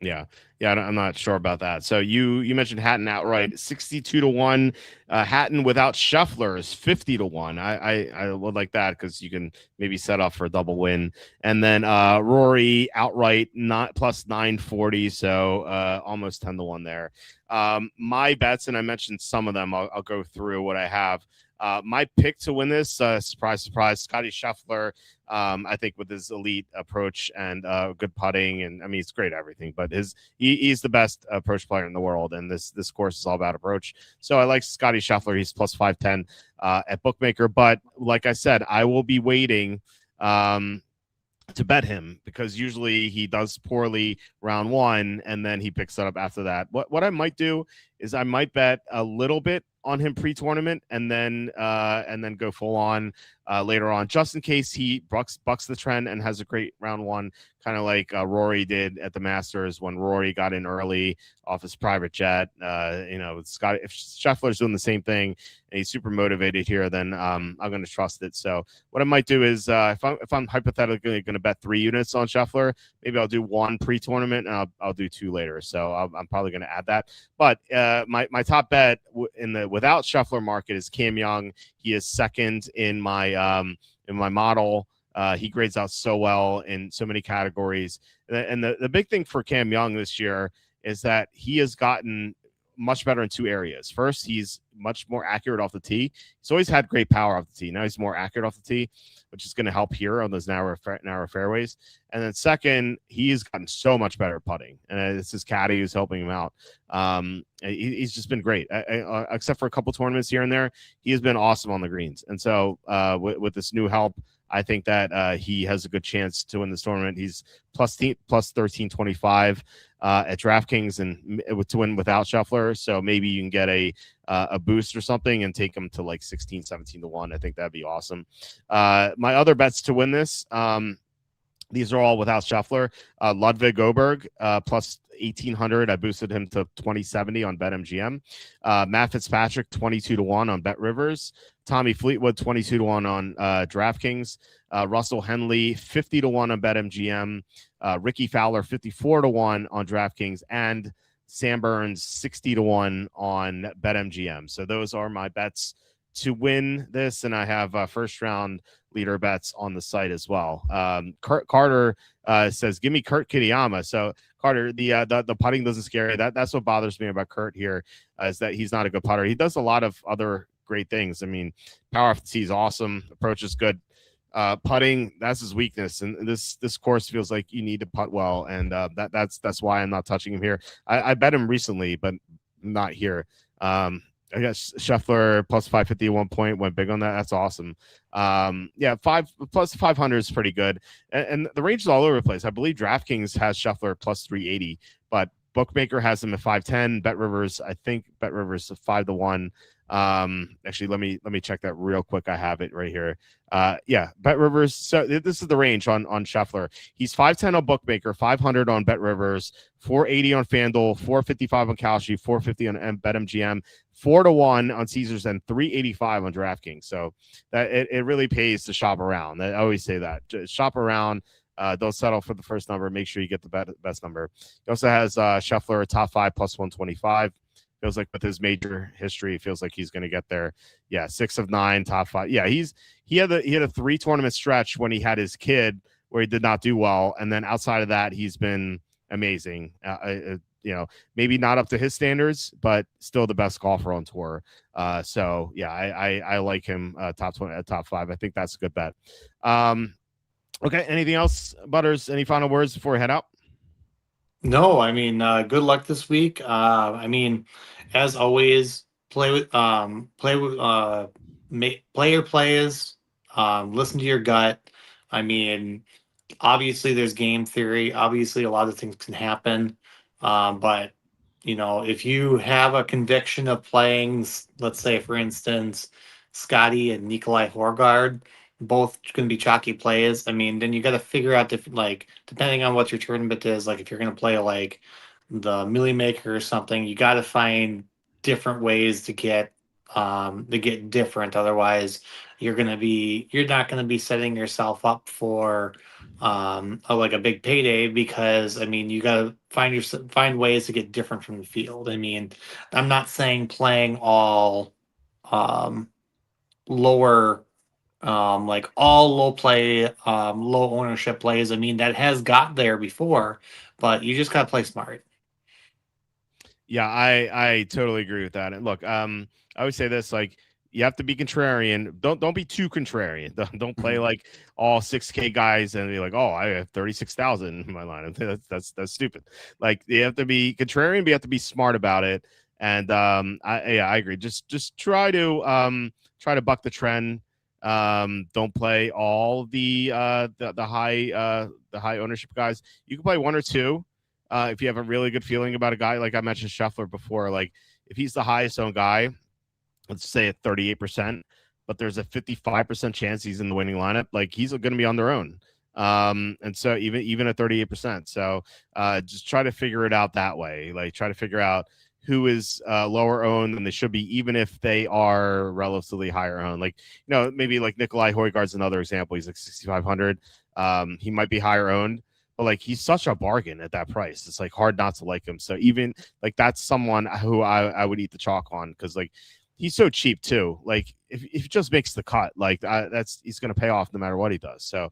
Yeah, I'm not sure about that. So you mentioned Hatton outright, 62-1. Hatton without Scheffler is 50-1. I would like that because you can maybe set up for a double win. And then Rory outright not plus 940, so almost 10-1 there. My bets, and I mentioned some of them. I'll go through what I have. My pick to win this, surprise, surprise, Scotty Scheffler. I think with his elite approach and good putting, and I mean he's great at everything, but he's the best approach player in the world, and this course is all about approach. So I like Scotty Scheffler. He's plus 510 at bookmaker, but like I said, I will be waiting to bet him because usually he does poorly round one and then he picks it up after that. What I might do is I might bet a little bit on him pre-tournament and then go full on later on, just in case he bucks the trend and has a great round one, kind of like Rory did at the Masters when Rory got in early off his private jet. Scott, if Scheffler's doing the same thing and he's super motivated here, then I'm going to trust it. So what I might do is if I'm hypothetically going to bet 3 units on Scheffler, maybe I'll do 1 pre-tournament and I'll do 2 later. So I'm probably going to add that. But my top bet in the without Scheffler market is Cam Young. He is second in my model. He grades out so well in so many categories. And the big thing for Cam Young this year is that he has gotten much better in 2 areas. First, he's much more accurate off the tee. He's always had great power off the tee. Now he's more accurate off the tee, which is going to help here on those narrow fairways. And then second, he's gotten so much better at putting. And it's his caddy who's helping him out. He's just been great. Except for a couple tournaments here and there, he has been awesome on the greens. And so with this new help, I think that he has a good chance to win this tournament. He's plus 1325 at DraftKings and to win without Scheffler. So maybe you can get a boost or something and take him to like 16, 17 to 1. I think that'd be awesome. My other bets to win this, these are all without Scheffler. Ludwig Oberg plus 1,800. I boosted him to 2070 on BetMGM. Matt Fitzpatrick 22 to 1 on BetRivers. Tommy Fleetwood 22 to 1 on DraftKings. Russell Henley 50 to 1 on BetMGM. Ricky Fowler 54 to 1 on DraftKings, and Sam Burns 60 to 1 on BetMGM. So those are my bets to win this, and I have first round leader bets on the site as well. Carter says, "Give me Kurt Kitayama." So Carter, the putting doesn't scare you. That's what bothers me about Kurt here, is that he's not a good putter. He does a lot of other great things. I mean, power off the tee is awesome. Approach is good. Putting, that's his weakness, and this course feels like you need to putt well, and that's why I'm not touching him here. I bet him recently, but not here. I guess Scheffler plus 550 at one point, went big on that. That's awesome. Yeah, 5 plus 500 is pretty good, and the range is all over the place. I believe DraftKings has Scheffler plus 380, but Bookmaker has him at 510. BetRivers, I think BetRivers 5 to 1. Actually, let me check that real quick. I have it right here. Yeah, BetRivers. So this is the range on Scheffler. He's 510 on Bookmaker, 500 on BetRivers, 480 on FanDuel, 455 on Kalshi, 450 on BetMGM, 4 to 1 on Caesars, and 385 on DraftKings. So that it really pays to shop around. I always say that. Just shop around. Don't settle for the first number. Make sure you get the best number. He also has Scheffler top 5 plus 125. Feels like with his major history, it feels like he's going to get there. Yeah, 6 of 9, top 5. Yeah, he had a 3-tournament stretch when he had his kid where he did not do well, and then outside of that, he's been amazing. Maybe not up to his standards, but still the best golfer on tour. So yeah, I like him top 20, top 5. I think that's a good bet. Okay, anything else, Butters? Any final words before we head out? No, I mean, good luck this week. I mean, as always, play your plays. Listen to your gut. I mean, obviously there's game theory. Obviously, a lot of things can happen. But if you have a conviction of playing, let's say, for instance, Scotty and Nikolai Horgard, both going to be chalky plays. I mean, then you got to figure out depending on what your tournament is, like if you're going to play like the Millie Maker or something, you got to find different ways to get different. Otherwise, you're not going to be setting yourself up for a big payday, because I mean, you got to find ways to get different from the field. I mean, I'm not saying playing all lower, like all low ownership plays. I mean, that has got there before, but you just got to play smart. Yeah, I totally agree with that. And look, I would say this, like, you have to be contrarian. Don't be too contrarian. Don't play like all 6K guys and be like, oh, I have 36,000 in my lineup. That's stupid. Like you have to be contrarian, but you have to be smart about it. And I agree. Just try to buck the trend. Don't play all the high ownership guys. You can play one or two if you have a really good feeling about a guy. Like I mentioned Scheffler before. Like if he's the highest owned guy, let's say at 38%, but there's a 55% chance he's in the winning lineup. Like he's going to be on their own. And so even at 38%. So just try to figure it out that way. Like try to figure out who is lower owned than they should be, even if they are relatively higher owned. Like, maybe like Nikolai Højgaard's another example. He's like 6,500. He might be higher owned, but like he's such a bargain at that price. It's like hard not to like him. So even like that's someone who I would eat the chalk on, because like he's so cheap too. Like if he just makes the cut, like he's going to pay off no matter what he does. So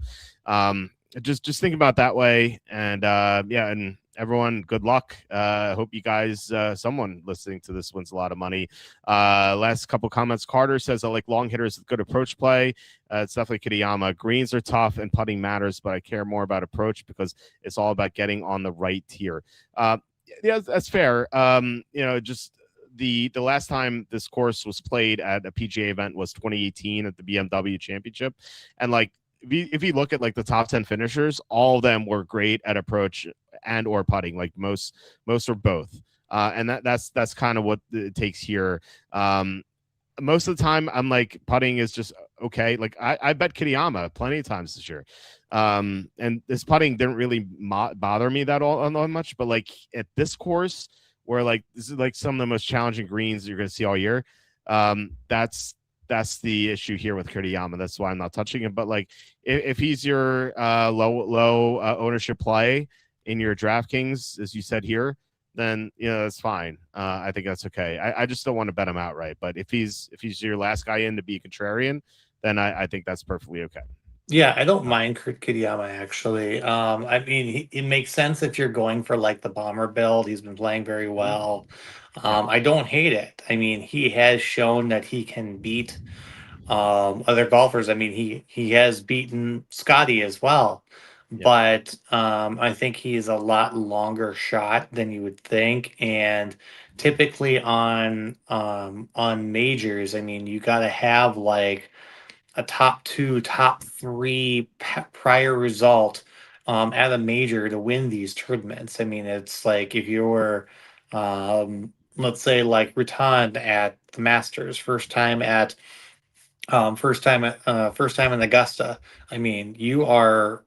just think about that way. And and everyone, good luck. Hope you guys, someone listening to this wins a lot of money. Last couple comments. Carter says, I like long hitters with good approach play. It's definitely Kitayama. Greens are tough and putting matters, but I care more about approach because it's all about getting on the right tier. Yeah, that's fair. Just the last time this course was played at a PGA event was 2018 at the BMW Championship. And like, if you look at like the top 10 finishers, all of them were great at approach and or putting. Like most are both. And that's kind of what it takes here. Most of the time I'm like putting is just okay. Like I bet Kitayama plenty of times this year. And this putting didn't really bother me that all much, but like at this course where like this is like some of the most challenging greens you're going to see all year. That's the issue here with Kitayama. That's why I'm not touching him. But like, if he's your low ownership play in your DraftKings, as you said here, then that's fine. I think that's okay. I just don't want to bet him outright. But if he's your last guy in to be contrarian, then I think that's perfectly okay. Yeah, I don't mind Kitayama actually. I mean, it makes sense if you're going for like the bomber build. He's been playing very well. I don't hate it. I mean, he has shown that he can beat other golfers. I mean, he has beaten Scotty as well, but I think he's a lot longer shot than you would think. And typically on majors, I mean, you got to have like a top 2, top 3 prior result at a major to win these tournaments. I mean, it's like if you're, let's say, like Rutan at the Masters, first time in Augusta. I mean, you are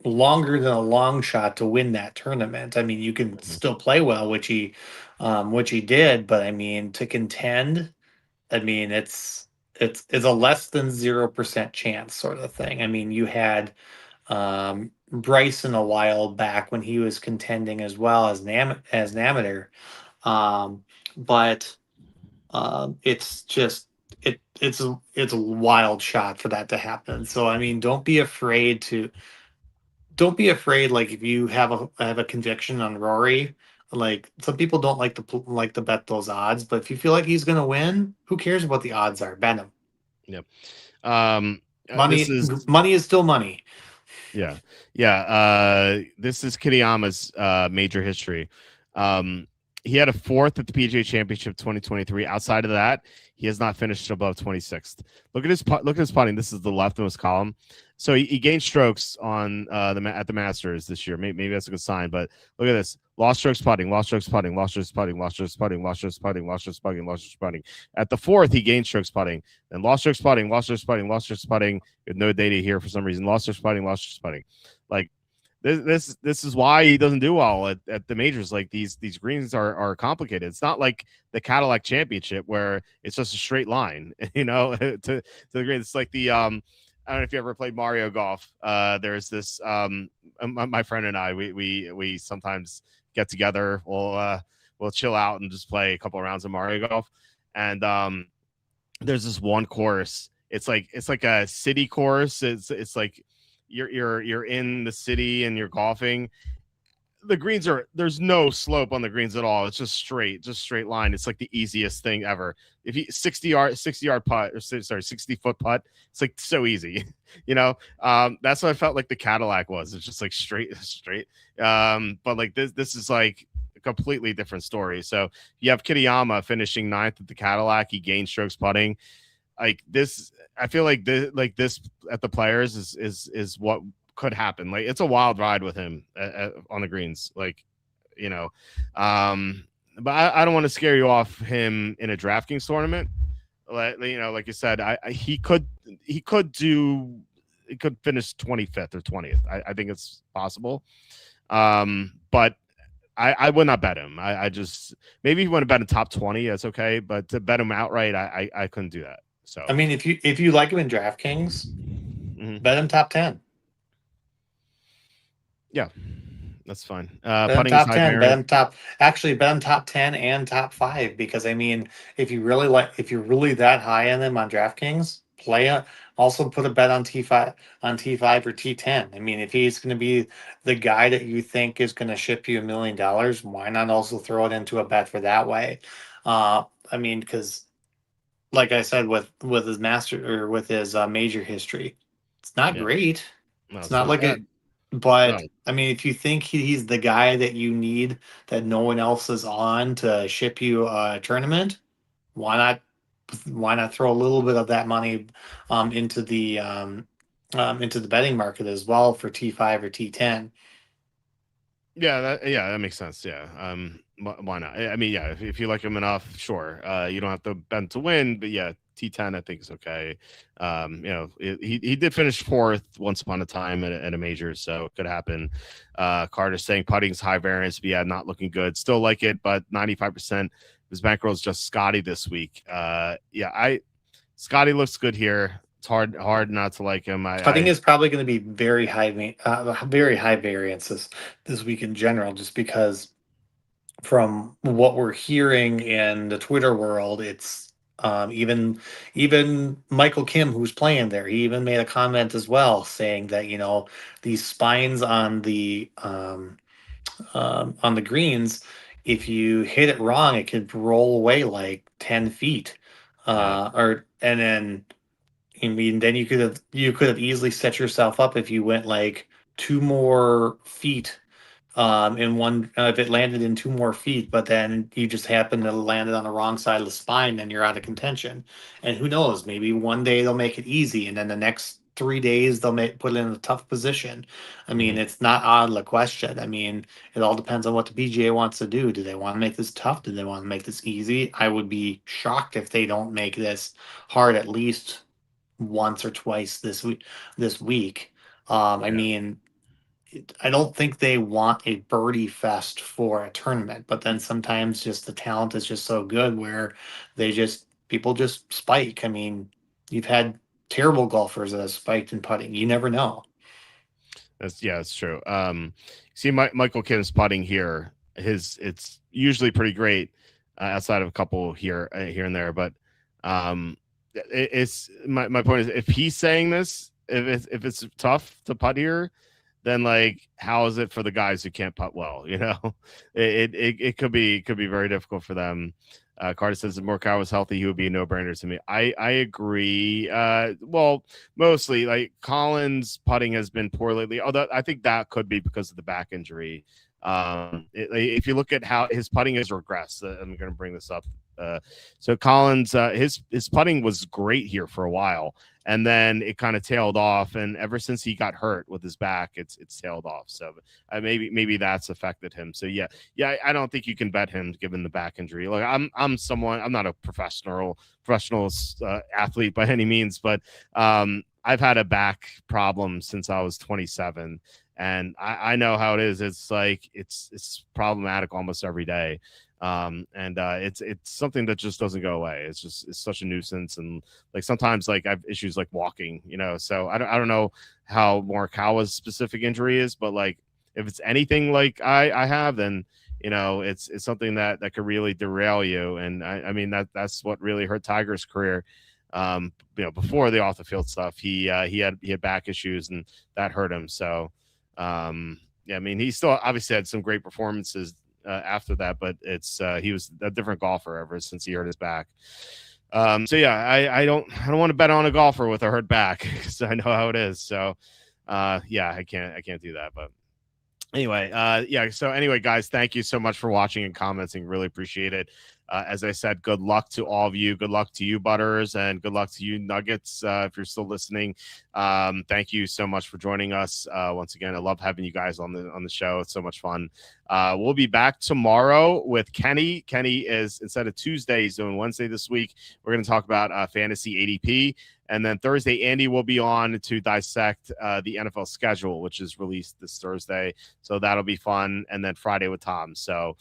longer than a long shot to win that tournament. I mean, you can still play well, which he did, but I mean, to contend, I mean, it's a less than 0% chance sort of thing. I mean, you had Bryson a while back when he was contending as well as an amateur, but it's just it's a wild shot for that to happen. So I mean, don't be afraid. Like if you have a conviction on Rory. Like some people don't like to bet those odds, but if you feel like he's going to win, who cares what the odds are? Bet him. Yep. Money is still money. Yeah. This is Kitayama's major history. He had a 4th at the PGA Championship 2023. Outside of that, he has not finished above 26th. Look at his putting. This is the leftmost column. So he gained strokes on at the Masters this year. Maybe that's a good sign. But look at this: lost strokes putting, lost strokes putting, lost strokes putting, lost strokes putting, lost strokes putting, lost strokes putting, lost strokes putting. At the 4th, he gained strokes putting, then lost strokes putting, lost strokes putting, lost strokes putting. With no data here for some reason. Lost strokes putting, lost strokes putting. Like this is why he doesn't do well at the majors. Like these greens are complicated. It's not like the Cadillac Championship where it's just a straight line, to the green. It's like the I don't know if you ever played Mario Golf. There's this my friend and I we sometimes get together. We'll chill out and just play a couple of rounds of Mario Golf. And there's this one course. It's like a city course. It's like you're in the city and you're golfing. the greens there's no slope on the greens at all. It's just straight line. It's like the easiest thing ever. If you 60 yard putt, or 60-foot putt, it's like so easy. That's what I felt like the Cadillac was. It's just like straight. But like this is like a completely different story. So you have Kitayama finishing 9th at the Cadillac. He gained strokes putting. Like this, I feel like this at the Players is what could happen. Like it's a wild ride with him on the greens. Like, but I don't want to scare you off him in a DraftKings tournament. Like you said, he could finish 25th or 20th. I think it's possible. But I would not bet him. I just, maybe if you want to bet in top 20, that's okay. But to bet him outright, I couldn't do that. So I mean, if you like him in DraftKings, bet him top 10. Yeah, that's fine. Bet him top 10. Bet him top 10 and top 5, because I mean, if you're really that high on them on DraftKings, also put a bet on T5 or T10. I mean, if he's going to be the guy that you think is going to ship you $1 million, why not also throw it into a bet for that way? I mean, because like I said, with his major history, it's not great. No, it's not like bad. it. But No. I mean, if you think he's the guy that you need, that no one else is on to ship you a tournament, why not throw a little bit of that money into the betting market as well for T5 or T10? Yeah, that makes sense. Yeah. Why not? I mean, yeah, if you like him enough, sure. You don't have to bet to win, but yeah, T10 I think is okay. He did finish 4th once upon a time at a major, so it could happen. Carter saying putting's high variance, but yeah, not looking good. Still like it, but 95%. His bankroll is just Scotty this week. Scotty looks good here. It's hard not to like him. I think it's probably going to be very high variances this week in general, just because from what we're hearing in the Twitter world, it's even Michael Kim, who's playing there, he even made a comment as well saying that these spines on the greens, if you hit it wrong, it could roll away like 10 feet. And then, I mean, then you could have easily set yourself up if you went like 2 more feet in one, if it landed in 2 more feet, but then you just happen to land it on the wrong side of the spine, then you're out of contention. And who knows, maybe one day they'll make it easy, and then the next 3 days they'll put it in a tough position. I mean, it's not out of the question. I mean, it all depends on what the PGA wants to do. Do they want to make this tough? Do they want to make this easy? I would be shocked if they don't make this hard at least once or twice this week. I mean, I don't think they want a birdie fest for a tournament, but then sometimes just the talent is just so good where people just spike. I mean, you've had terrible golfers that have spiked in putting. You never know. That's true. See, Michael Kim's putting here, it's usually pretty great, outside of a couple here and there. But it's my point is, if he's saying this, if it's tough to putt here, then like how is it for the guys who can't putt well? It could be very difficult for them. Carter says if Morikawa was healthy, he would be a no-brainer to me. I agree. Well, mostly like Collins' putting has been poor lately, although I think that could be because of the back injury. If you look at how his putting has regressed, I'm going to bring this up. So Collins, his putting was great here for a while, and then it kind of tailed off. And ever since he got hurt with his back, it's tailed off. So maybe that's affected him. So yeah, I don't think you can bet him given the back injury. Like I'm not a professional athlete by any means, but I've had a back problem since I was 27. And I know how it is. It's like it's problematic almost every day, and it's something that just doesn't go away. It's such a nuisance, and like sometimes like I have issues like walking, So I don't know how Morikawa's specific injury is, but like if it's anything like I have, then it's something that could really derail you. And I mean that's what really hurt Tiger's career. Before the off the field stuff, he had back issues, and that hurt him. So. yeah, I mean, he still obviously had some great performances after that, but it's he was a different golfer ever since he hurt his back. So yeah, I don't want to bet on a golfer with a hurt back because I know how it is. So yeah, I can't do that. But anyway, yeah. So anyway, guys, thank you so much for watching and commenting. Really appreciate it. As I said, good luck to all of you. Good luck to you, Butters, and good luck to you, Nuggets, if you're still listening. Thank you so much for joining us. Once again, I love having you guys on the show. It's so much fun. We'll be back tomorrow with Kenny. Kenny is, instead of Tuesday, he's doing Wednesday this week. We're going to talk about fantasy ADP. And then Thursday, Andy will be on to dissect the NFL schedule, which is released this Thursday. So that'll be fun. And then Friday with Tom. So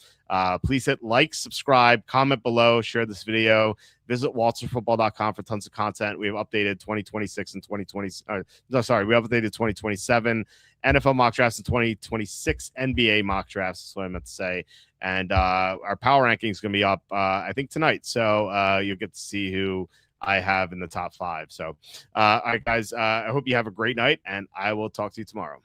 please hit like, subscribe, comment below, share this video. Visit walterfootball.com for tons of content. We have updated 2026 and 2020. We updated 2027 NFL mock drafts and 2026 NBA mock drafts. That's what I meant to say. And our power ranking is going to be up, I think, tonight. So you'll get to see who I have in the top 5. So, all right, guys, I hope you have a great night, and I will talk to you tomorrow.